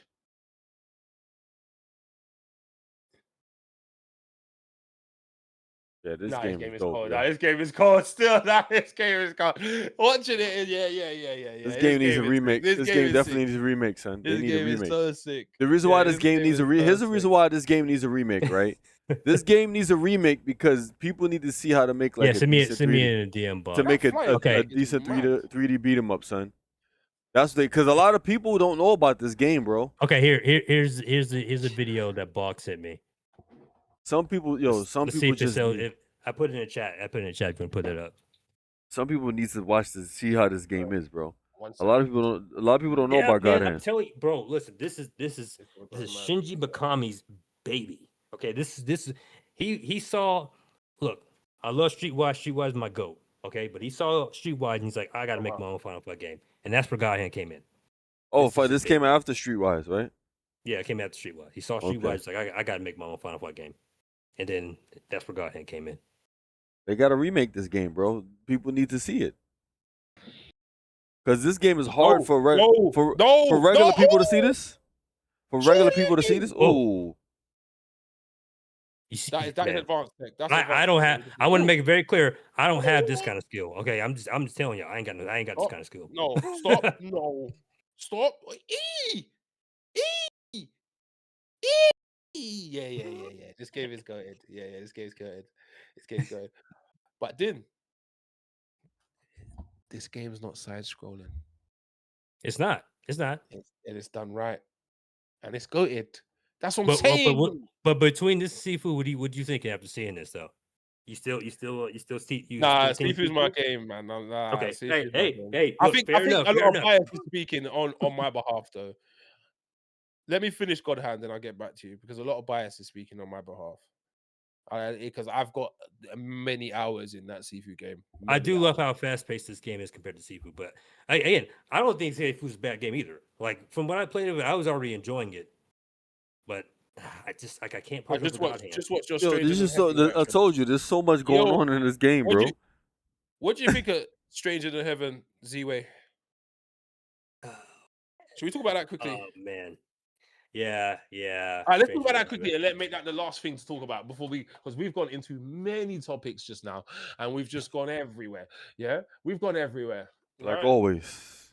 Yeah, this
Nah,
game
this game
is
is
dope.
cold.
Yeah.
Nah, this game is cold. Still, this game is cold. Watching it, yeah.
This game needs a remake. This game definitely
sick.
needs a remake, son. They
This
need a
game is
remake.
so sick.
The reason why this game needs a here's the reason why this game needs a remake, right? This game needs a remake because people need to see how to make like
send me in a DM,
to
Bog.
make a
Okay.
decent 3D beat 'em up, son. That's because a lot of people don't know about this game, bro.
Okay, here's a video that Bog sent me.
Some people,
Let's see
people
if
just
if I put it in the chat. I put it in the chat. If you want to put that up.
some people need to watch to see how this game is, bro. A
1
lot
second.
of people don't know about God
I'm
Hand.
telling you, bro. Listen, this is Shinji Mikami's baby. Okay, this is he saw. Look, I love Streetwise. Streetwise is my goat. Okay, but he saw Streetwise and he's like, I gotta make my own Final Fight game, and that's where God Hand came in.
Oh,
This is
this
his
came
baby.
after Streetwise, right?
Yeah, it came after Streetwise. He saw Streetwise. He's like, I gotta make my own Final Fight game, and then that's where God Hand came in.
They gotta remake this game, bro. People need to see it. Because this game is hard for regular people to see this. For regular people to see this, ooh.
You see,
That is advanced tech. That's
I don't have. I want to make it very clear. I don't have this kind of skill. Okay, I'm just telling you. I ain't got this kind of skill.
No, stop. No, stop. Yeah. This game is good. Yeah. This game's good. But then, this game's not side scrolling.
It's not.
And it's done right, and it's goated. That's what I'm saying.
But between this and Seafood, what do you think after seeing this though? You still
Nah, Seafood's my game, man. Nah,
okay.
Seafood's my game.
Hey.
I
Look,
think
fair
a
enough,
lot of bias is speaking on my behalf, though. Let me finish God Hand, and I'll get back to you because a lot of bias is speaking on my behalf. Because I've got many hours in that Seafood game.
I do love how fast paced this game is compared to Seafood, but again, I don't think Seafood's a bad game either. Like from when I played it, I was already enjoying it, but I can't put
just watch your
Yo,
Stranger
this is
Than Heaven
I told you, there's so much going on in this game, bro.
What do you think of Stranger Than Heaven Z-Way? Should we talk about that quickly?
Oh man. Yeah.
All right, let's talk about that quickly and let's make that the last thing to talk about because we've gone into many topics just now and we've just gone everywhere. Yeah, we've gone everywhere.
Like always,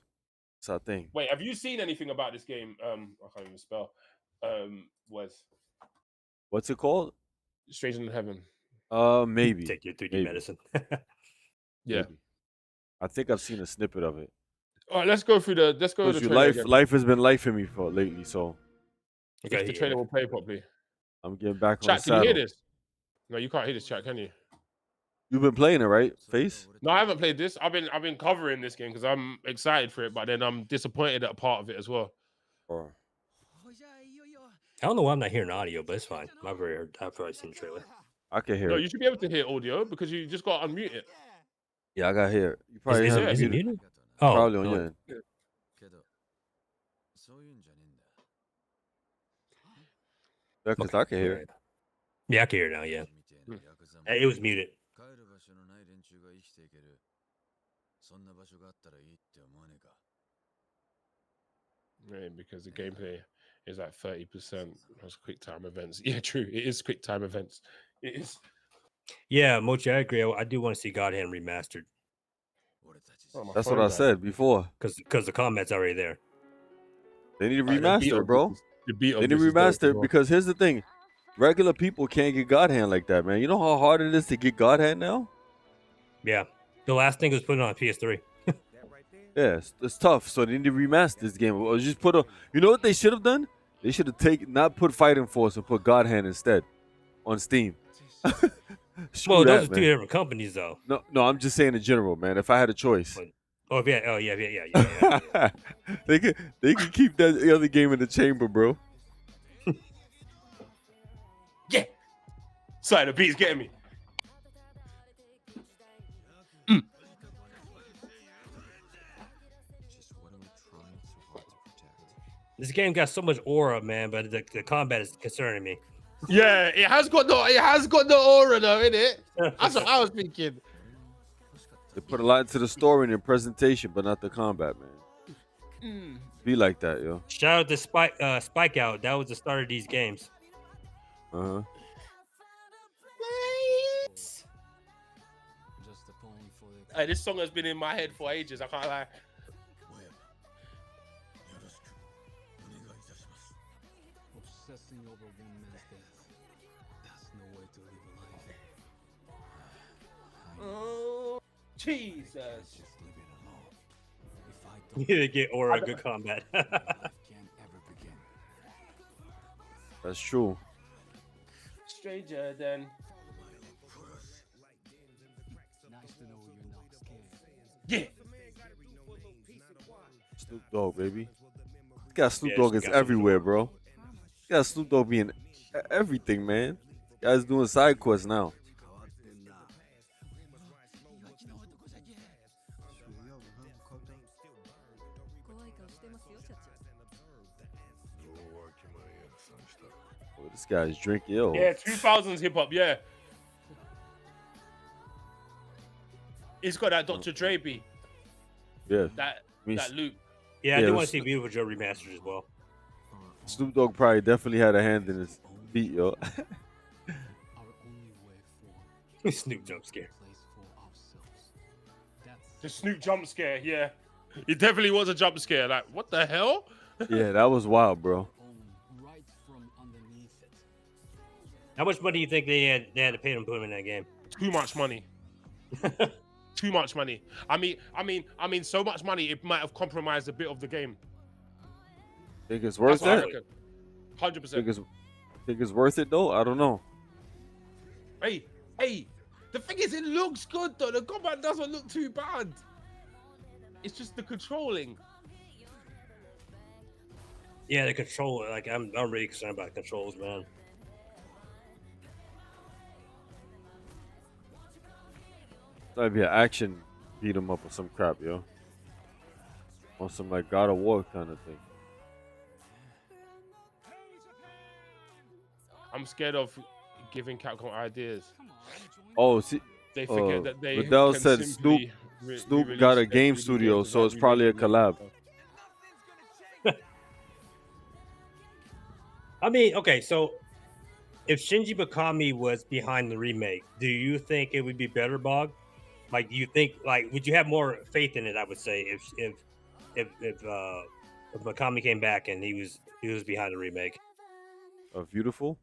it's our thing.
Wait, have you seen anything about this game? I can't even spell.
What's it called?
Stranger Than Heaven.
Maybe.
Take your 3D medicine.
Yeah,
maybe. I think I've seen a snippet of it.
All right, let's go through the trailer.
Life has been lifing me for lately, so
if the trailer will play properly.
I'm getting back on the
Chat,
saddle.
can you hear this? No, you can't hear this, chat, can you?
You've been playing it, right? Face?
No, I haven't played this. I've been covering this game because I'm excited for it, but then I'm disappointed at a part of it as well.
I don't know why I'm not hearing audio, but it's fine. I've already seen the trailer.
I can hear
No,
it.
you should be able to hear audio because you just got to unmute it.
Yeah, I got to hear it. You probably
Is it muted? Oh,
probably on your end. Yeah, because I can hear it.
Yeah, I can hear it now. Yeah,
Hmm.
it was muted.
Yeah, because the gameplay is like 30%. That's quick time events. Yeah, true. It is quick time events. It is.
Yeah, Mochi, I agree. I do want to see God Hand remastered
Oh, my
That's what
phone
I
died.
said before.
because the combat's already there.
They need to
Like,
remaster it, bro.
The beat
They
of
need to
this is dope as
remaster it
well.
because here's the thing: regular people can't get God Hand like that, man. You know how hard it is to get God Hand now?
Yeah, the last thing was put on PS3.
Yeah, it's tough. So they need to remaster this game. Or just put a. You know what they should have done? They should have not put Fighting Force and put God Hand instead on Steam. Screw
Well, those
that,
are two
man.
different companies, though.
No, I'm just saying in general, man. If I had a choice,
But, yeah.
they could keep that other game in the chamber, bro.
Yeah. Sorry, the beat's getting me.
This game got so much aura, man, but the combat is concerning me.
Yeah, it has got the aura though, innit? That's what I was thinking.
They put a lot into the story and the presentation, but not the combat, man. Be like that, yo.
Shout out to Spike Out. That was the start of these games.
Uh huh.
Hey, this song has been in my head for ages. I can't lie.
Obsessing over one man's death. That's no way to live a life.
Oh, Jesus.
Just leave it alone. If I
You
don't,
need to get aura good combat.
life can't ever begin.
That's true.
Stranger than.
Nice to know you're not scared.
Yeah.
Snoop Dogg, baby. This guy Snoop
Yeah,
Dogg
she
is
got Snoop
everywhere,
Dogg.
bro. This guy Snoop Dogg being everything, man. This guy's doing side quests now. Oh, this guy's drinking. Yo.
Yeah, 2000s hip hop. Yeah. It's got that Dr. Dre beat.
Yeah.
That
mean,
loop.
Yeah, I
Yeah,
do
it
want
was-
to see Beautiful Joe remastered as well.
Snoop Dogg probably definitely had a hand in his beat, yo.
Our only way forward.
Snoop jump scare.
Place for ourselves. That's
The Snoop jump scare. Yeah. It definitely was a jump scare. Like, what the hell?
Yeah, that was wild, bro.
own right from underneath it.
How much money do you think they had to pay them to put him in that game?
Too much money. Too much money. I mean, so much money it might have compromised a bit of the game.
Think it's worth
That's
it?
what I reckon. 100%.
Think it's worth it though? I don't know.
Hey, the thing is, it looks good though. The combat doesn't look too bad. It's just the controlling.
Yeah, the control. Like I'm really concerned about controls, man.
That'd be an action beat 'em up or some crap, yo. Or some like God of War kind of thing.
I'm scared of giving Capcom ideas.
Oh, see,
They forget that they.
Liddell
can
said
simply
Snoop
re-release
got a
their
game
3D
studio,
games
so
without
it's probably a
remaking
collab.
them.
I mean, okay, so if Shinji Mikami was behind the remake, do you think it would be better, Bog? Like, do you think, like, would you have more faith in it? I would say if Mikami came back and he was behind the remake
Beautiful.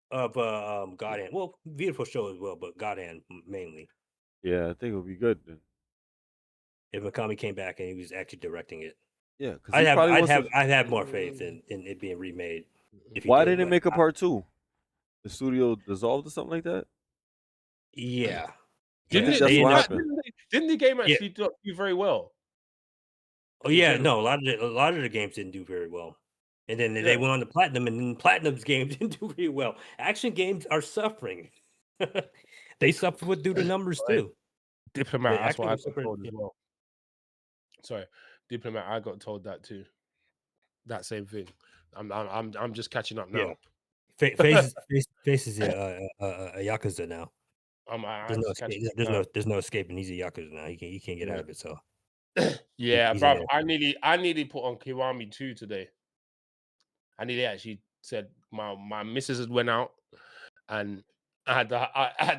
of God Hand. Well, beautiful show as well, but God Hand mainly.
Yeah, I think it'll be good then.
If Mikami came back and he was actually directing it,
Yeah, because
I'd have more faith in it being remade. If he
Why
did,
didn't it
but
make a part 2? The studio dissolved or something like that?
Yeah.
Didn't
think
it?
that's
Didn't,
what
that-
happened.
didn't the game
Yeah.
actually do very well?
Oh yeah,
general.
no, a lot of the games didn't do very well, and then
Yeah.
they went on to platinum, and then platinum's games didn't do very well. Action games are suffering. They suffer due to numbers
Right.
too.
Diplomat.
The
That's what I
acting
got
was
told as
different,
well. Sorry, Diplomat. I got told that too. that same thing. I'm just catching up now.
Yeah. Faces a yakuza now.
I'm
There's no
just catching
escape.
up now.
There's no escaping. He's a yakuza now. He can't get out
Yeah.
of it. So
Yeah,
he's
bruv.
in
I nearly put on Kiwami 2 today. I nearly actually said my missus had went out and I had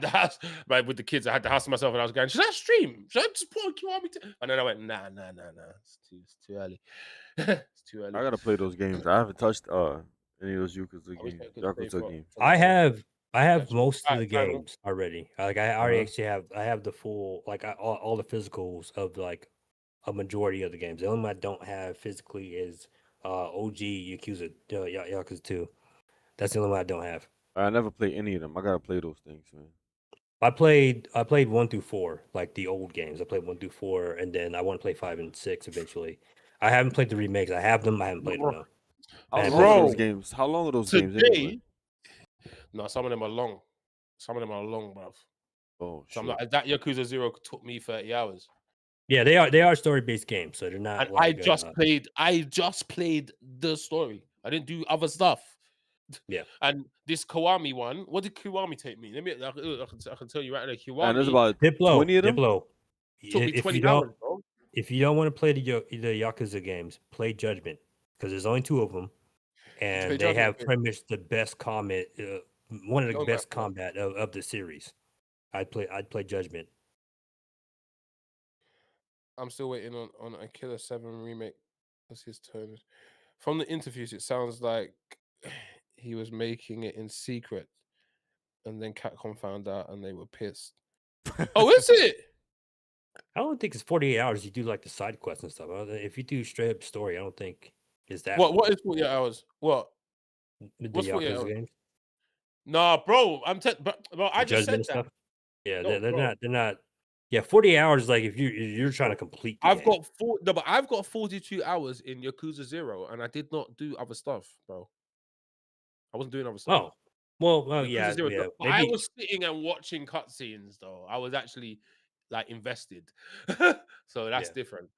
the house right with the kids. I had the house to myself and I was going, should I stream? Should I just put on Kiwami 2? And then I went, nah. It's too early. It's too early.
I gotta play those games. I haven't touched any of those Yakuza
I wish
games.
I could play
Yakuza
for-
games.
for
I
the-
have
That's
most of
right,
the
right.
games already. Like I already
Uh-huh.
actually have the full all the physicals of like a majority of the games. The only one I don't have physically is OG Yakuza Yakuza 2. That's the only one I don't have.
I never play any of them. I gotta play those things, man.
I played 1 through 4, like the old games. I played 1 through 4, and then I want to play 5 and 6 eventually. I haven't played the remakes. I have them. I haven't played them though.
How
Man,
long are those
bro,
games? How long are those games
Today,
anyway?
no, some of them are long. Some of them are long, bruv.
Oh
So I'm
shit.
like, that Yakuza 0 took me 30 hours.
Yeah, they are story based games, so they're not
And
like
I just played the story. I didn't do other stuff.
Yeah.
And this Kiwami one, what did Kiwami take me? I can tell you right now.
And there's
Kiwami
about
Diplo.
20 of them.
Diplo.
took me
If
20
you don't
hours, bro.
if you don't want to play the Yakuza games, play Judgment because there's only 2 of them, and
Play
they
Judgment,
have
yeah.
pretty much the best combat, one of the
Oh,
best
my God.
combat of the series. I'd play Judgment.
I'm still waiting on a Killer 7 remake. That's his turn. From the interviews, it sounds like he was making it in secret, and then Capcom found out, and they were pissed. Oh, is it?
I don't think it's 48 hours. You do like the side quests and stuff. If you do straight up story, I don't think it's that.
What
long.
is 48 hours? What?
The
What's 48
Yakuza
hours?
games?
Nah, bro. Bro, I
The
just
Judgment
said
and
that.
stuff. Yeah,
No,
they're
bro.
not. They're not. Yeah, 48 hours is like if you're trying to complete the
I've
game.
got I've got 42 hours in Yakuza 0, and I did not do other stuff, bro. I wasn't doing other stuff.
Oh, well,
Yakuza
yeah,
0,
yeah.
but I
Maybe
was sitting and watching cutscenes, though. I was actually like invested, so that's
Yeah.
different.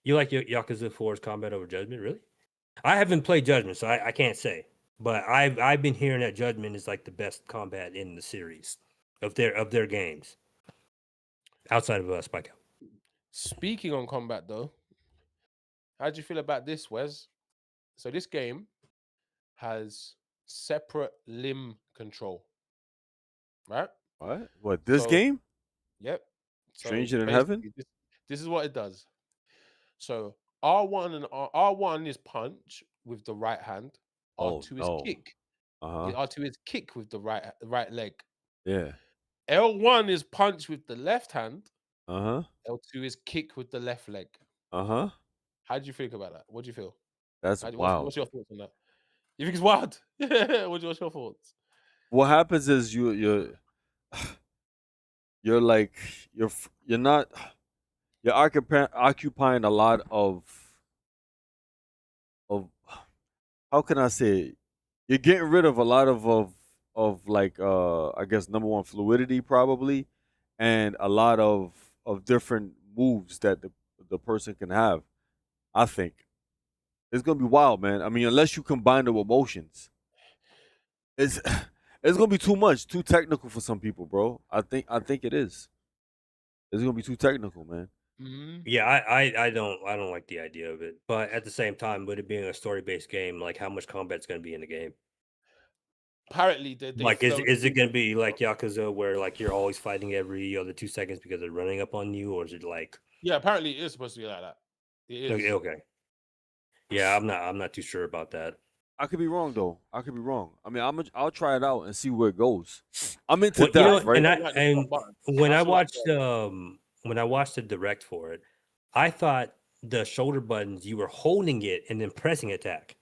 you like Yakuza 4's combat over Judgment, really? I haven't played Judgment, so I can't say. But I've been hearing that Judgment is like the best combat in the series of their games outside of Spike Out.
Speaking on combat, though, how do you feel about this, Wes? So this game has separate limb control, right?
What? This
So-
game?
Yep. So
Stranger in Heaven?
basically, this is what it does. So R1 and R1 is punch with the right hand.
Oh,
R2
no.
is kick.
Uh-huh.
R2 is kick with the right leg.
Yeah.
L1 is punch with the left hand.
Uh-huh.
L2 is kick with the left leg.
Uh-huh.
How do you think about that? What do you feel?
That's wild.
What's your thoughts on that? You think it's wild? What's your thoughts?
What happens is you're like you're not you're occupying a lot of how can I say it? You're getting rid of a lot of like I guess number one fluidity probably, and a lot of different moves that the person can have. I think it's gonna be wild, man. I mean, unless you combine it with motions, it's it's gonna be too much, too technical for some people, bro. I think it is. It's gonna be too technical, man.
Mhm.
Yeah, I don't like the idea of it. But at the same time, with it being a story based game, like how much combat's gonna be in the game?
Apparently, they
Like is
float
it gonna be like Yakuza where like you're always fighting every other 2 seconds because they're running up on you, or is it like
Yeah, apparently it is supposed to be like that. It is.
okay? Yeah, I'm not too sure about that.
I could be wrong though. I could be wrong. I mean, I'll try it out and see where it goes. I'm into
Well, you know,
that, right?
and when I
That's what
watched the direct for it, I thought the shoulder buttons you were holding it and then pressing attack.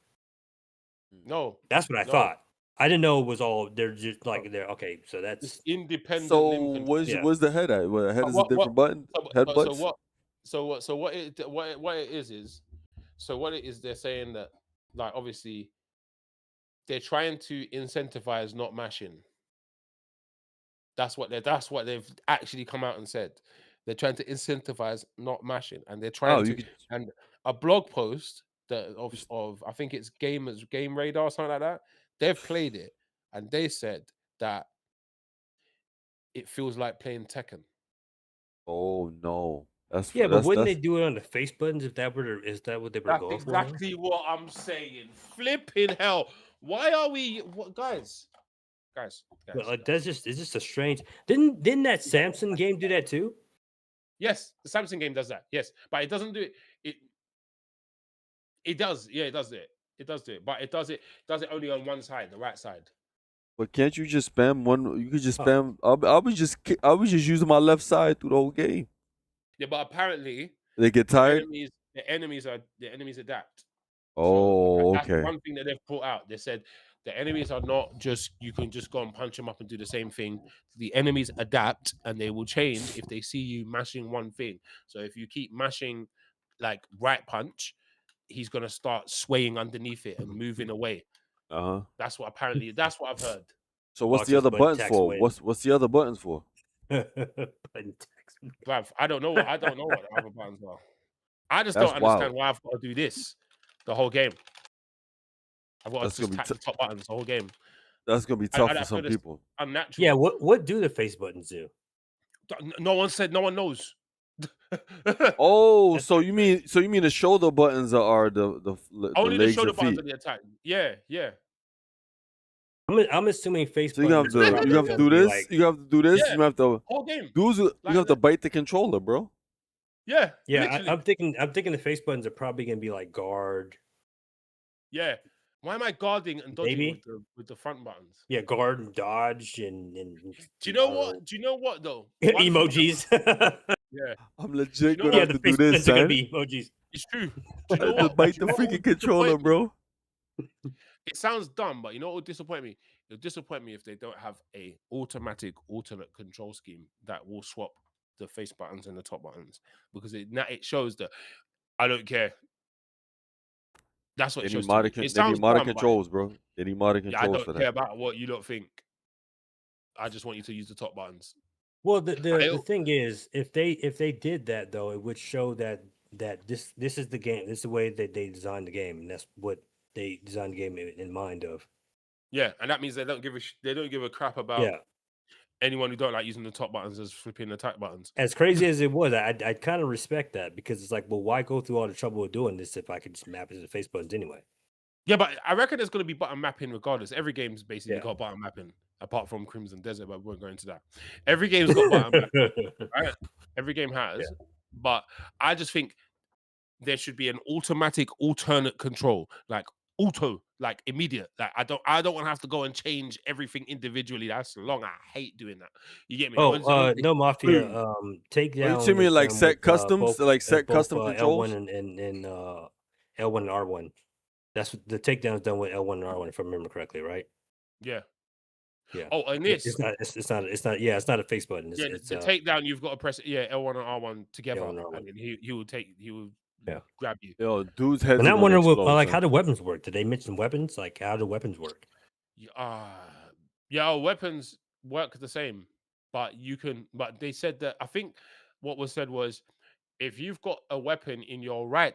No,
That's what I
No.
thought. I didn't know it was all they're just like they're okay. So
it's
that's
independent
So
limb control.
Yeah.
where's the head at? Well, the head is a different button. Head butts.
What it is so what it is, they're saying that, like, obviously they're trying to incentivize not mashing. That's what they've actually come out and said. They're trying to incentivize not mashing, and they're trying
Oh,
to.
you could.
And a blog post of I think it's Game Radar or something like that. They've played it and they said that it feels like playing Tekken.
Oh no, that's
Yeah, but wouldn't they
that's
do it on the face buttons if that were is that what they were
That's
going for? now?
exactly what I'm saying. Flipping hell! Why are we, guys?
But like that's just it's just a strange. Didn't that Samsung game do that too?
Yes, the Samsung game does that. Yes, but it doesn't do it. It does. Yeah, it does it. It does do it, but it does it only on one side, the right side.
But can't you just spam one? You could just
Oh.
spam. I was just using my left side through the whole game.
Yeah, but apparently
They get tired.
the enemies adapt.
Oh,
That's
okay.
one thing that they've brought out. They said the enemies are not just you can just go and punch them up and do the same thing. The enemies adapt and they will change if they see you mashing one thing. So if you keep mashing like right punch, he's gonna start swaying underneath it and moving away.
Uh huh.
That's what I've heard.
So what's
Watch
the
this
other
button
buttons
text
for?
win.
What's the other buttons for?
Button text.
Bruv, I don't know what the other buttons are. I just
That's
don't understand
wild.
why I've got to do this the whole game. I've got
That's
to just
gonna be
tap the top buttons the whole game.
That's gonna be
I
tough for
feel
some
it's
people.
unnatural.
Yeah, what do the face buttons do?
No one said. No one knows.
Oh,
That's
so you mean the shoulder buttons are the
Only the
legs
shoulder
and
buttons
feet?
are the attack. Yeah.
I'm assuming face
So you have
buttons. are
to
probably
you have to
gonna
do
be
this.
like-
You have to do this.
Yeah.
You have to
Whole game.
you
Like
have to
that.
bite the controller, bro.
Yeah.
yeah,
Literally.
I'm thinking the face buttons are probably gonna be like guard.
Yeah. Why am I guarding and dodging
Maybe.
with the front buttons?
Yeah, guard and dodge and
Do you know what though? One thing-
emojis.
Yeah.
I'm legit
know
gonna
what?
have
the
to do
face
this,
buttons are gonna
son.
be emojis.
It's true. Do
I
you know
have to
what?
bite
Do
the
you know what
freaking
would
controller,
disappoint me?
bro.
It sounds dumb, but you know what would disappoint me? It'll disappoint me if they don't have a automatic alternate control scheme that will swap the face buttons and the top buttons because it shows that I don't care. That's what
They
it
need
shows to me.
modded
It sounds dumb, but
controls, bro. They need modded
yeah, I
controls for
don't care
that.
about what you don't think. I just want you to use the top buttons.
Well, the
I-
thing is, if they did that though, it would show that this is the game. This is the way that they designed the game, and that's what they designed the game in mind of.
Yeah, and that means they don't give a crap about
Yeah.
anyone who don't like using the top buttons as flipping the attack buttons.
As crazy as it was, I kind of respect that because it's like, well, why go through all the trouble of doing this if I could just map it to the face buttons anyway?
Yeah, but I reckon there's going to be button mapping regardless. Every game's basically
Yeah.
got button mapping, apart from Crimson Desert, but we won't go into that. Every game's got button mapping. Right? Every game has, but I just think there should be an automatic alternate control, like auto, like immediate. Like I don't want to have to go and change everything individually. That's long. I hate doing that. You get me?
No Mafia. Take down.
you mean like
them
set
with,
customs, like set custom controls?
L1 and L1 and R1. That's what the takedown is done with L1 and R1, if I remember correctly, right?
Yeah.
Yeah.
Oh, and
It's
this,
not. It's not. Yeah, it's not a face button. It's,
yeah,
it's
the takedown. You've got to press L1 and R1 together,
L1 and R1.
and then he will
Yeah.
grab you.
Yo, dude's heads.
And
are
I'm
gonna
wondering,
explode,
like,
son.
how do weapons work? Did they mention weapons? Like, how do weapons work?
Yeah, weapons work the same, but But they said that I think what was said was if you've got a weapon in your right,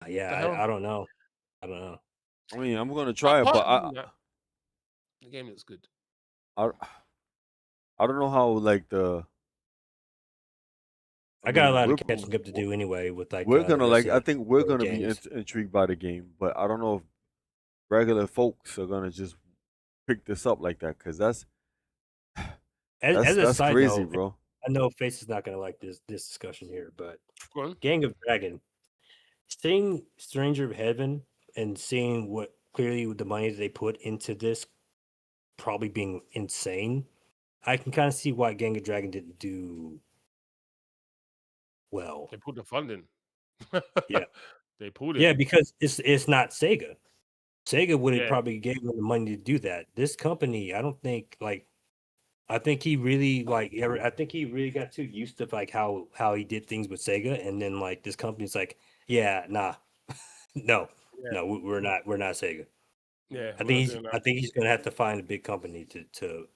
Yeah,
The hell?
I don't know. I don't know.
I mean, I'm gonna try it, but
apart from that, the game looks good.
I don't know how like the.
I got a
mean,
lot of
we're-
catching up to do anyway. With like,
We're gonna like. I
Resident
think we're
Evil
gonna be
games.
intrigued by the game, but I don't know if regular folks are gonna just pick this up like that because that's
As a side
crazy,
note,
bro.
I know Face is not gonna like this discussion here, but
Go on.
Gang of Dragon, seeing Stranger of Heaven and seeing what clearly with the money that they put into this probably being insane, I can kind of see why Gang of Dragon didn't do well.
They put the funding.
Yeah.
They pulled it.
Yeah, because it's not Sega. Sega would have
Yeah.
probably gave them the money to do that. This company, I don't think I think he really I think he really got too used to like how he did things with Sega, and then like this company's like, yeah, nah, no, we're not Sega.
Yeah.
I think he's gonna have to find a big company to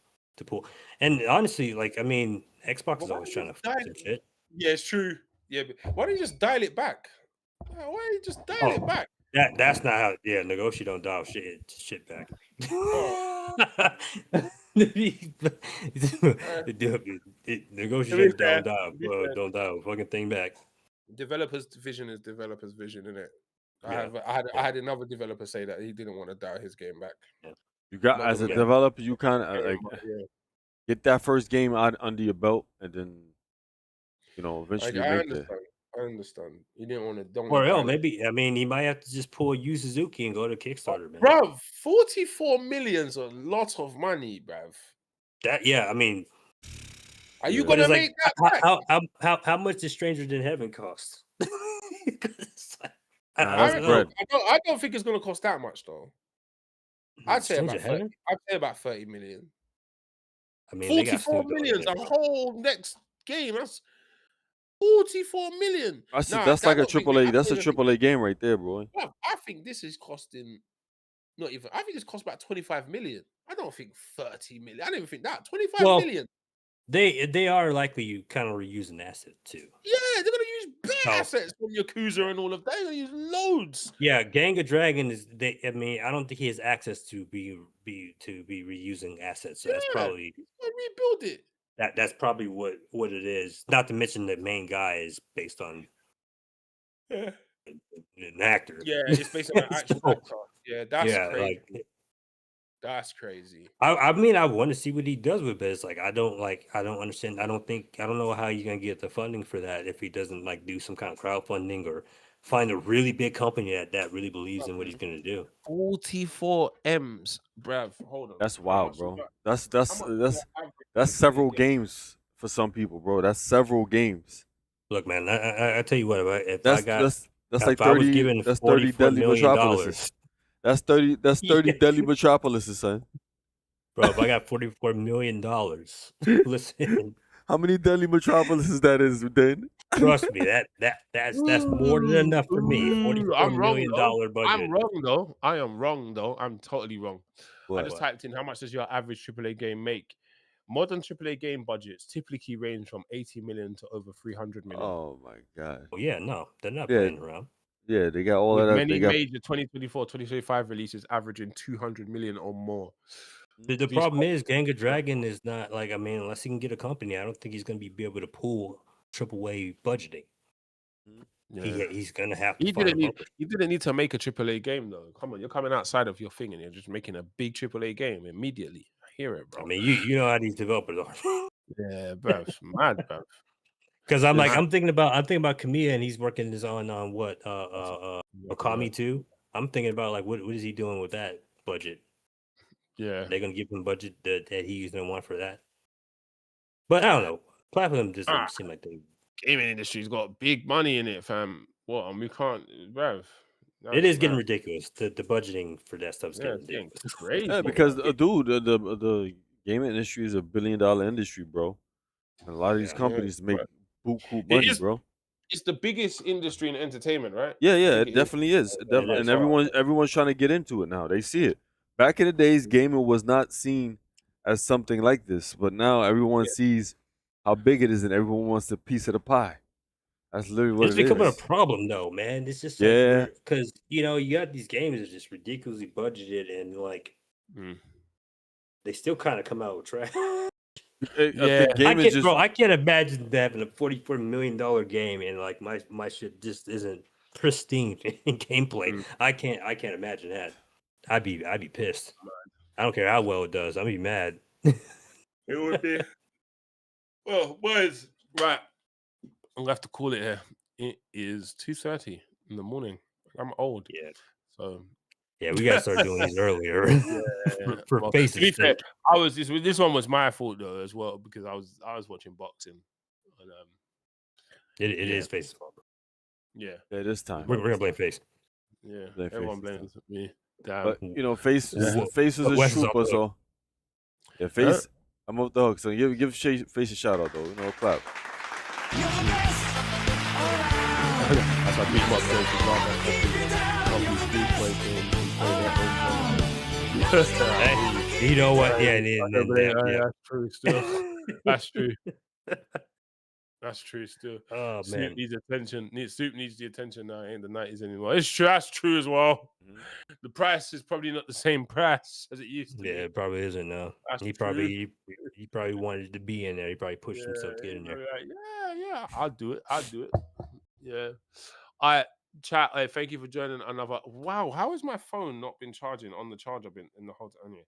pull. And honestly, like I mean, Xbox is
Well,
always
why
trying to
don't
fuck
you
some shit.
Yeah, it's true. Yeah, but why don't you just dial it back? Why you just dial
Oh.
it back?
That's not how. Yeah, negotiate don't dial shit back.
Oh.
Negotiate
To be fair,
don't dial.
to be fair,
Don't dial fucking thing back.
developers' vision is developers' vision, innit?
Yeah.
I had another developer say that he didn't want to dial his game back.
You got
Not
as a
gonna
developer, you kind
lie,
of like
yeah.
get that first game out under your belt, and then eventually
I
make
understand. I understand. You didn't want to. Don't
Or
want
hell,
to
maybe he might have to just pull Yu Suzuki and go to Kickstarter, man.
Bruv, 44 million's a lot of money, bruv. Are you
Yeah.
But
gonna
it's like,
make that back?
how much does Stranger Than Heaven cost? It's like,
Nah,
I
that's
don't
bread.
know.
I don't think it's gonna cost that much though. I'd say
Stranger
about 30.
Heaven?
I'd say about 30 million.
I mean, they got
44
Snoop Dogg in
million's
it,
a
bro.
whole next game. That's 44 million.
That's
Nah,
that's
I
like a
don't think
AAA.
I
That's a
don't even think-
AAA game right there, boy.
bruv, I think this is costing not even. I think this costs about 25 million. I don't think 30 million. I don't even think that 25
Well,
million.
they are likely kind of reusing asset too.
Yeah, they're gonna use big
Oh.
assets from Yakuza and all of that. They're gonna use loads.
Yeah, Gang of Dragon is. I don't think he has access to be reusing assets. So that's
Yeah,
probably
he's gonna rebuild it.
that's probably what it is. Not to mention the main guy is based on
Yeah,
an actor.
yeah, it's based on an actual
So,
actor. Yeah, that's
yeah,
crazy.
like
That's crazy.
I want to see what he does with it. It's like I don't understand. I don't know how you're gonna get the funding for that if he doesn't like do some kind of crowdfunding or find a really big company that really believes in what he's gonna do.
44 M's, bruv. Hold on.
That's
How
wild,
much is
bro.
that?
That's
How
that's
much is
that's
that average
that's
AAA
several
game?
games for some people, bro. That's several games.
Look, man, I tell you what, if
That's
I got
that's that's like
if I was
30.
given
That's 30
$44
deadly
million,
metropolises. That's 30. That's 30
Yeah.
deadly metropolises, son.
bro, if I got $44 million, listen,
How many deadly metropolises that is, then?
trust me, that's more than enough for me. $44
I'm wrong
million
though.
budget.
I'm wrong though. I am wrong though. I'm totally wrong. I
What?
just typed in how much does your average AAA game make? Modern AAA game budgets typically range from 80 million to over 300 million.
Oh my god.
Oh, yeah, no, they're not
Yeah.
playing around.
Yeah, they got all
With
of that.
many
They got
major 2024, 2025 releases averaging 200 million or more.
The
These
problem is Gang of Dragon is not like, unless he can get a company, I don't think he's gonna be able to pull AAA budgeting.
Yeah.
He's gonna have to
He
find a
didn't
company.
need to make a AAA game though. Come on, you're coming outside of your thing and you're just making a big AAA game immediately. I hear it, bro.
I mean, you know how these developers are.
Yeah, bruv. Mad, bruv.
Because I'm
Mad.
thinking about Kamiya, and he's working this on what Okami 2. I'm thinking about like what is he doing with that budget?
Yeah.
They're gonna give him budget that he's gonna want for that. But I don't know. Platinum just doesn't seem like they.
Gaming industry's got big money in it, fam. What? And we can't, bruv.
It is getting ridiculous. The budgeting for that stuff's
Yeah,
getting
it's
ridiculous.
crazy.
yeah, because dude, the gaming industry is $1 billion industry, bro. And a lot of these
Yeah.
companies make
Right.
buku money,
is-
bro.
It's the biggest industry in entertainment, right?
Yeah,
I
yeah,
think
it definitely is.
It
And
is.
everyone's trying to get into it now. They see it. Back in the days, gaming was not seen as something like this, but now everyone sees how big it is, and everyone wants a piece of the pie. That's literally what
It's
it
becoming
is.
a problem though, man. It's just
Yeah.
because you got these games that are just ridiculously budgeted and like they still kind of come out with trash. I can't imagine having a $44 million game and like my shit just isn't pristine in gameplay. I can't imagine that. I'd be pissed. I don't care how well it does. I'd be mad.
It would be. Well, boys, right. I'm gonna have to call it here. It is 2:30 in the morning. I'm old.
Yeah.
So
yeah, we gotta start doing these earlier. For
well,
faces.
to be fair, this one was my fault though as well because I was watching boxing. And,
it is face's fault.
Yeah.
Yeah, this time.
We're gonna blame face.
Yeah.
Blame
Everyone
Face this
blames me. Damn.
But Face is
Wes
a
is off the
trooper,
hook.
so yeah, Face. I'm off the hook, so give Face a shout out though. Clap.
That's why big box goes
Hey, you know what? Yeah,
that's true. Still, that's true. That's true. Still,
Oh
Soup
man,
needs attention. Soup needs the attention now. It ain't the 90s anymore. It's true. That's true as well.
Mhm.
The price is probably not the same price as it used to
yeah,
be.
it probably isn't now.
That's
He
true.
probably wanted to be in there. He probably pushed himself to get in there.
Yeah. I'll do it. Yeah. I chat. Thank you for joining another. Wow, how has my phone not been charging on the charger bin in the whole time? Anyway,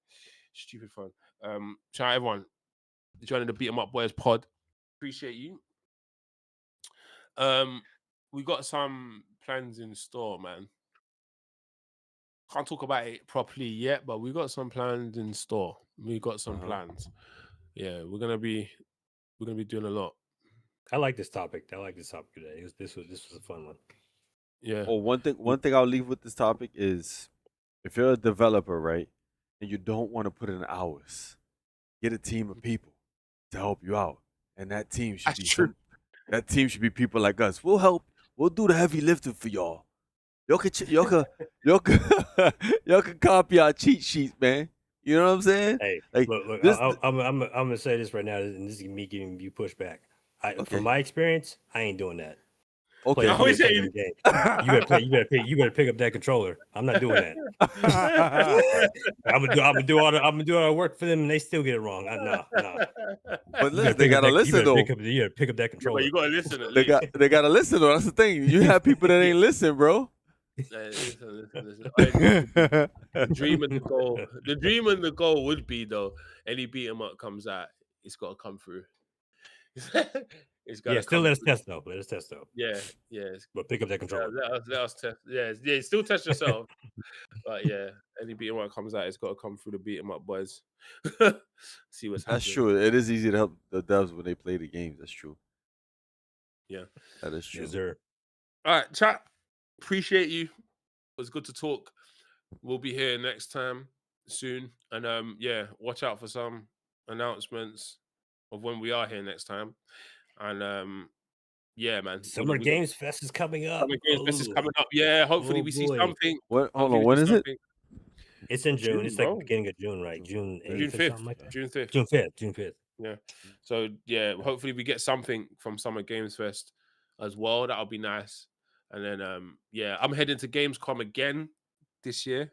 stupid phone. Chat everyone joining the Beat 'em Up Boys pod. Appreciate you. We got some plans in store, man. Can't talk about it properly yet, but we got some plans in store. We got some plans. Yeah, we're gonna be doing a lot.
I like this topic. I like this topic today. This was a fun one.
Yeah.
Oh, one thing I'll leave with this topic is if you're a developer, right, and you don't want to put in hours, get a team of people to help you out, and that team should
That's
be
true.
that team should be people like us. We'll help. We'll do the heavy lifting for y'all. Y'all can y'all can copy our cheat sheets, man. You know what I'm saying?
Hey,
Like
look.
this.
I'm gonna say this right now, and this is me giving you pushback.
Okay.
From my experience, I ain't doing that.
Okay.
Players
No,
do
he's
that
saying-
fucking game. You better pick up that controller. I'm not doing that. I'm gonna do all the work for them, and they still get it wrong. No.
But listen, they gotta listen
You
though.
better pick up that
Yeah,
controller.
but you gotta listen at
They
least.
gotta listen though. That's the thing. You have people that ain't listen, bro.
Listen. The dream and the goal. The dream and the goal would be though. Any beat 'em up comes out, it's got to come through. It's got
Yeah,
to
still
come
let us
through.
test though. Let us test though.
Yeah. It's-
But pick up that controller.
Let us test. Yeah. Still test yourself. But yeah, any beat 'em up comes out, it's got to come through the beat 'em up boys. See what's
That's
happening.
true. It is easy to help the devs when they play the games. That's true.
Yeah.
That is true.
Yes, sir.
All right, chat. Appreciate you. It was good to talk. We'll be here next time soon. And yeah, watch out for some announcements of when we are here next time. And yeah, man.
Summer Games Fest is coming up.
Summer Games Fest is
Ooh.
coming up. Yeah, hopefully
Oh,
we see
boy.
something.
What? Hold
Hopefully
on.
we
When
see
is it?
something.
It's in June.
June,
It's like
bro.
the beginning of June, right? June 8th
June
or
5th.
something like that.
June 5th.
June 5th.
Yeah. So yeah, hopefully we get something from Summer Games Fest as well. That'll be nice. And then yeah, I'm heading to Gamescom again this year.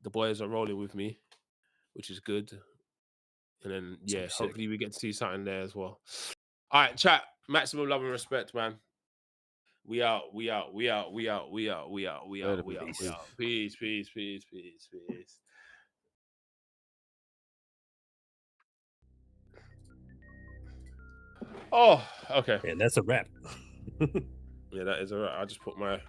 The boys are rolling with me, which is good. And then yeah,
Sick.
hopefully we get to see something there as well. All right, chat. Maximum love and respect, man. We out. Peace. Oh, okay.
And that's a wrap.
Yeah, that is all right. I just put my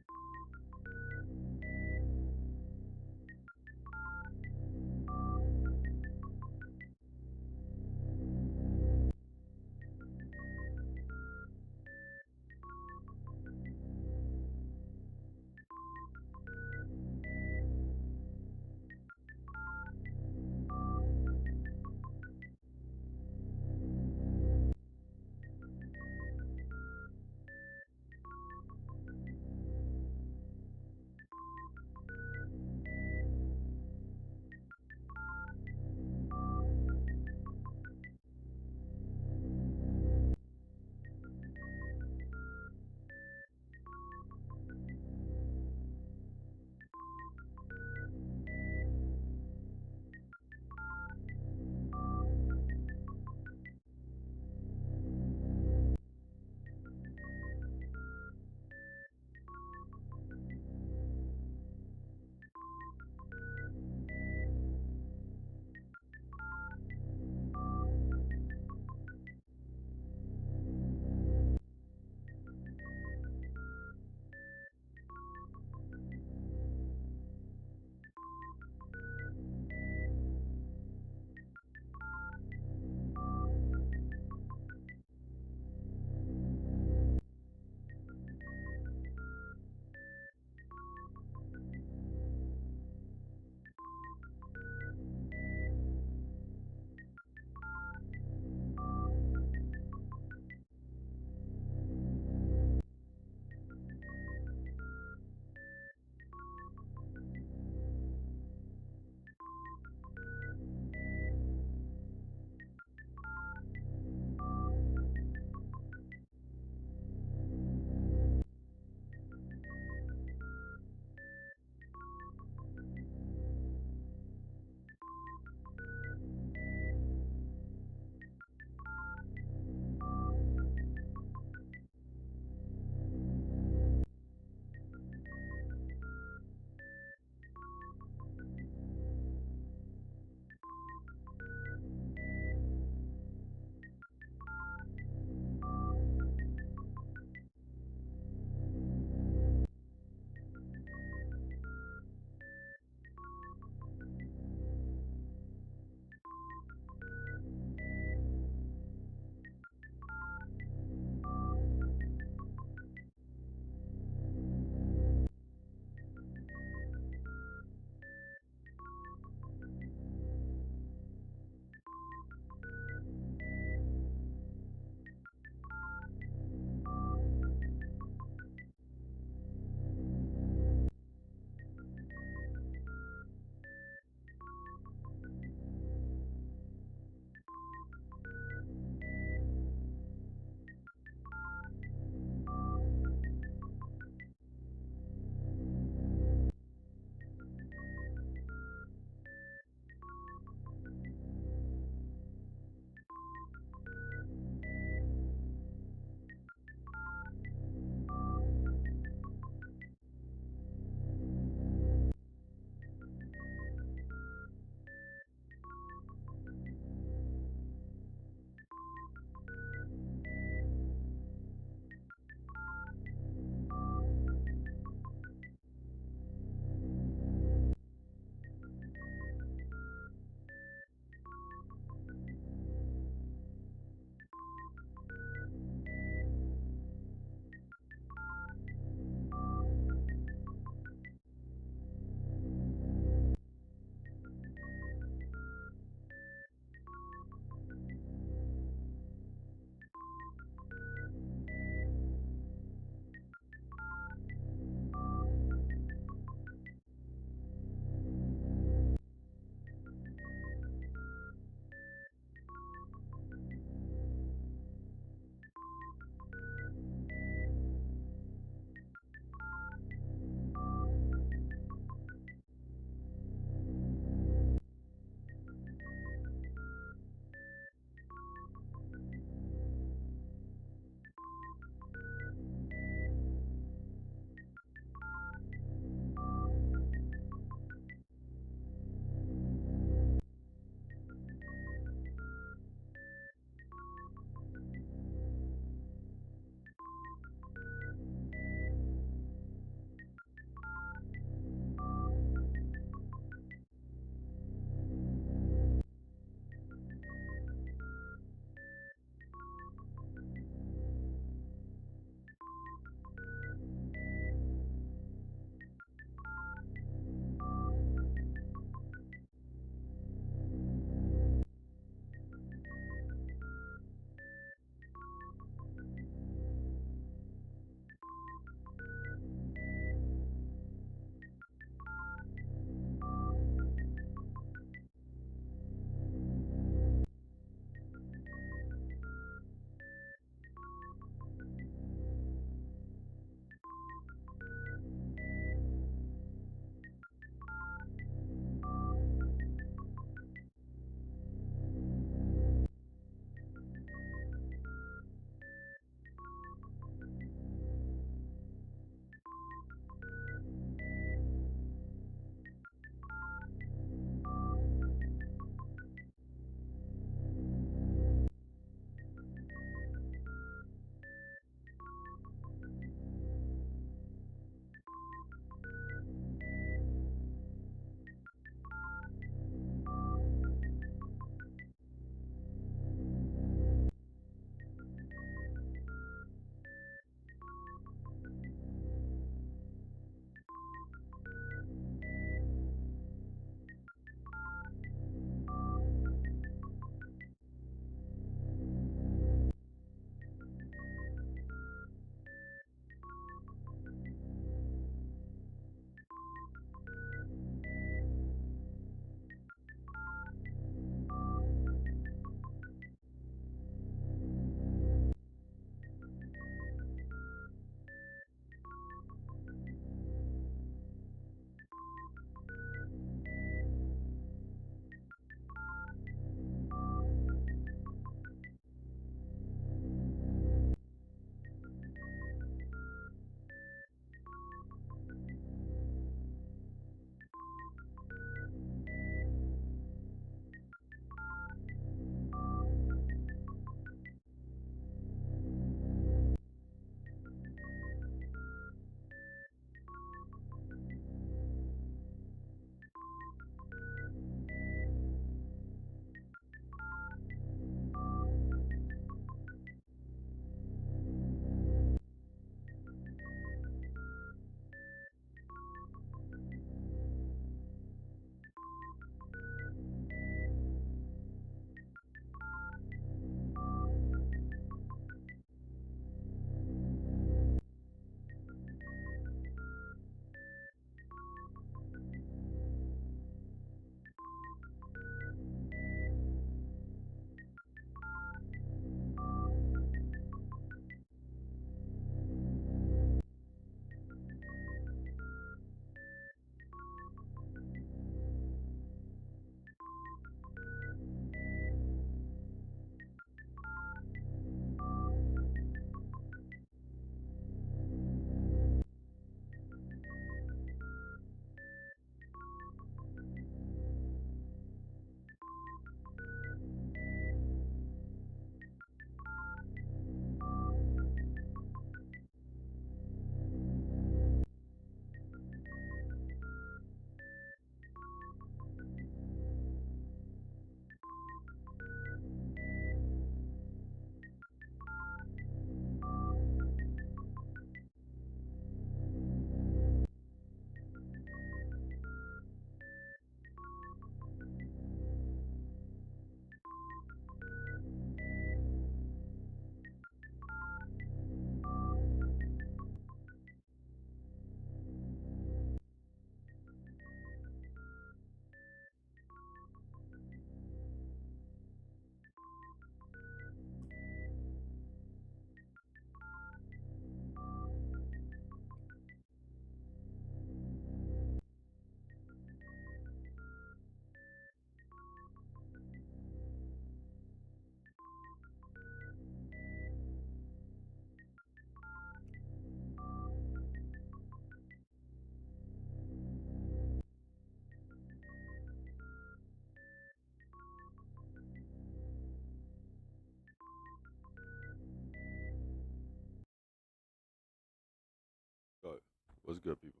good, people?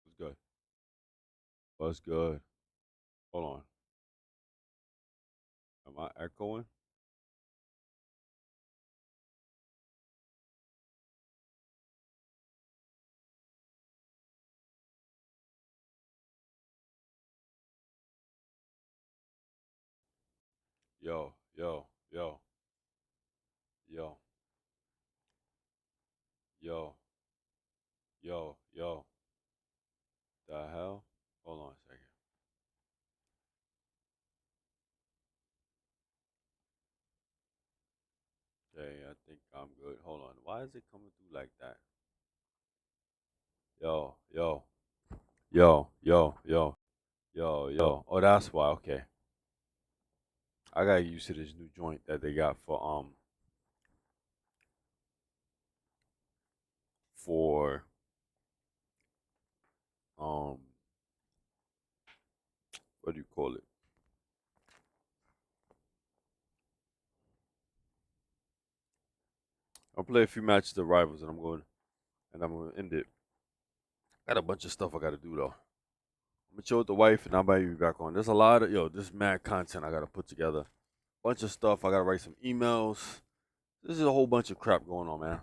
What's good? What's good? Hold on. Am I echoing? Yo, yo, yo, yo, yo, yo. The hell? Hold on a second. Okay, I think I'm good. Hold on. Why is it coming through like that? Yo, yo, yo. Oh, that's why. Okay. I got used to this new joint that they got for um what do you call it? I'll play a few matches of rivals and I'm gonna end it. Got a bunch of stuff I gotta do though. I'm gonna chill with the wife and I might be back on. There's a lot of this mad content I gotta put together. Bunch of stuff. I gotta write some emails. This is a whole bunch of crap going on, man.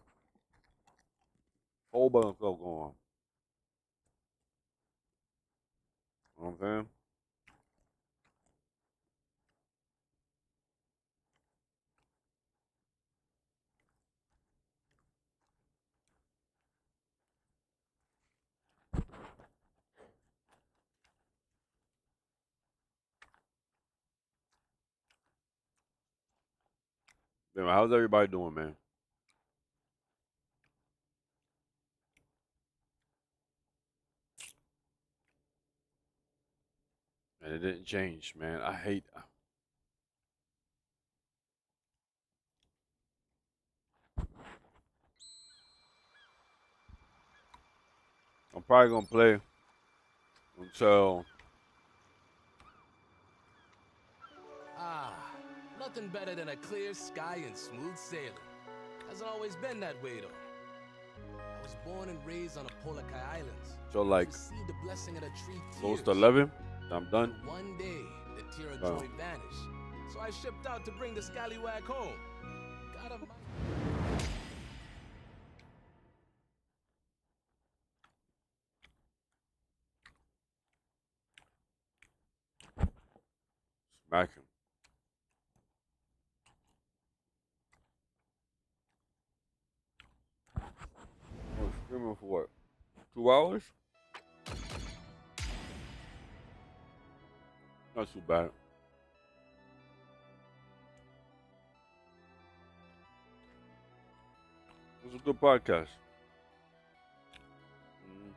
Whole bunch of stuff going on. You know what I'm saying? Anyway, how's everybody doing, man? And it didn't change, man. I hate. I'm probably gonna play until
Nothing better than a clear sky and smooth sailing. Hasn't always been that way though. I was born and raised on the Polakai Islands.
like
To see the blessing of the tree
close to
tears.
11. I'm done.
One day, the tear of
Oh.
joy vanished. So I shipped out to bring the scallywag home. God of
Smack him. Oh, screaming for what? 2 hours? Not too bad. It was a good podcast. Mhm.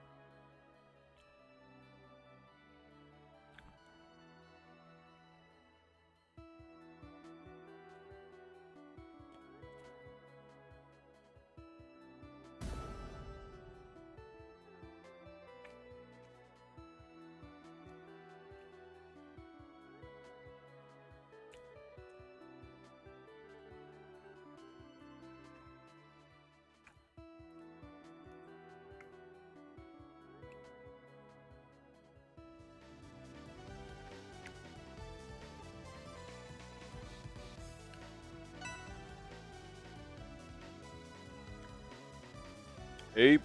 Abe?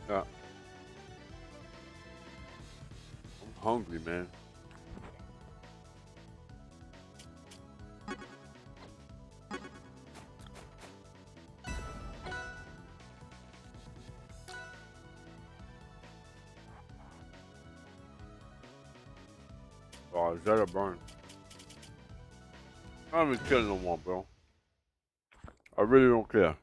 Yeah. I'm hungry, man. Oh, is that a burn? I don't even care no more, bro. I really don't care.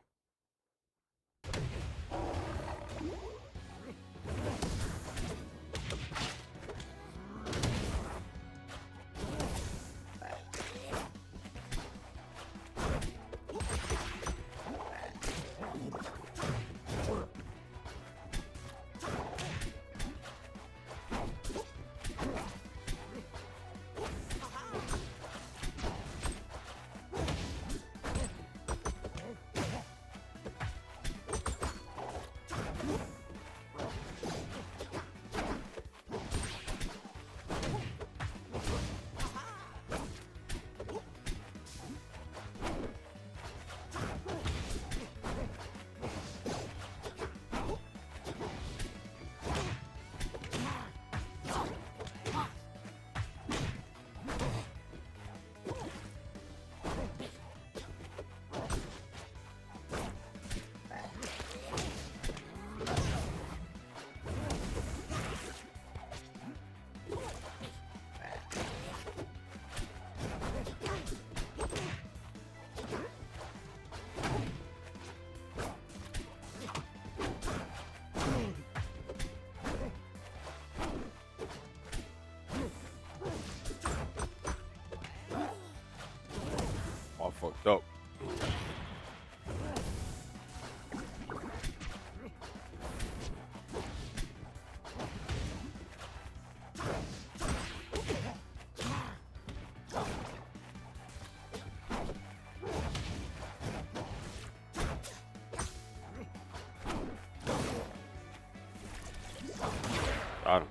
Dope. Got him.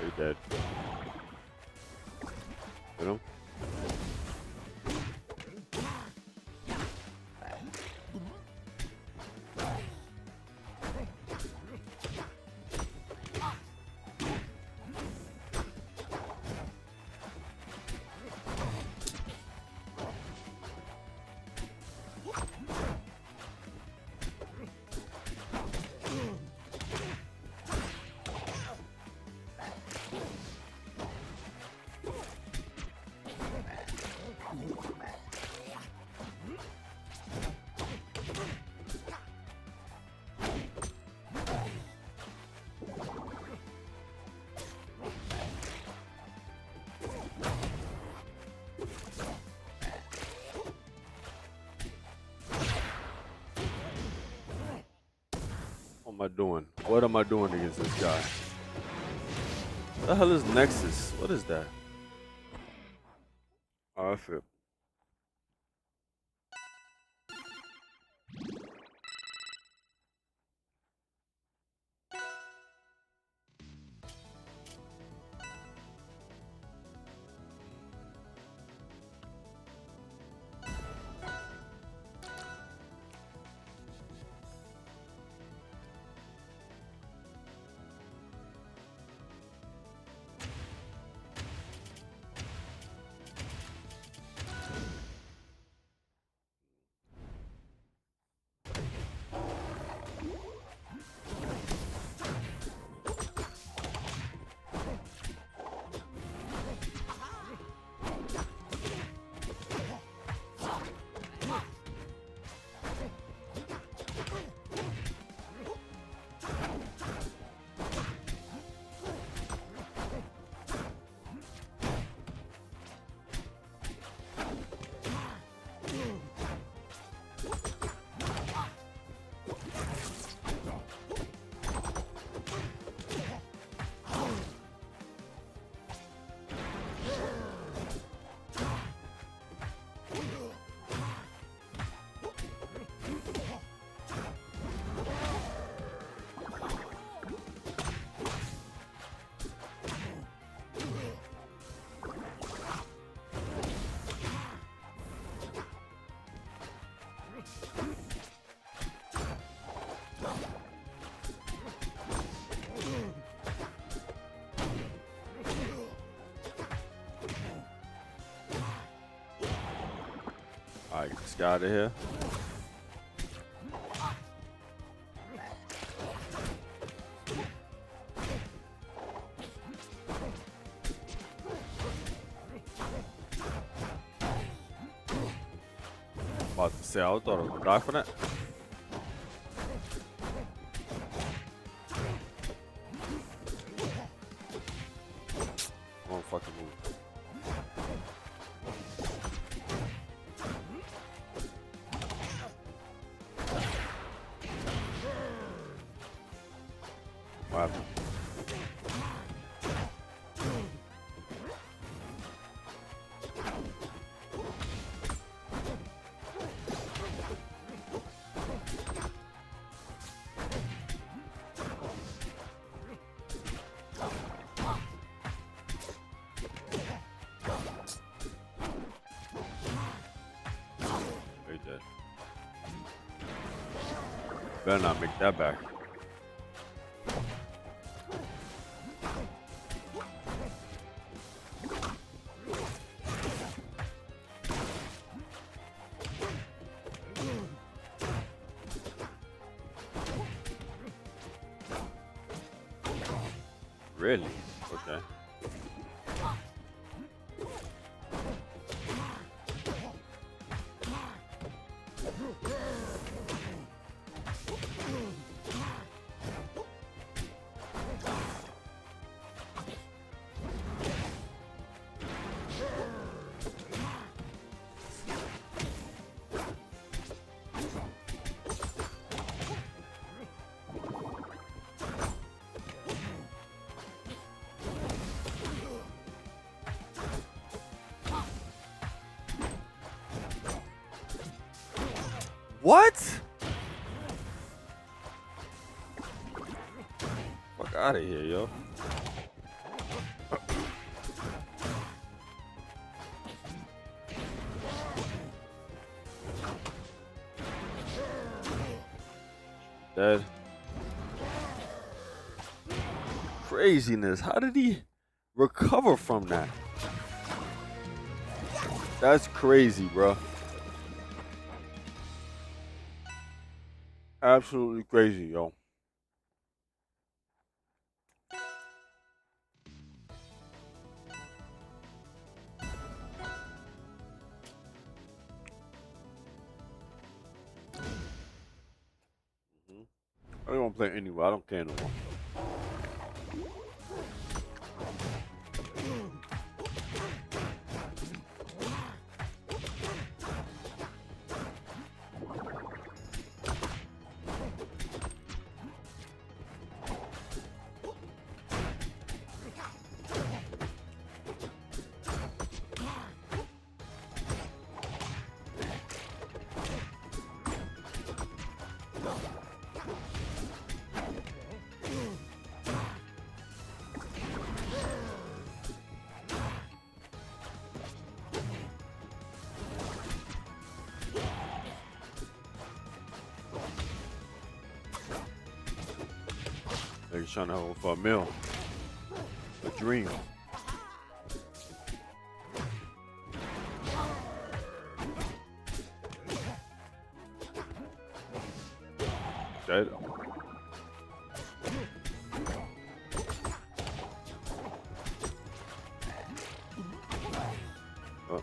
He dead. Hit him. What am I doing? What am I doing against this guy? What the hell is Nexus? What is that? Oh, I feel. Alright, let's get out of here. About to say, I thought I would die for that. Won't fucking move. What happened? They did. Better not make that back. Really? Okay. What? Fuck out of here, yo. Dead. Craziness. How did he recover from that? That's crazy, bro. Absolutely crazy, yo. I don't want to play anyway. I don't care no more. They're trying to hold for a meal. A dream. Dead. Oh.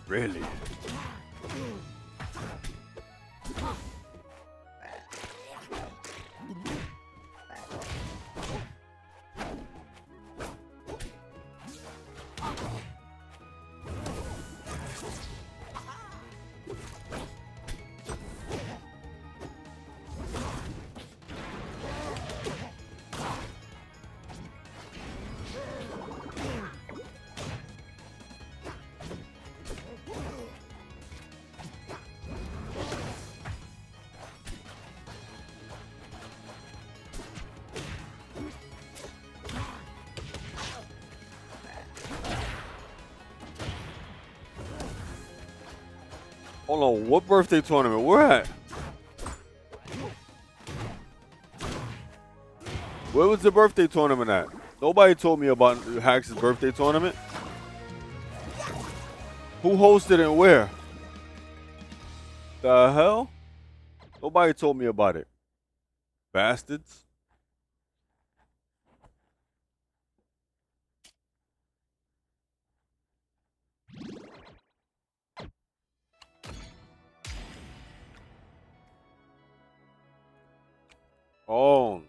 Really? Hold on, what birthday tournament? Where at? Where was the birthday tournament at? Nobody told me about Hack's birthday tournament. Who hosted it and where? The hell? Nobody told me about it. Bastards. Oh.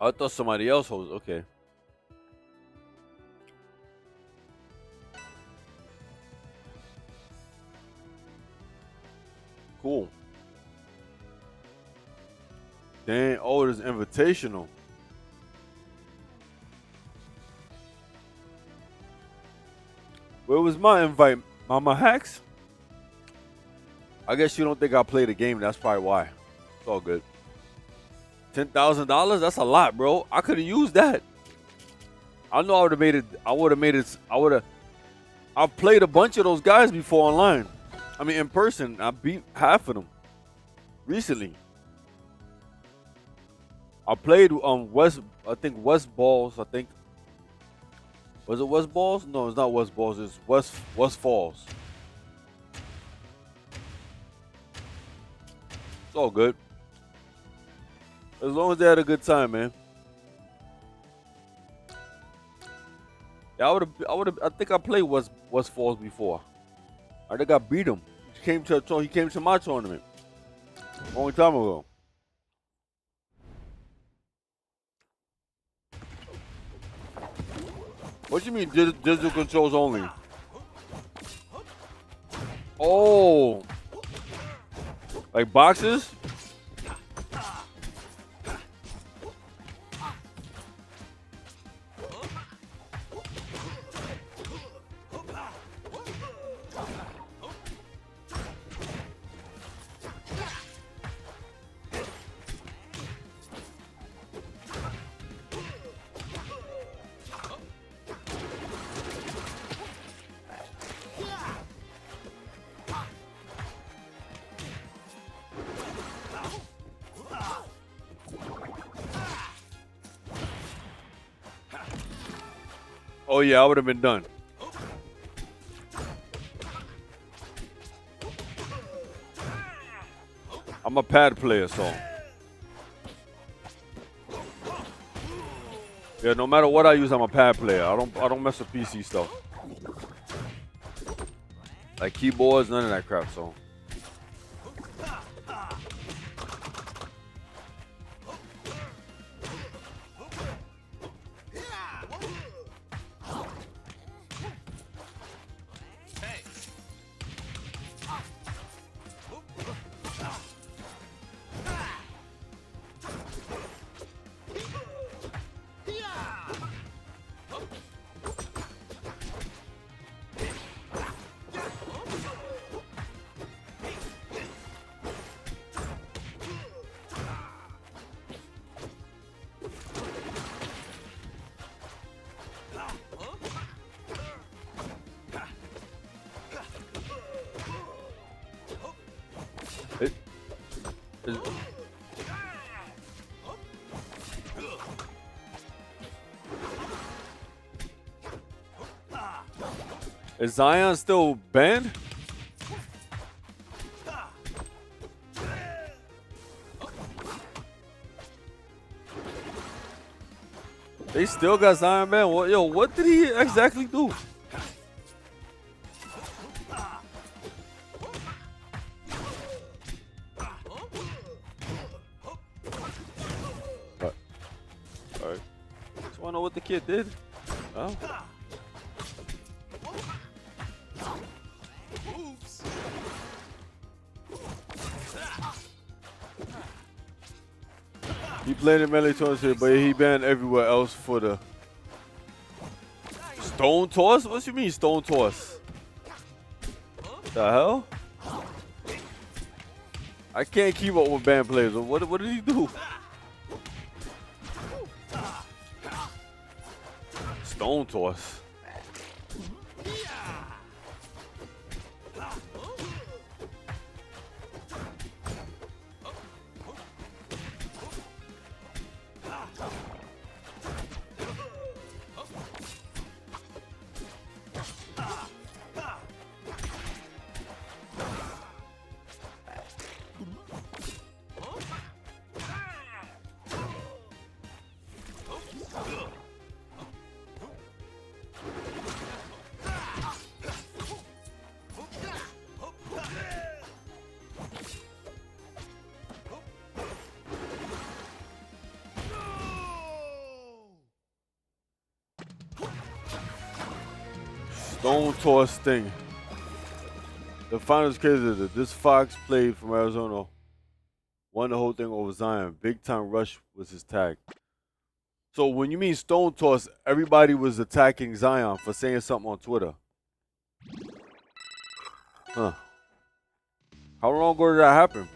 I thought somebody else hosted. Okay. Cool. Dang, oh, it's invitational. Where was my invite, Mama Hacks? I guess you don't think I played the game. That's probably why. It's all good. $10,000? That's a lot, bro. I could have used that. I know I would have made it. I would have made it. I've played a bunch of those guys before online. I mean, in person. I beat half of them recently. I played West. I think West Balls. I think was it West Balls? No, it's not West Balls. It's West Falls. It's all good. As long as they had a good time, man. Yeah, I think I played West Falls before. I think I beat him. He came to my tournament a long time ago. What you mean digital controls only? Oh, like boxes? Oh yeah, I would have been done. I'm a pad player, so yeah. No matter what I use, I'm a pad player. I don't mess with PC stuff, like keyboards, none of that crap. So. Is Zion still banned? They still got Zion banned? What did he exactly do? Alright. Just wanna know what the kid did. Oh. He played in Melee Tournament, but he banned everywhere else for the Stone Toss? What you mean Stone Toss? The hell? I can't keep up with band players. What did he do? Stone toss. Stone toss thing. The finals crazy that this Fox played from Arizona. Won the whole thing over Zion. Big Time Rush was his tag. So when you mean stone toss, everybody was attacking Zion for saying something on Twitter. Huh. How long ago did that happen?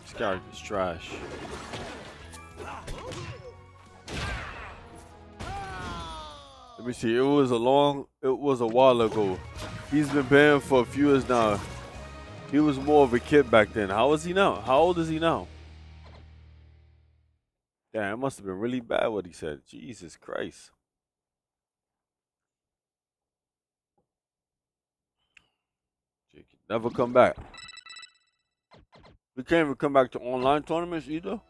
This character's trash. Let me see. It was a while ago. He's been banned for a few years now. He was more of a kid back then. How is he now? How old is he now? Damn, it must have been really bad what he said. Jesus Christ. Jake can never come back. We can't even come back to online tournaments either.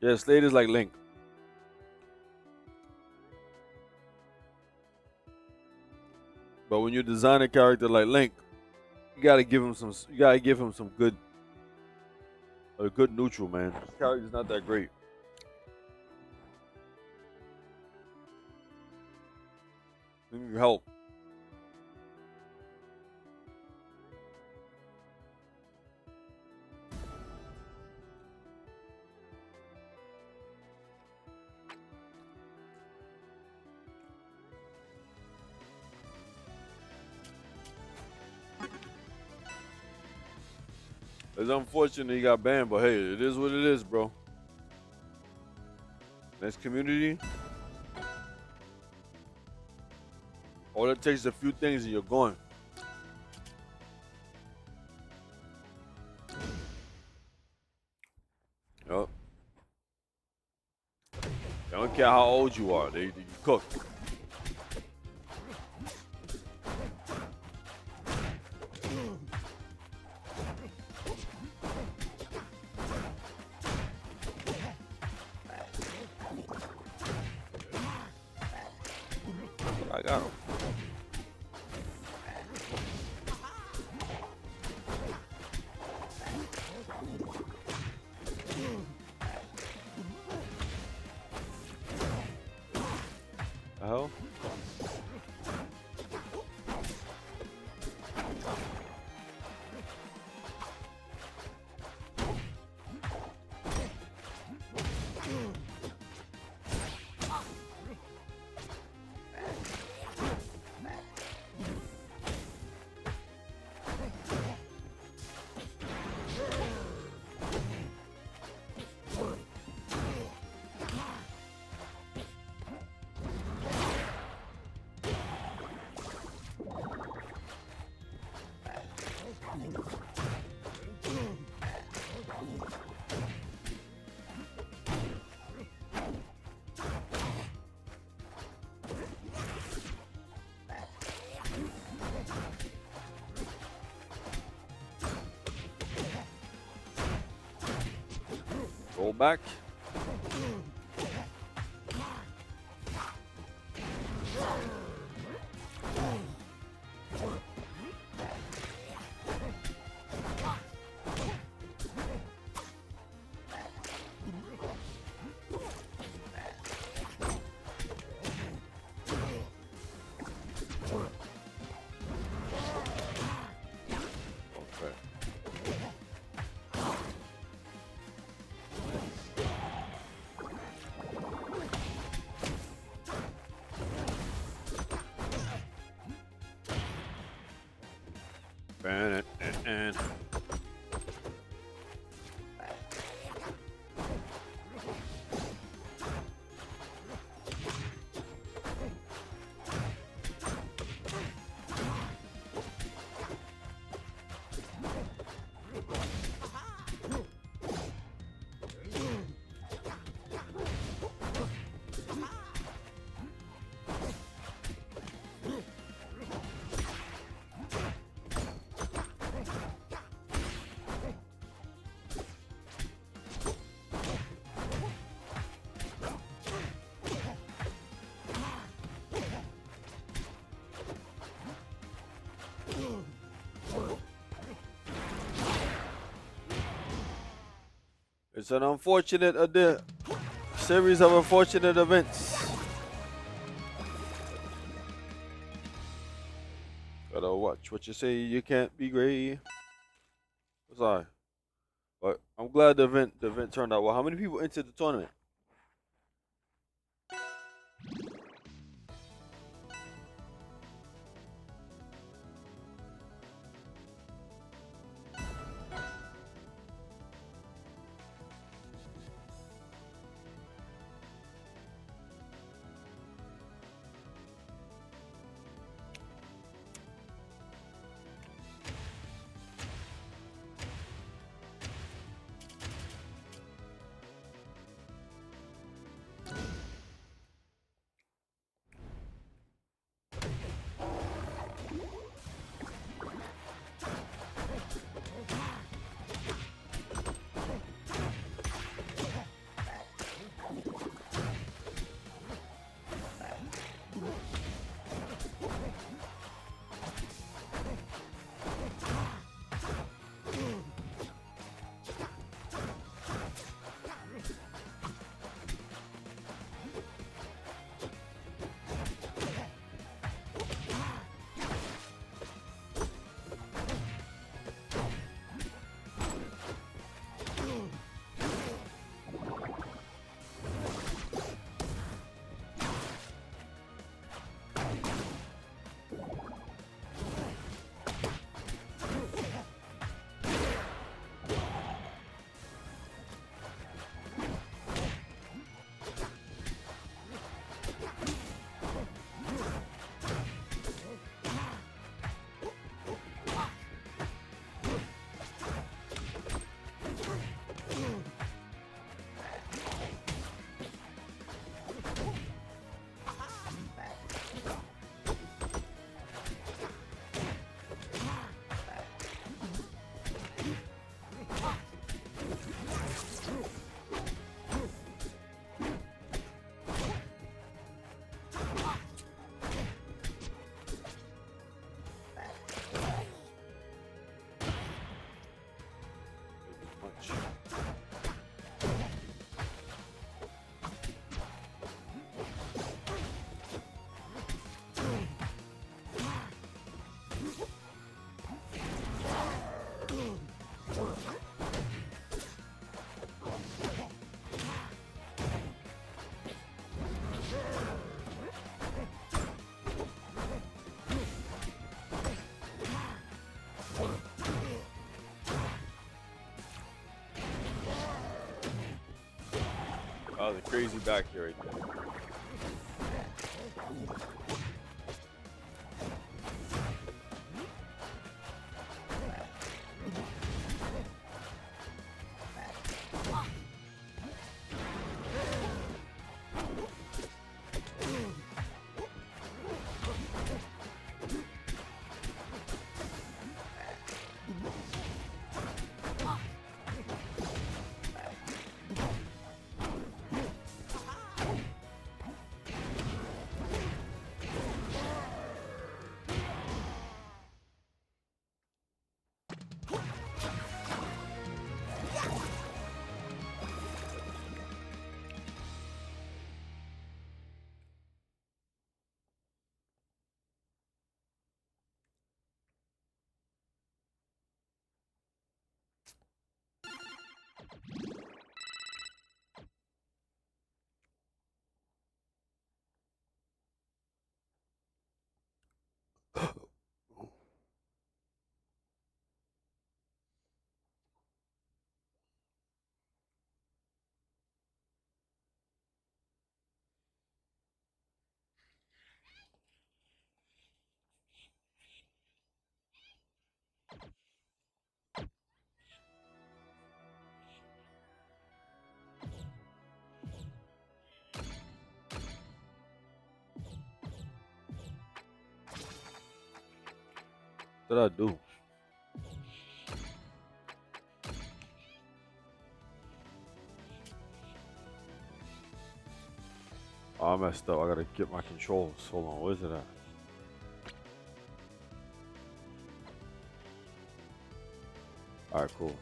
Yeah, Slade is like Link. But when you design a character like Link, you gotta give him some. You gotta give him some good, a good neutral, man. His character's not that great. He need help. It's unfortunate he got banned, but hey, it is what it is, bro. Next community. All it takes is a few things and you're going. Yup. They don't care how old you are. You cook. I got him. The hell? Roll back. Okay. And it's an unfortunate series of unfortunate events. Gotta watch what you say. You can't be great. Sorry, but I'm glad the event turned out well. How many people entered the tournament? Oh, the crazy back here right there. What did I do? Oh, I messed up. I gotta get my controls. Hold on, where's it at? Alright, cool.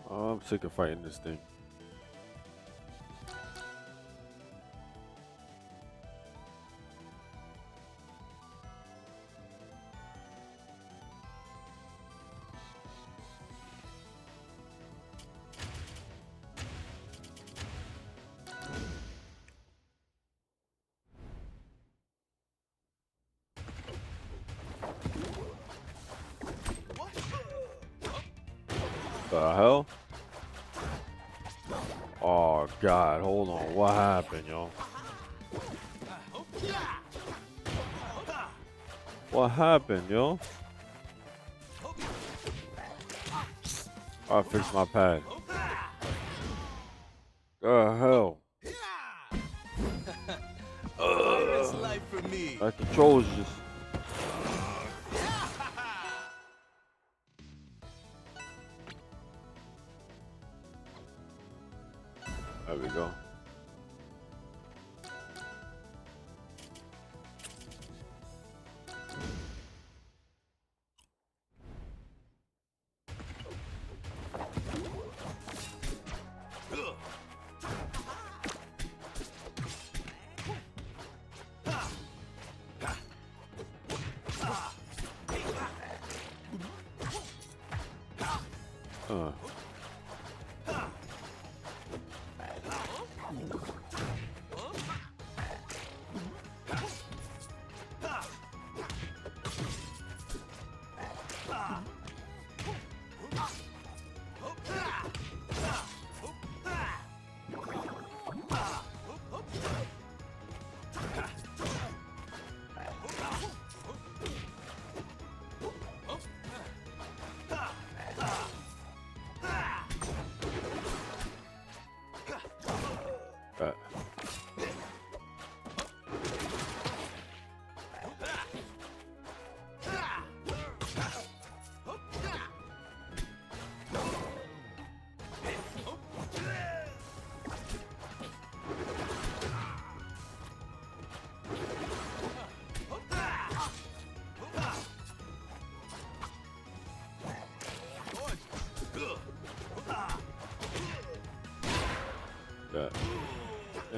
Oh, I'm sick of fighting this thing. The hell? Oh God, hold on. What happened, yo? What happened, yo? I fixed my pad. The hell?
That's life for me.
That control's just. There we go.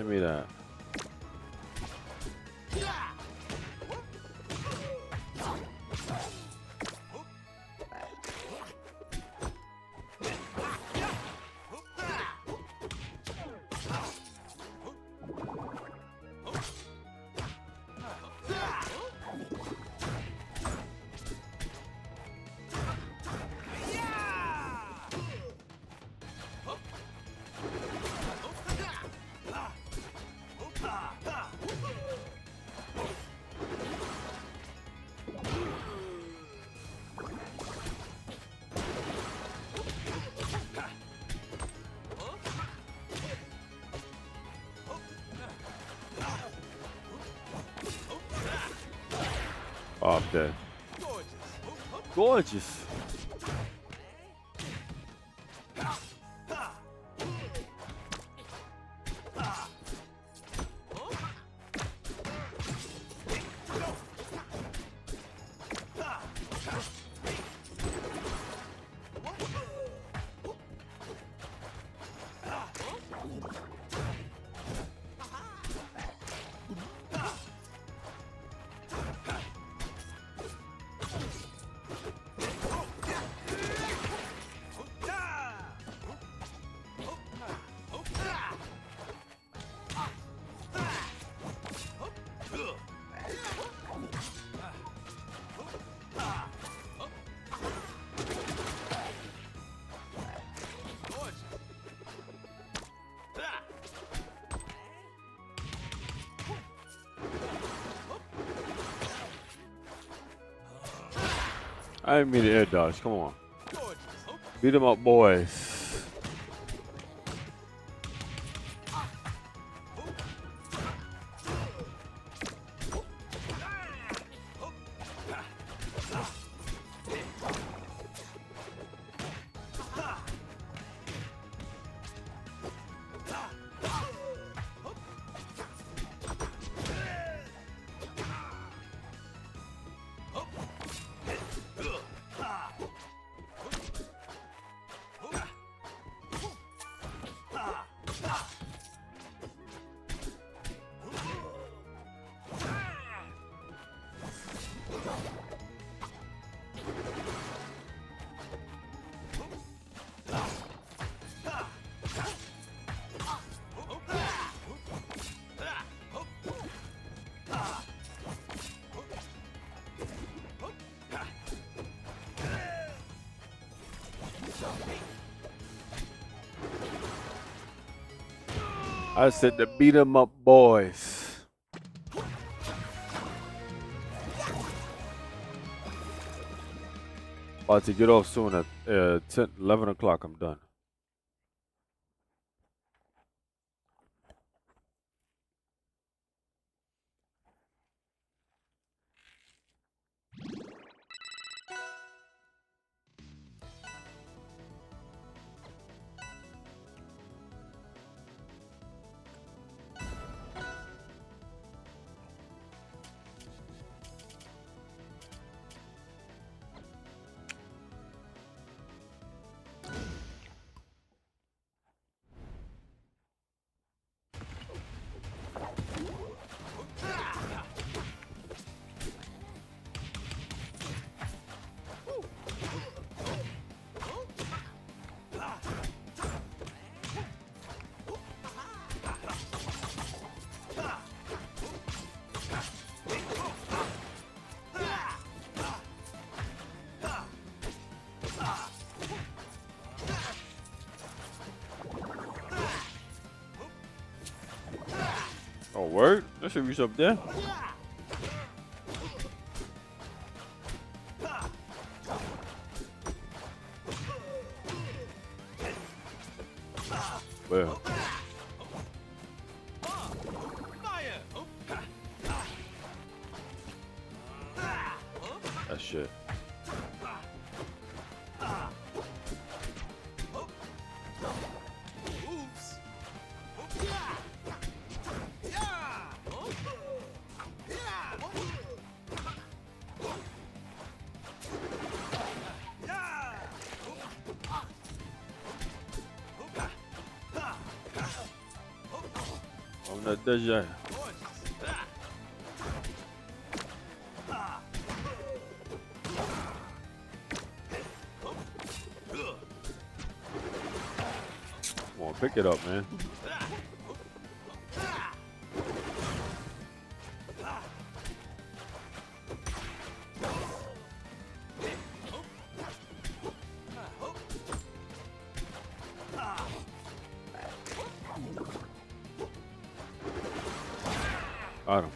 Give me that. Oh, I'm dead. Gorgeous. I didn't mean to air dodge. Come on. Beat 'em up, boys. I said to beat 'em up, boys. About to get off soon at 10, 11 o'clock. I'm done. Oh, word? That should reach up there. Well. That shit. Déjà. Come on, pick it up, man. Got him.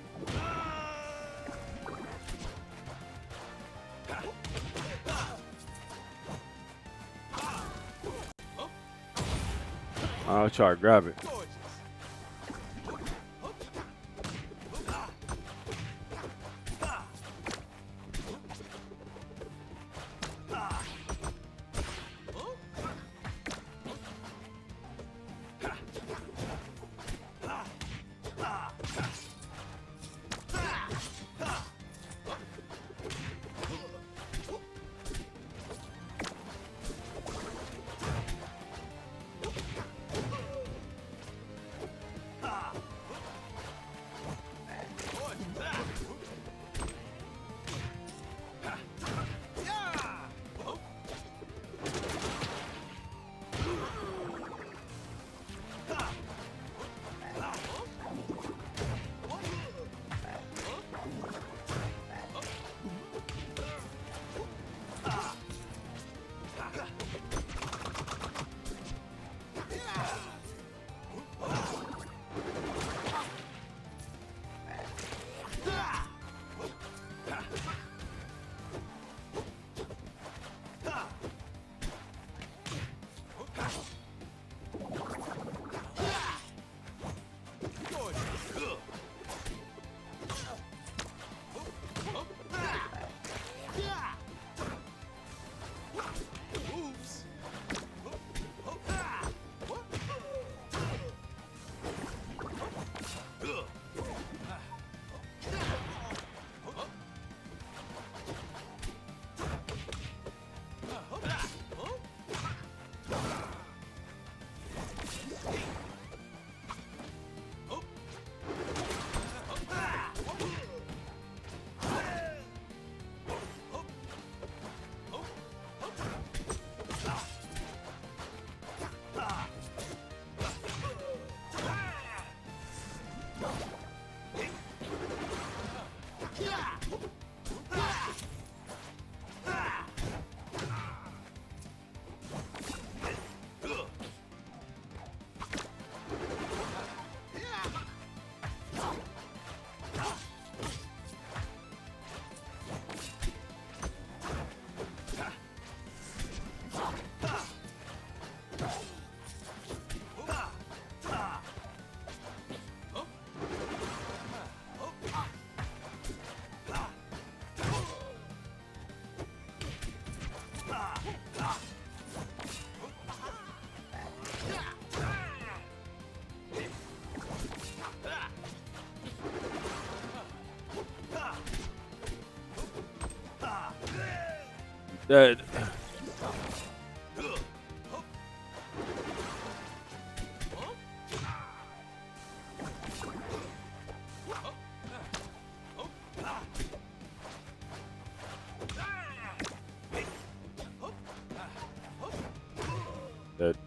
I'll try to grab it. Dead. Dead.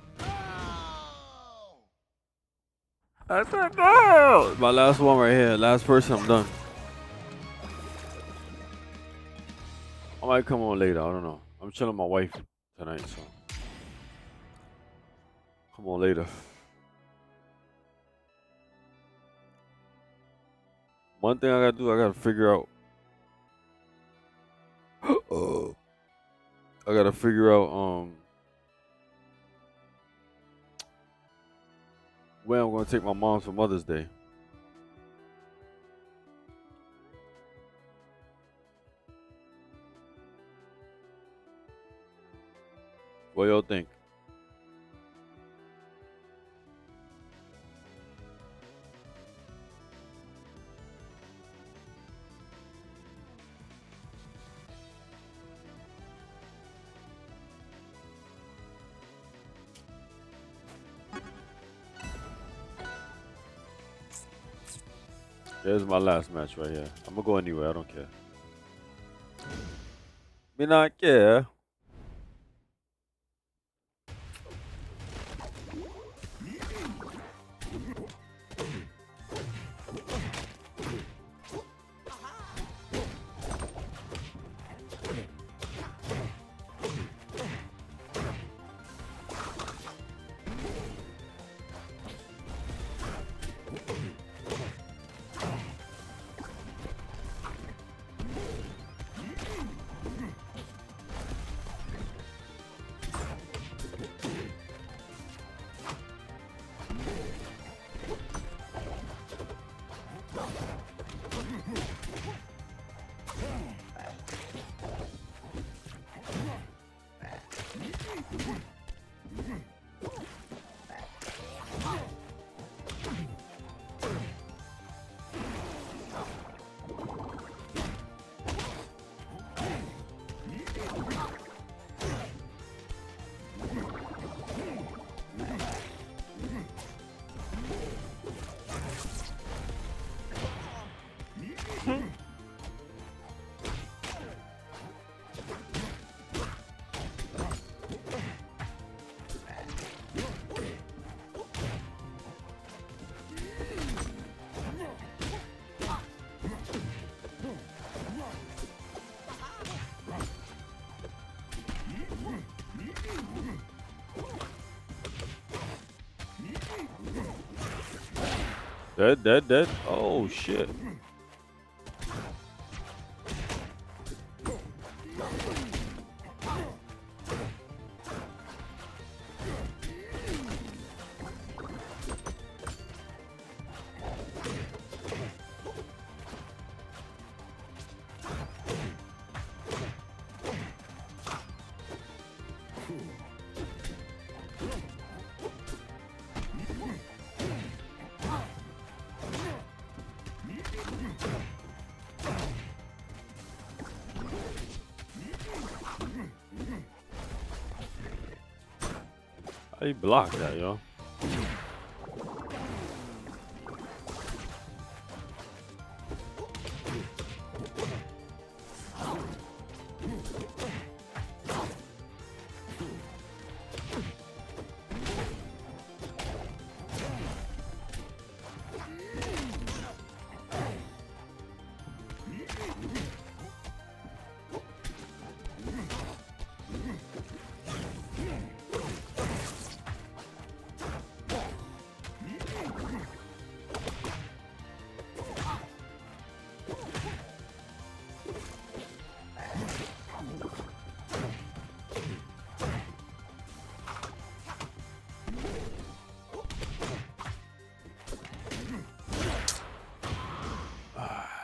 I said no! My last one right here. Last person, I'm done. I might come on later. I don't know. I'm chilling with my wife tonight, so come on later. One thing I gotta do, I gotta figure out. I gotta figure out where I'm gonna take my mom for Mother's Day. What y'all think? Here's my last match right here. I'm gonna go anywhere. I don't care. Me not care. Dead. Oh shit. How you block that, yo?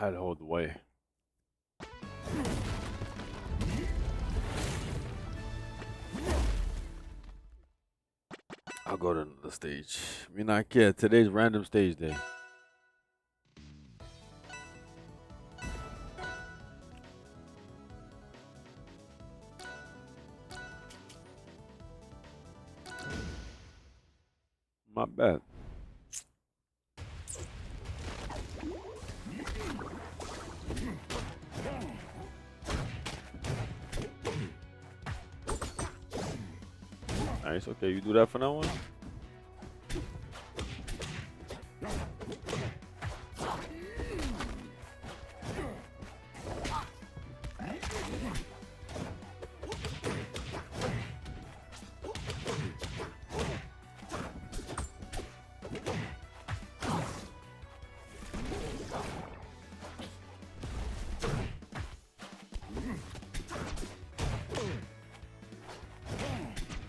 Had to hold the way. I'll go to the stage. Me not care. Today's random stage day. My bad. Nice. Okay, you do that for that one.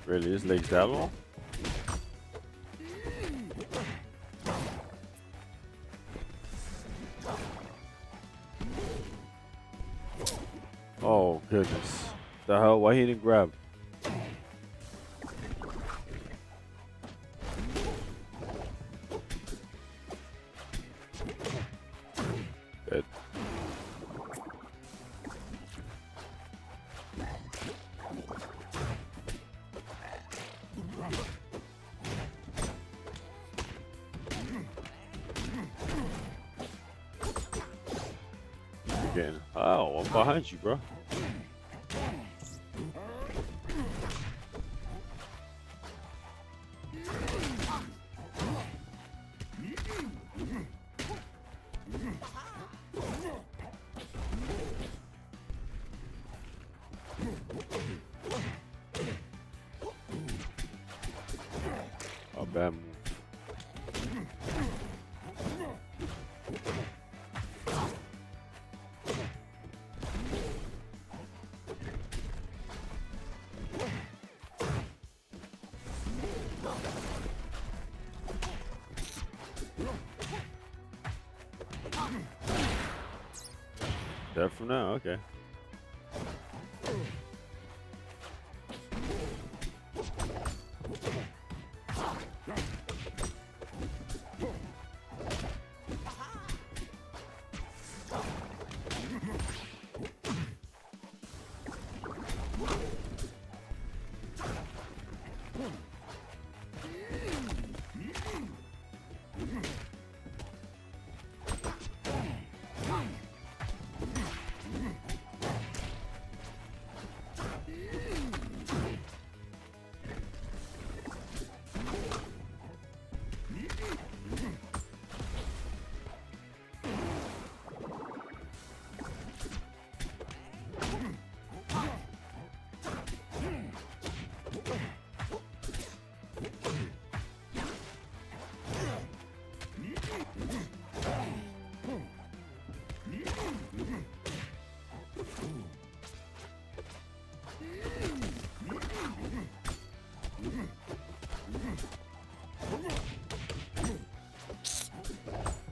Really, his legs that long? Oh goodness. The hell? Why he didn't grab? Good. getting. Oh, I'm behind you, bro. Oh, bad move. Dead for now, okay.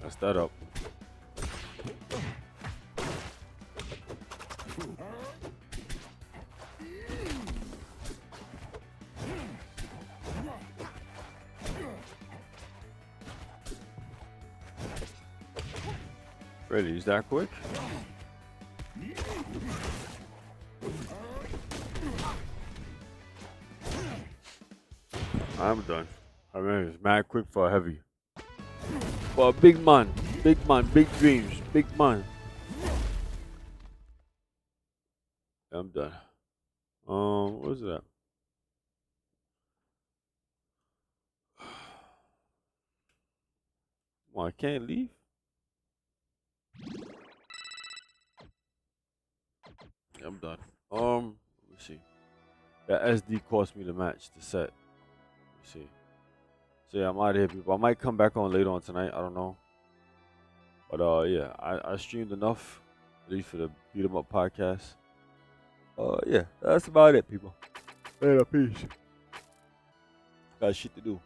Mess that up. Really, is that quick? I'm done. I mean, it's mad quick for a heavy. For a big man, big dreams, big man. I'm done. What was that? Well, I can't leave. I'm done. Let me see. That SD cost me the match, the set. Let me see. So yeah, I'm out of here, people. I might come back on later on tonight. I don't know. But yeah, I streamed enough, at least for the Beat 'em Up podcast. Yeah, that's about it, people. Later, peace. Got shit to do.